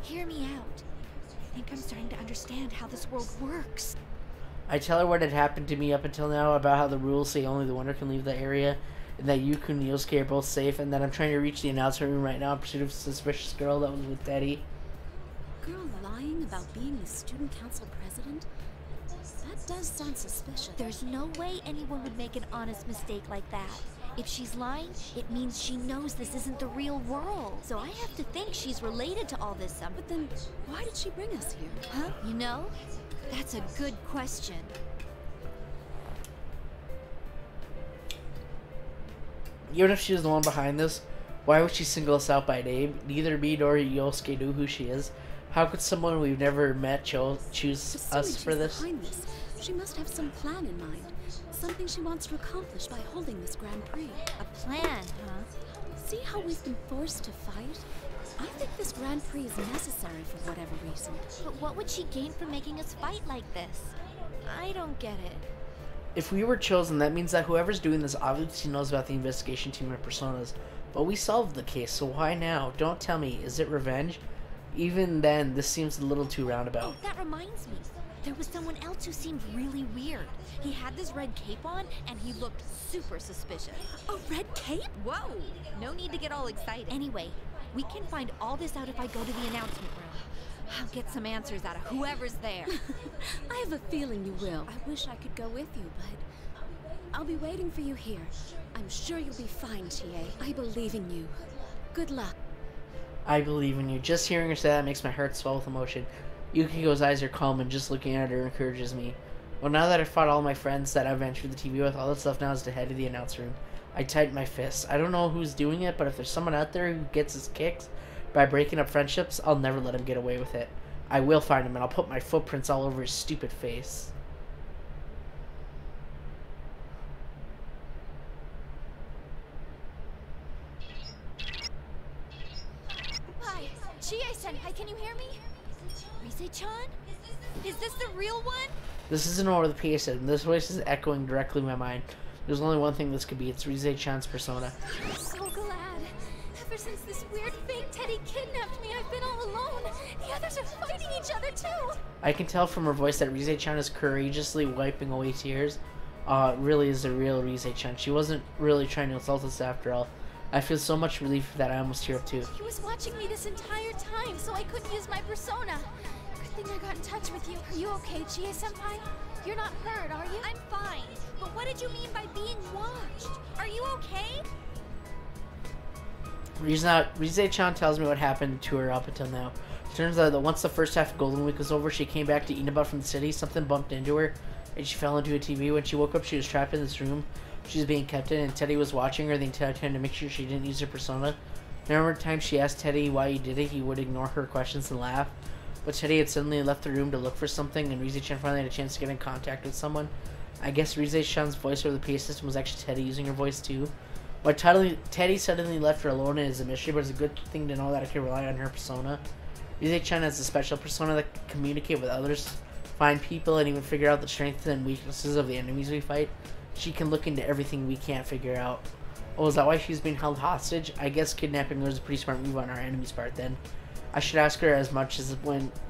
hear me out. I think I'm starting to understand how this world works. I tell her what had happened to me up until now, about how the rules say only the winner can leave the area, and that Yuku and Yosuke are both safe, and that I'm trying to reach the announcement room right now in pursuit of a suspicious girl that was with Daddy. girl lying about being the student council president? That does sound suspicious. There's no way anyone would make an honest mistake like that. If she's lying, it means she knows this isn't the real world. So I have to think she's related to all this somehow. But then, why did she bring us here? Huh? You know, that's a good question. Even if she's the one behind this, why would she single us out by name? Neither me nor Yosuke knew who she is. How could someone we've never met choose us for this? Behind this? She must have some plan in mind. Something she wants to accomplish by holding this Grand Prix. A plan, huh? See how we've been forced to fight? I think this Grand Prix is necessary for whatever reason. But what would she gain from making us fight like this? I don't get it. If we were chosen, that means that whoever's doing this obviously knows about the investigation team and personas. But we solved the case, so why now? Don't tell me, is it revenge? Even then, this seems a little too roundabout. Oh, that reminds me. There was someone else who seemed really weird. He had this red cape on, and he looked super suspicious. A red cape? Whoa! No need to get all excited. Anyway, we can find all this out if I go to the announcement room. I'll get some answers out of whoever's there. I have a feeling you will. I wish I could go with you, but I'll be waiting for you here. I'm sure you'll be fine, Chie. I believe in you. Good luck. I believe in you. Just hearing her say that makes my heart swell with emotion. Yukiko's eyes are calm, and just looking at her encourages me. Well, now that I've fought all my friends that I've entered the TV with, all that's left now is to head to the announce room. I tighten my fists. I don't know who's doing it, but if there's someone out there who gets his kicks by breaking up friendships, I'll never let him get away with it. I will find him, and I'll put my footprints all over his stupid face. Hi, Chie-senpai, can you hear me? Rise-chan? Is this the real one? This isn't over the PA said, and this voice is echoing directly in my mind. There's only one thing this could be. It's Rise-chan's persona. I'm so glad. Ever since this weird fake Teddy kidnapped me, I've been all alone. The others are fighting each other too. I can tell from her voice that Rise-chan is courageously wiping away tears. Really is the real Rise-chan. She wasn't really trying to insult us after all. I feel so much relief that I almost tear up too. He was watching me this entire time, so I couldn't use my persona. Good thing I got in touch with you. Are you okay, Chie-senpai? You're not hurt, are you? I'm fine. But what did you mean by being watched? Are you okay? Rise-chan tells me what happened to her up until now. Turns out that once the first half of Golden Week was over, she came back to Inaba from the city. Something bumped into her, and she fell into a TV. When she woke up, she was trapped in this room she was being kept in, and Teddy was watching her the entire time to make sure she didn't use her persona. Remember the time she asked Teddy why he did it, he would ignore her questions and laugh. But Teddy had suddenly left the room to look for something, and Rise-chan finally had a chance to get in contact with someone. I guess Rise-chan's voice over the PA system was actually Teddy using her voice too. Why Teddy suddenly left her alone is a mystery, but it's a good thing to know that I can rely on her persona. Rise-chan has a special persona that can communicate with others, find people, and even figure out the strengths and weaknesses of the enemies we fight. She can look into everything we can't figure out. Oh, is that why she's being held hostage? I guess kidnapping her is a pretty smart move on our enemy's part then. I should ask her as much as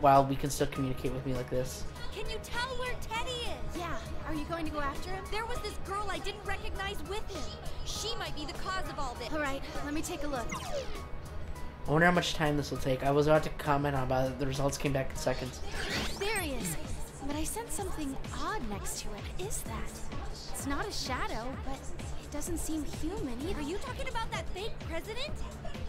while we can still communicate with me like this. Can you tell where Teddy is? Yeah. Are you going to go after him? There was this girl I didn't recognize with him. She might be the cause of all this. Alright, let me take a look. I wonder how much time this will take. I was about to comment on about it. The results came back in seconds. There he is. But I sense something odd next to it. Is that? It's not a shadow, but it doesn't seem human either. Are you talking about that fake president?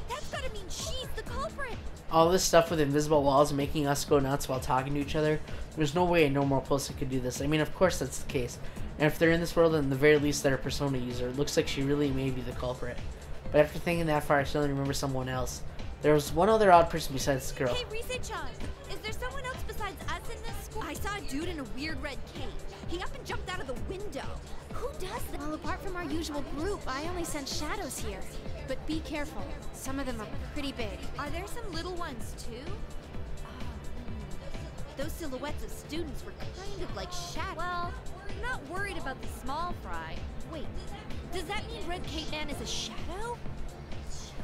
That's gotta mean she's the culprit. All this stuff with invisible walls making us go nuts while talking to each other. There's no way a normal person could do this. I mean, of course that's the case. And if they're in this world, then at the very least they're a persona user. It looks like she really may be the culprit. But after thinking that far, I suddenly remember someone else. There was one other odd person besides this girl. Hey, Rise-chan, is there someone else besides us in this school? I saw a dude in a weird red cape. He up and jumped out of the window. Who does that? Well, apart from our usual group, I only sense shadows here. But be careful. Some of them are pretty big. Are there some little ones, too? Those silhouettes of students were kind of like shadows. Well, I'm not worried about the small fry. Wait, does that mean Red Cape Man is a shadow?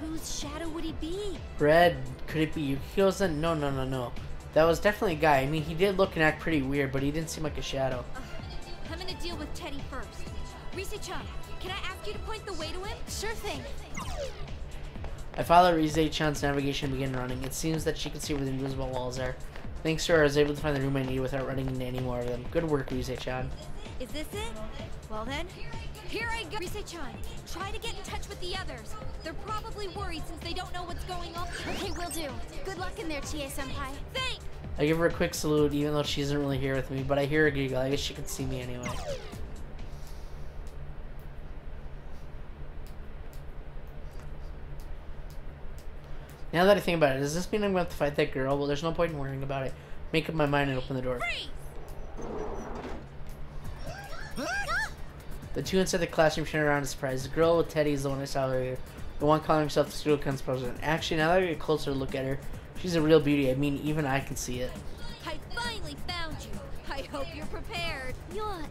Whose shadow would he be? Red, could it be Yukiko's then? No. That was definitely a guy. I mean, he did look and act pretty weird, but he didn't seem like a shadow. I'm gonna deal with Teddy first. Rise-chan, can I ask you to point the way to him? Sure thing. I followed Rize-chan's navigation and began running. It seems that she can see where the invisible walls are. Thanks to her, I was able to find the room I need without running into any more of them. Good work, Rize-chan. Is this it? Well then, here I go. Rize-chan, try to get in touch with the others. They're probably worried since they don't know what's going on. Okay, will do. Good luck in there, Chie-senpai. Thanks! I give her a quick salute, even though she isn't really here with me, but I hear her giggle. I guess she can see me anyway. Now that I think about it, does this mean I'm going to have to fight that girl? Well, there's no point in worrying about it. Make up my mind and open the door. The two inside the classroom turn around in surprise. The girl with Teddy is the one I saw earlier. The one calling herself the student council president. Actually, now that I get a closer look at her, she's a real beauty. I mean, even I can see it. I finally found you. I hope you're prepared. You're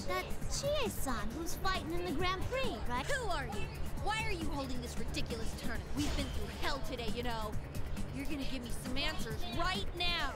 that Chie-san who's fighting in the Grand Prix, right? Who are you? Why are you holding this ridiculous tournament? We've been through hell today, you know. You're gonna give me some answers right now.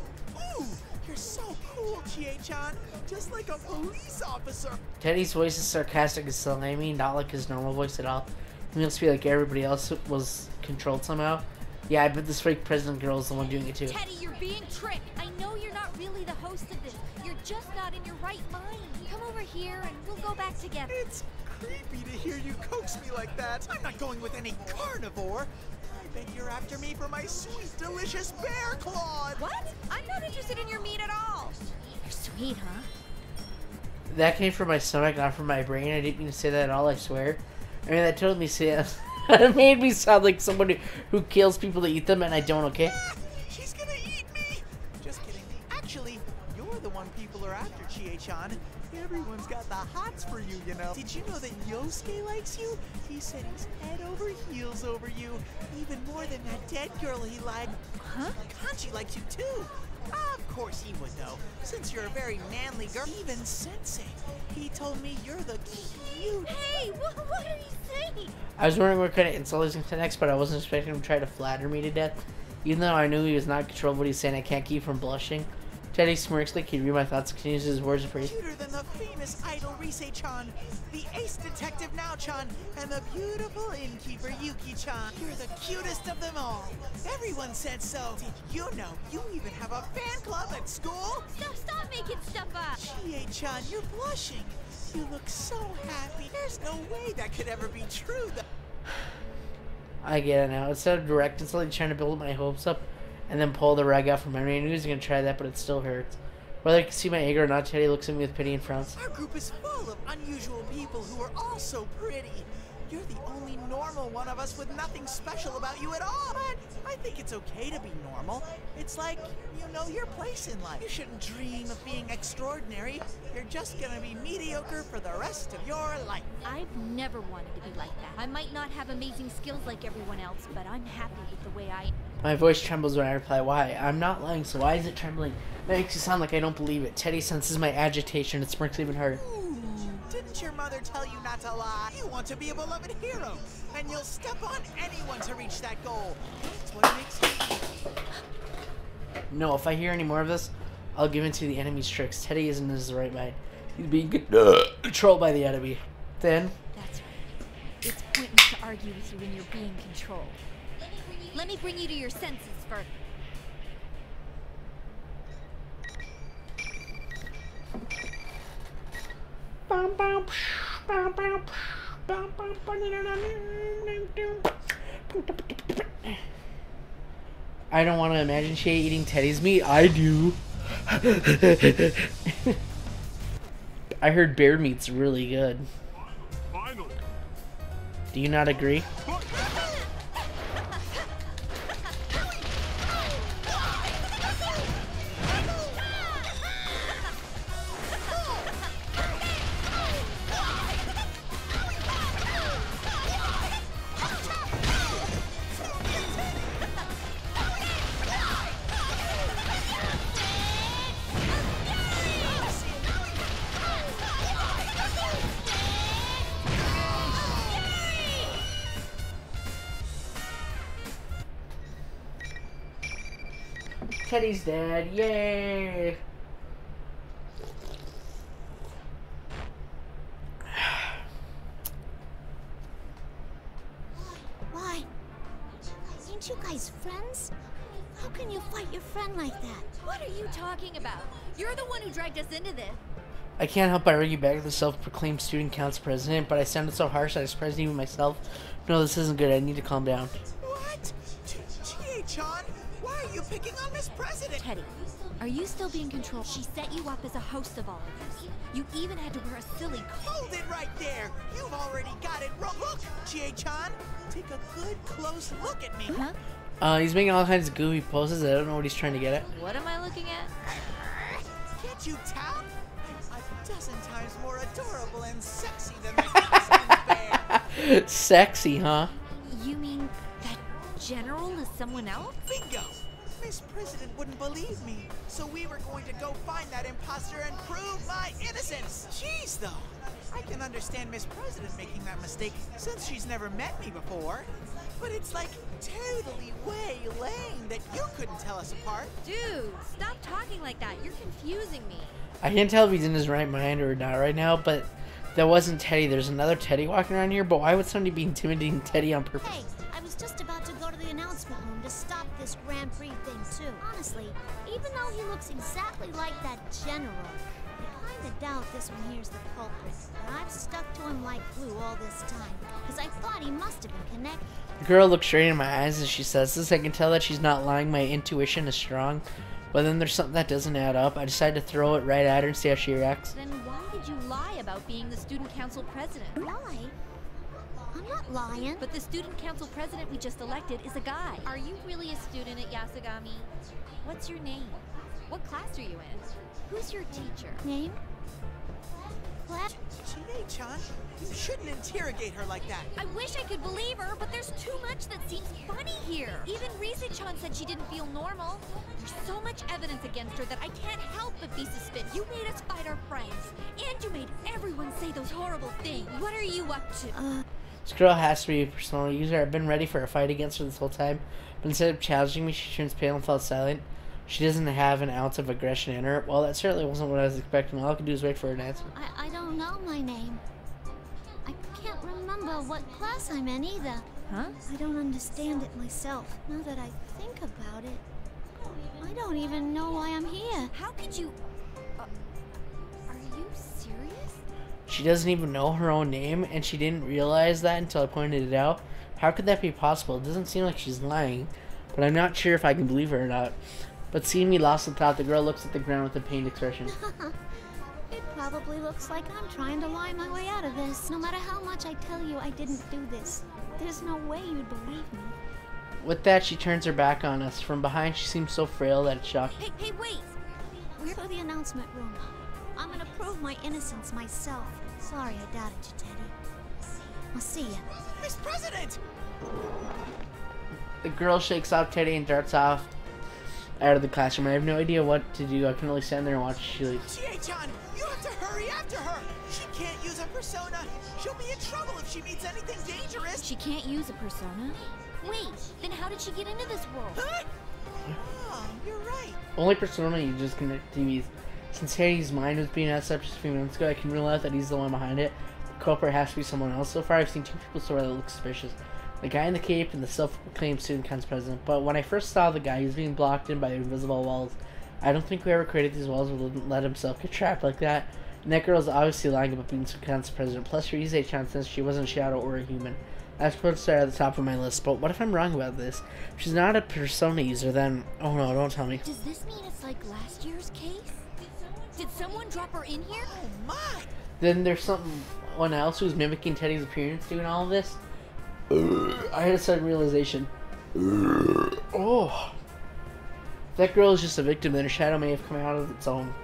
Ooh, you're so cool, Chie-chan. Just like a police officer. Teddy's voice is sarcastic and slimy, not like his normal voice at all. He must be like everybody else was controlled somehow. Yeah, I bet this fake president girl is the one doing it too. Teddy, you're being tricked. I know you're not really the host of this. You're just not in your right mind. Come over here and we'll go back together. It's creepy to hear you coax me like that. I'm not going with any carnivore. I bet you're after me for my sweet, delicious bear claw. What? I'm not interested in your meat at all. You're sweet, huh? That came from my stomach, not from my brain. I didn't mean to say that at all, I swear. I mean, that totally it made me sound like somebody who kills people to eat them, and I don't, okay? She's gonna eat me! Just kidding. Actually, you're the one people are after, Chie-chan. Everyone's got the hots for you, you know. Did you know that Yosuke likes you? He said he's head over heels over you. Even more than that dead girl he liked. Huh? Kanji likes you too. Of course he would, though. Since you're a very manly girl. Even Sensei. He told me you're the cute... Hey, what are you saying? I was wondering what kind of insult he was going to say next, but I wasn't expecting him to try to flatter me to death. Even though I knew he was not in control of what he's saying, I can't keep from blushing. Teddy smirks like he read my thoughts and continues his words of praise. Cuter than the famous idol Rise-chan, the ace detective Now-chan, and the beautiful innkeeper Yuki-chan. You're the cutest of them all. Everyone said so. Did you know you even have a fan club at school? Stop making stuff up. Chie-chan, you're blushing. You look so happy. There's no way that could ever be true. I get it now. Instead of direct, it's like trying to build my hopes up and then pull the rug out from under me. I knew he was going to try that, but it still hurts. Whether I can see my anger or not, Teddy looks at me with pity and frowns. Our group is full of unusual people who are all so pretty. You're the only normal one of us with nothing special about you at all. But I think it's okay to be normal. It's like you know your place in life. You shouldn't dream of being extraordinary. You're just gonna be mediocre for the rest of your life. I've never wanted to be like that. I might not have amazing skills like everyone else, but I'm happy with the way I am. My voice trembles when I reply, why? I'm not lying, so why is it trembling? That makes it sound like I don't believe it. Teddy senses my agitation. It smirks even harder. Didn't your mother tell you not to lie? You want to be a beloved hero, and you'll step on anyone to reach that goal. That's what makes you... No, if I hear any more of this, I'll give in to the enemy's tricks. Teddy isn't in his right mind. He's being controlled by the enemy. Then... That's right. It's pointless to argue with you when you're being controlled. Let me bring you to your senses first. I don't want to imagine Chie eating Teddy's meat. I do. I heard bear meat's really good. Finally. Do you not agree? Teddy's dead. Yay! Why? Aren't you guys friends? How can you fight your friend like that? What are you talking about? You're the one who dragged us into this. I can't help but argue back at the self-proclaimed student council president, but I sounded so harsh that I surprised even myself. No, this isn't good. I need to calm down. What? Chie-chan, why are you picking on Miss President? Teddy, are you still being controlled? She set you up as a host of all of this. You even had to wear a silly coat. Hold it right there! You've already got it wrong. Look, Chie-chan, take a good close look at me. Huh? He's making all kinds of goofy poses. I don't know what he's trying to get at. What am I looking at? Can't you tell? I'm a dozen times more adorable and sexy than the costume bear. Sexy, huh? You mean that general is someone else? Bingo! Miss President wouldn't believe me, so we were going to go find that imposter and prove my innocence. Jeez, though. I can understand Miss President making that mistake since she's never met me before. But it's like totally way lame that you couldn't tell us apart. Dude, stop talking like that. You're confusing me. I can't tell if he's in his right mind or not right now, but that wasn't Teddy. There's another Teddy walking around here, but why would somebody be intimidating Teddy on purpose? Hey, I was just about to go to the announcement room to stop this Grand Prix thing, too. Honestly, even though he looks exactly like that general, I kinda doubt this one here's the culprit. But I've stuck to him like glue all this time, because I thought he must have been connected. The girl looks straight in my eyes as she says this. I can tell that she's not lying. My intuition is strong. But then there's something that doesn't add up. I decide to throw it right at her and see how she reacts. Then why did you lie about being the student council president? Lie? I'm not lying. But the student council president we just elected is a guy. Are you really a student at Yasugami? What's your name? What class are you in? Who's your teacher? Name? What? Chie-chan, you shouldn't interrogate her like that. I wish I could believe her, but there's too much that seems funny here. Even Risa-chan said she didn't feel normal. There's so much evidence against her that I can't help but be suspicious. You made us fight our friends, and you made everyone say those horrible things. What are you up to? This girl has to be a persona user. I've been ready for a fight against her this whole time, but instead of challenging me, she turns pale and falls silent. She doesn't have an ounce of aggression in her. Well, that certainly wasn't what I was expecting. All I could do is wait for her to answer. I don't know my name. I can't remember what class I'm in either. Huh? I don't understand it myself. Now that I think about it, I don't even know why I'm here. How could you... are you serious? She doesn't even know her own name, and she didn't realize that until I pointed it out. How could that be possible? It doesn't seem like she's lying, but I'm not sure if I can believe her or not. But seeing me lost in thought, the girl looks at the ground with a pained expression. It probably looks like I'm trying to lie my way out of this. No matter how much I tell you I didn't do this, there's no way you'd believe me. With that, she turns her back on us. From behind, she seems so frail that it's shocking. Hey, wait! We're to the announcement room. I'm gonna prove my innocence myself. Sorry I doubted you, Teddy. I'll see ya. Miss President! The girl shakes off Teddy and darts off out of the classroom. I have no idea what to do. I can only stand there and watch she leaves. Chie-chan, you have to hurry after her! She can't use a persona! She'll be in trouble if she meets anything dangerous! She can't use a persona? Wait, then how did she get into this world? Huh? Oh, you're right. Only persona you just connect to TVs. Since Teddy's mind was being messed up just a few minutes ago, I can realize that he's the one behind it. The culprit has to be someone else. So far, I've seen two people so far that look suspicious. The guy in the cape and the self-proclaimed student council president. But when I first saw the guy, he was being blocked in by the invisible walls. I don't think whoever created these walls would let himself get trapped like that. And that girl's obviously lying about being student council president. Plus, Risa-chan says she wasn't a shadow or a human. That's supposed to start at the top of my list. But what if I'm wrong about this? If she's not a persona user, then... Oh no, don't tell me. Does this mean it's like last year's case? Did someone drop her in here? Oh my! Then there's someone else who's mimicking Teddy's appearance doing all of this? I had a sudden realization. Oh. That girl is just a victim, then her shadow may have come out of its own.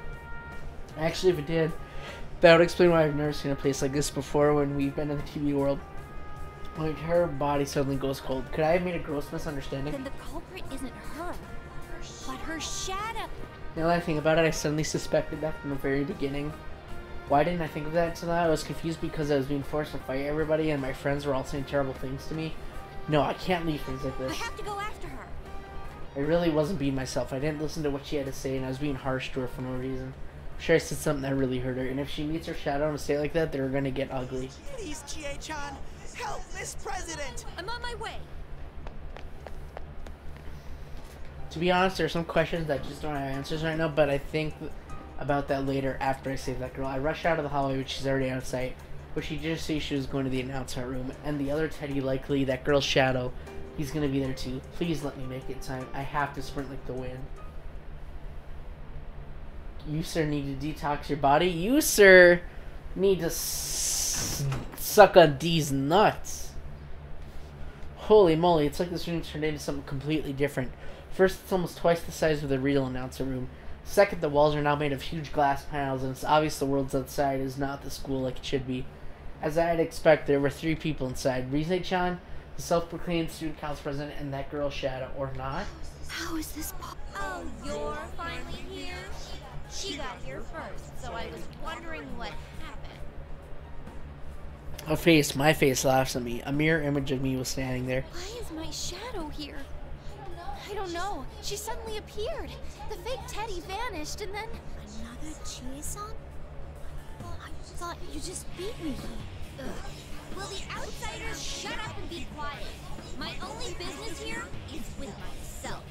Actually, if it did, that would explain why I've never seen a place like this before when we've been in the TV world. My entire body suddenly goes cold. Could I have made a gross misunderstanding? Then the culprit isn't her, but her shadow. Now that I think about it, I suddenly suspected that from the very beginning. Why didn't I think of that until now? I was confused because I was being forced to fight everybody and my friends were all saying terrible things to me. No, I can't leave things like this. I have to go after her. I really wasn't being myself. I didn't listen to what she had to say and I was being harsh to her for no reason. I'm sure I said something that really hurt her, and if she meets her shadow in a state like that, they're gonna get ugly. Please, Chie-chan, help Miss President! I'm on my way. To be honest, there are some questions that just don't have answers right now, but I think about that later after I save that girl. I rush out of the hallway, but she's already out of sight. But she just sees she was going to the announcement room, and the other Teddy, likely that girl's shadow, he's going to be there too. Please let me make it time. I have to sprint like the wind. You, sir, need to detox your body. You, sir, need to suck on these nuts. Holy moly, it's like this room turned into something completely different. First, it's almost twice the size of the real announcer room. Second, the walls are now made of huge glass panels, and it's obvious the world outside is not the school like it should be. As I'd expect, there were 3 people inside. Rise-chan, the self-proclaimed student council president, and that girl Shadow, or not. How is this possible? Oh, you're finally here? She got here first, so I was wondering what happened. My face laughs at me. A mirror image of me was standing there. Why is my shadow here? I don't know. She suddenly appeared. The fake Teddy vanished, and then... Another Chie-san? I thought you just beat me. Ugh. Will the outsiders shut up and be quiet? My only business here is with myself.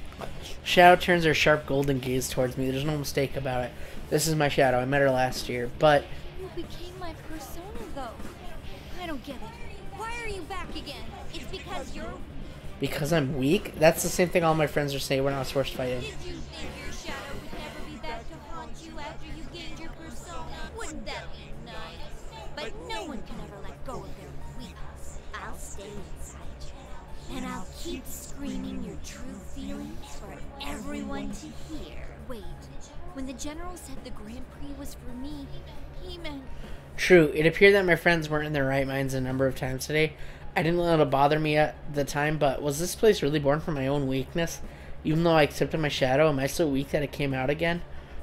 Shadow turns her sharp golden gaze towards me. There's no mistake about it. This is my Shadow. I met her last year, but... You became my persona, though. I don't get it. Why are you back again? It's because you're... Because I'm weak? That's the same thing all my friends are saying when I was first fighting. Did you think your shadow would never be back to haunt you after you gained your persona? Wouldn't that be nice? But no one can ever let go of their weakness. I'll stay inside you. And I'll keep screaming your true feelings for everyone to hear. Wait, when the general said the Grand Prix was for me, he meant... True, it appeared that my friends weren't in their right minds a number of times today. I didn't let it bother me at the time, but was this place really born from my own weakness? Even though I accepted my shadow, am I so weak that it came out again?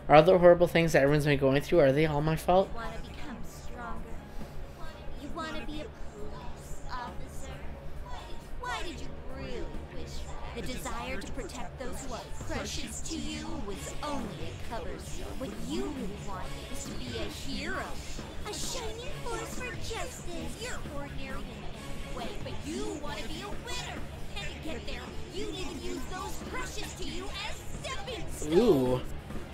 Are all the horrible things that everyone's been going through, are they all my fault? You want to become stronger? You want to be a police officer? Why did you really wish for the desire to protect those who are precious to you was only a cover story? What you really wanted was to be a hero, a shining force for justice. You're ordinary in every way, but you want to be a winner. And to get there, you need to use those precious to you as stepping stones. Ooh.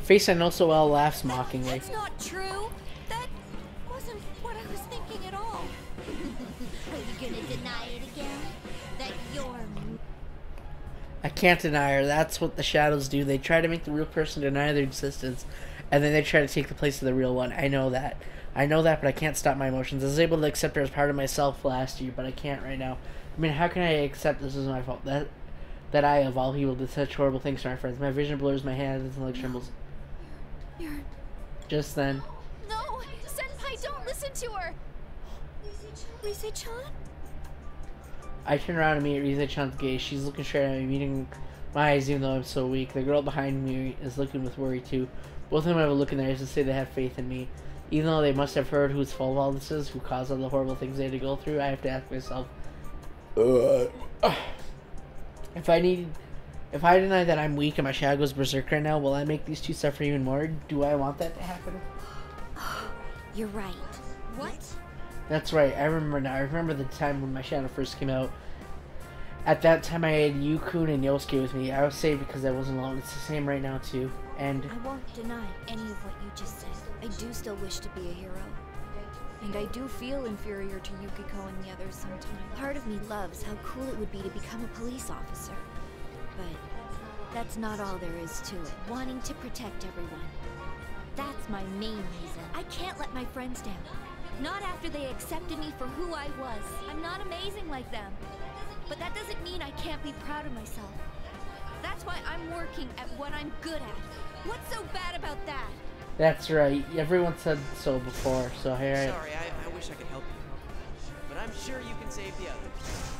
Face I know so well laughs mockingly. That's not true. That wasn't what I was thinking at all. Are you gonna deny it again? That you're... I can't deny her. That's what the shadows do. They try to make the real person deny their existence, and then they try to take the place of the real one. I know that. But I can't stop my emotions. I was able to accept her as part of myself last year, but I can't right now. I mean, how can I accept this is my fault? That I, of all people, did such horrible things to my friends. My vision blurs, my hands, and like trembles. You're... Just then. No! Senpai, don't listen to her! Rise-chan? I turn around and meet Rise-chan's gaze. She's looking straight at me, meeting my eyes even though I'm so weak. The girl behind me is looking with worry too. Both of them have a look in their eyes to say they have faith in me. Even though they must have heard whose fault all this is, who caused all the horrible things they had to go through, I have to ask myself, if I deny that I'm weak and my shadow goes berserk right now, will I make these two suffer even more? Do I want that to happen? You're right. What? That's right, I remember now. I remember the time when my shadow first came out. At that time I had Yu-kun and Yosuke with me. I was saved because I wasn't alone. It's the same right now too. And I won't deny any of what you just said. I do still wish to be a hero. And I do feel inferior to Yukiko and the others sometimes. Part of me loves how cool it would be to become a police officer. But that's not all there is to it. Wanting to protect everyone. That's my main reason. I can't let my friends down. Not after they accepted me for who I was. I'm not amazing like them. But that doesn't mean I can't be proud of myself. That's why I'm working at what I'm good at. What's so bad about that? that's right. Everyone said so before, so here Sorry, I wish I could help you. But I'm sure you can save the others.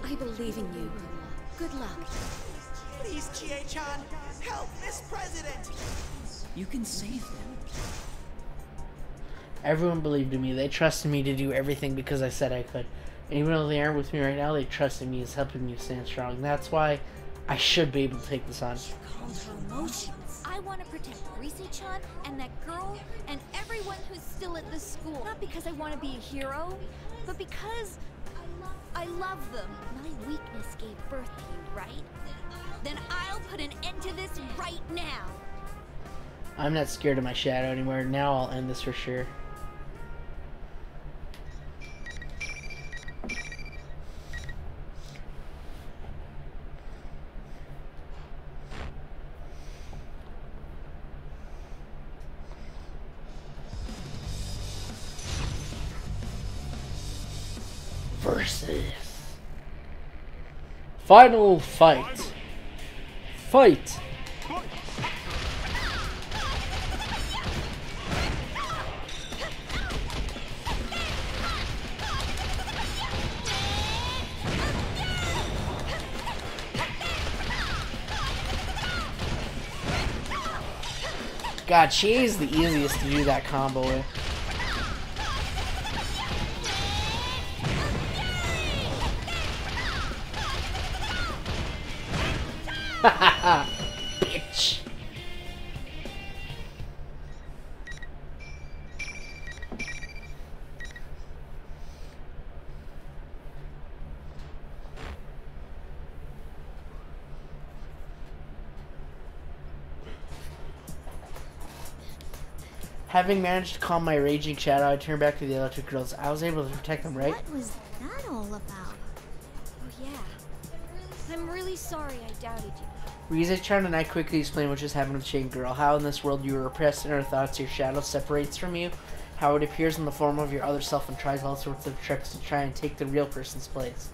I believe in you. Good luck. Please, Chie-chan, help this president! You can save them. Everyone believed in me. They trusted me to do everything because I said I could. And even though they aren't with me right now, they trusted me as helping me stand strong. That's why I should be able to take this on. Calmed her emotions. I want to protect Rise-chan and that girl and everyone who's still at this school. Not because I want to be a hero, but because I love them. My weakness gave birth to you, right? Then I'll put an end to this right now. I'm not scared of my shadow anymore. Now I'll end this for sure. Versus final fight. Fight. God, Chie is the easiest to do that combo with. Bitch. Having managed to calm my raging shadow, I turned back to the other two girls. I was able to protect them, right? What was that all about? Oh yeah. I'm really sorry I doubted you. Rize-chan and I quickly explained what just happened with Chie Girl. How in this world you are repressed in our thoughts, your shadow separates from you. How it appears in the form of your other self and tries all sorts of tricks to try and take the real person's place.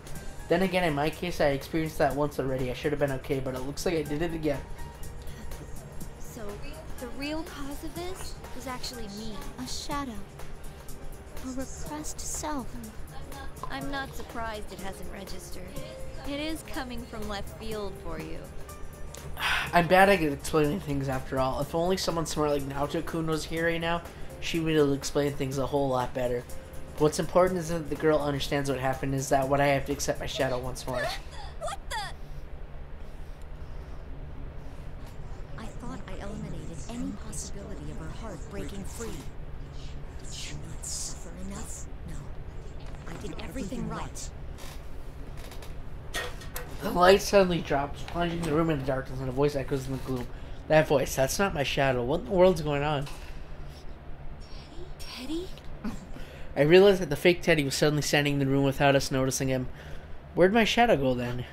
Then again, in my case, I experienced that once already. I should have been okay, but it looks like I did it again. So, the real cause of this was actually me. A shadow. A repressed self. I'm not surprised it hasn't registered. It is coming from left field for you. I'm bad at explaining things after all. If only someone smart like Naoto-kun was here right now, she would have explained things a whole lot better. But what's important is that the girl understands what happened, is that what I have to accept my shadow once more. What the? I thought I eliminated any possibility of her heart breaking free. Did she not suffer enough? No. I did everything right. The light suddenly drops, plunging the room into darkness, and a voice echoes in the gloom. That voice, that's not my shadow. What in the world's going on? Teddy? I realized that the fake Teddy was suddenly standing in the room without us noticing him. Where'd my shadow go then?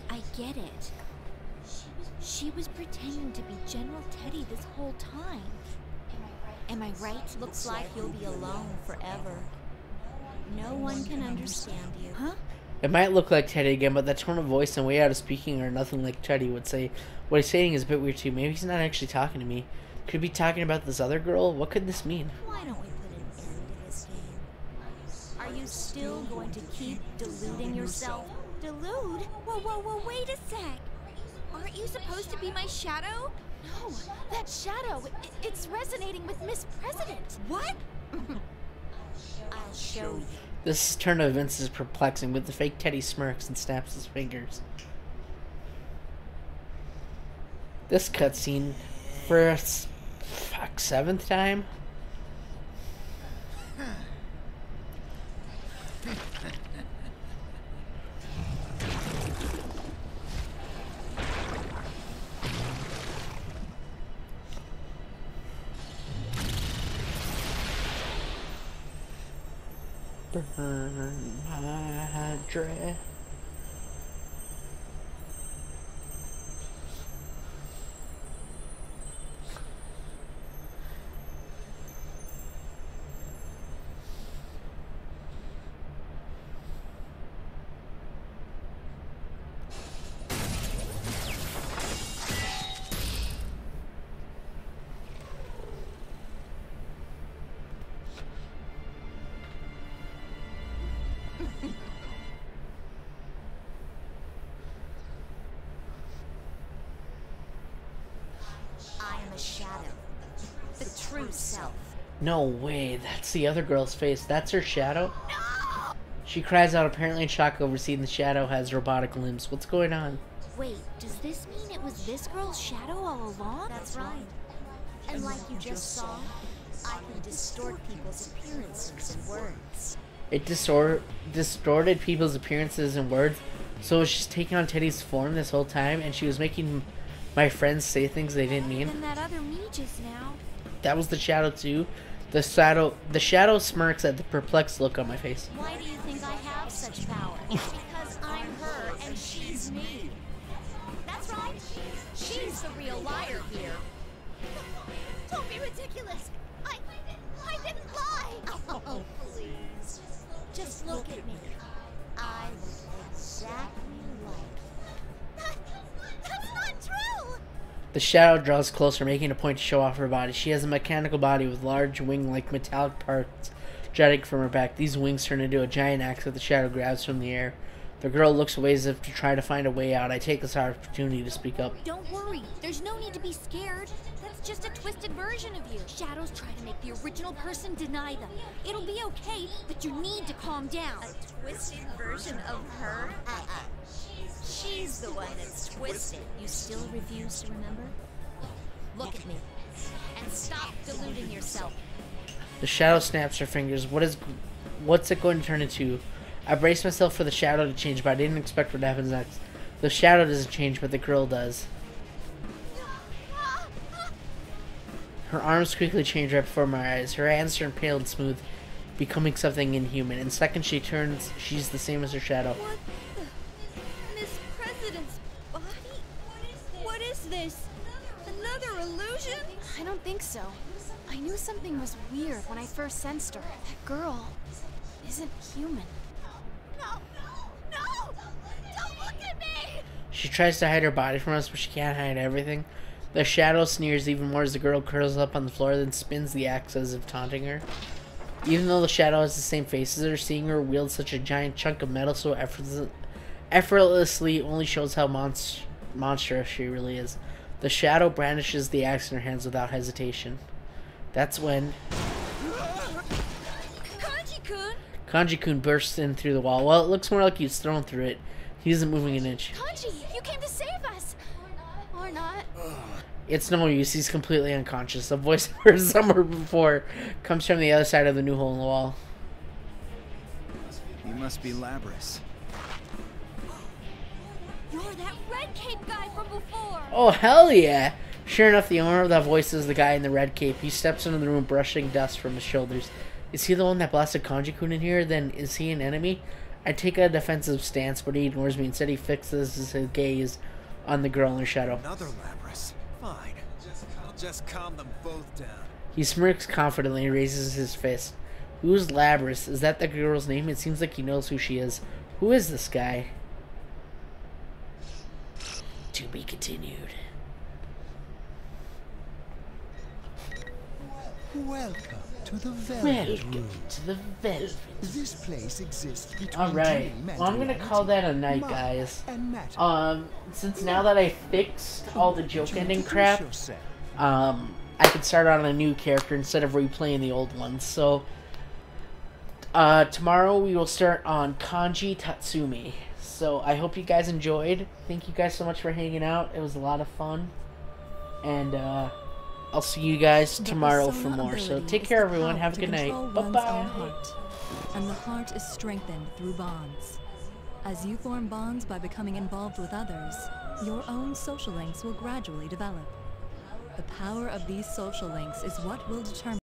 I get it. She was pretending to be General Teddy this whole time. Am I right? Looks like you'll be alone forever. No one can understand you. Huh? It might look like Teddy again, but that tone of voice and way out of speaking are nothing like Teddy would say. What he's saying is a bit weird too. Maybe he's not actually talking to me. Could he be talking about this other girl? What could this mean? Why don't we put an end to this game? Are you still going to keep deluding yourself? Delude? Whoa, wait a sec. Aren't you supposed to be my shadow? No, that shadow, it's resonating with Miss President. What? I'll show you. This turn of events is perplexing, but the fake Teddy smirks and snaps his fingers. This cutscene, for a seventh time? Burn my dress. No way, that's the other girl's face. That's her shadow? No! She cries out, apparently in shock over seeing the shadow has robotic limbs. What's going on? Wait, does this mean it was this girl's shadow all along? That's right. And like you just saw, I can distort people's appearances and words. It distorted people's appearances and words? So she's taking on Teddy's form this whole time, and she was making my friends say things they didn't mean. And that other me just now. That was the shadow too. The shadow smirks at the perplexed look on my face. Why do you think I have such power? It's because I'm her and she's me. That's right. She's the real liar here. Don't be ridiculous. I didn't lie. Oh, please. Just look at me. I look exactly like. That's not true. The shadow draws closer, making a point to show off her body. She has a mechanical body with large wing-like metallic parts jutting from her back. These wings turn into a giant axe that the shadow grabs from the air. The girl looks away as if to try to find a way out. I take this opportunity to speak up. Don't worry. There's no need to be scared. That's just a twisted version of you. Shadows try to make the original person deny them. It'll be okay, but you need to calm down. A twisted version of her? She's the one that's twisted. You still refuse to remember? Look at me. And stop deluding yourself. The shadow snaps her fingers. What's it going to turn into? I brace myself for the shadow to change, but I didn't expect what happens next. The shadow doesn't change, but the girl does. Her arms quickly change right before my eyes. Her hands turn pale and smooth, becoming something inhuman. In seconds she turns, she's the same as her shadow. What the? Miss President's body? What is this? Another illusion? I don't think so. I knew something was weird when I first sensed her. That girl isn't human. No! Don't look at me! She tries to hide her body from us, but she can't hide everything. The shadow sneers even more as the girl curls up on the floor, then spins the axe as if taunting her. Even though the shadow has the same face as her, seeing her wield such a giant chunk of metal so effortlessly only shows how monstrous she really is. The shadow brandishes the axe in her hands without hesitation. That's when Kanji-kun bursts in through the wall. Well, it looks more like he's thrown through it. He isn't moving an inch. Kanji, you came to save us! Or not. It's no use. He's completely unconscious. A voice I heard somewhere before comes from the other side of the new hole in the wall. He must be Labrys. You're that red cape guy from before! Oh, hell yeah! Sure enough, the owner of that voice is the guy in the red cape. He steps into the room, brushing dust from his shoulders. Is he the one that blasted Kanji-kun in here? Then is he an enemy? I take a defensive stance, but he ignores me. Instead, he fixes his gaze on the girl in her shadow. Another Labrys. Fine. I'll just calm them both down. He smirks confidently and raises his fist. Who's Labrys? Is that the girl's name? It seems like he knows who she is. Who is this guy? To be continued. Welcome to the Velvet Room. To the Velvet. This place exists between Alright, well, I'm gonna call that a night, guys. Since now that I fixed all the joke ending crap, I can start on a new character instead of replaying the old ones. So, tomorrow we will start on Kanji Tatsumi. So, I hope you guys enjoyed. Thank you guys so much for hanging out. It was a lot of fun. And, I'll see you guys tomorrow for more. So take care, everyone. Have a good night. Bye-bye. And the heart is strengthened through bonds. As you form bonds by becoming involved with others, your own social links will gradually develop. The power of these social links is what will determine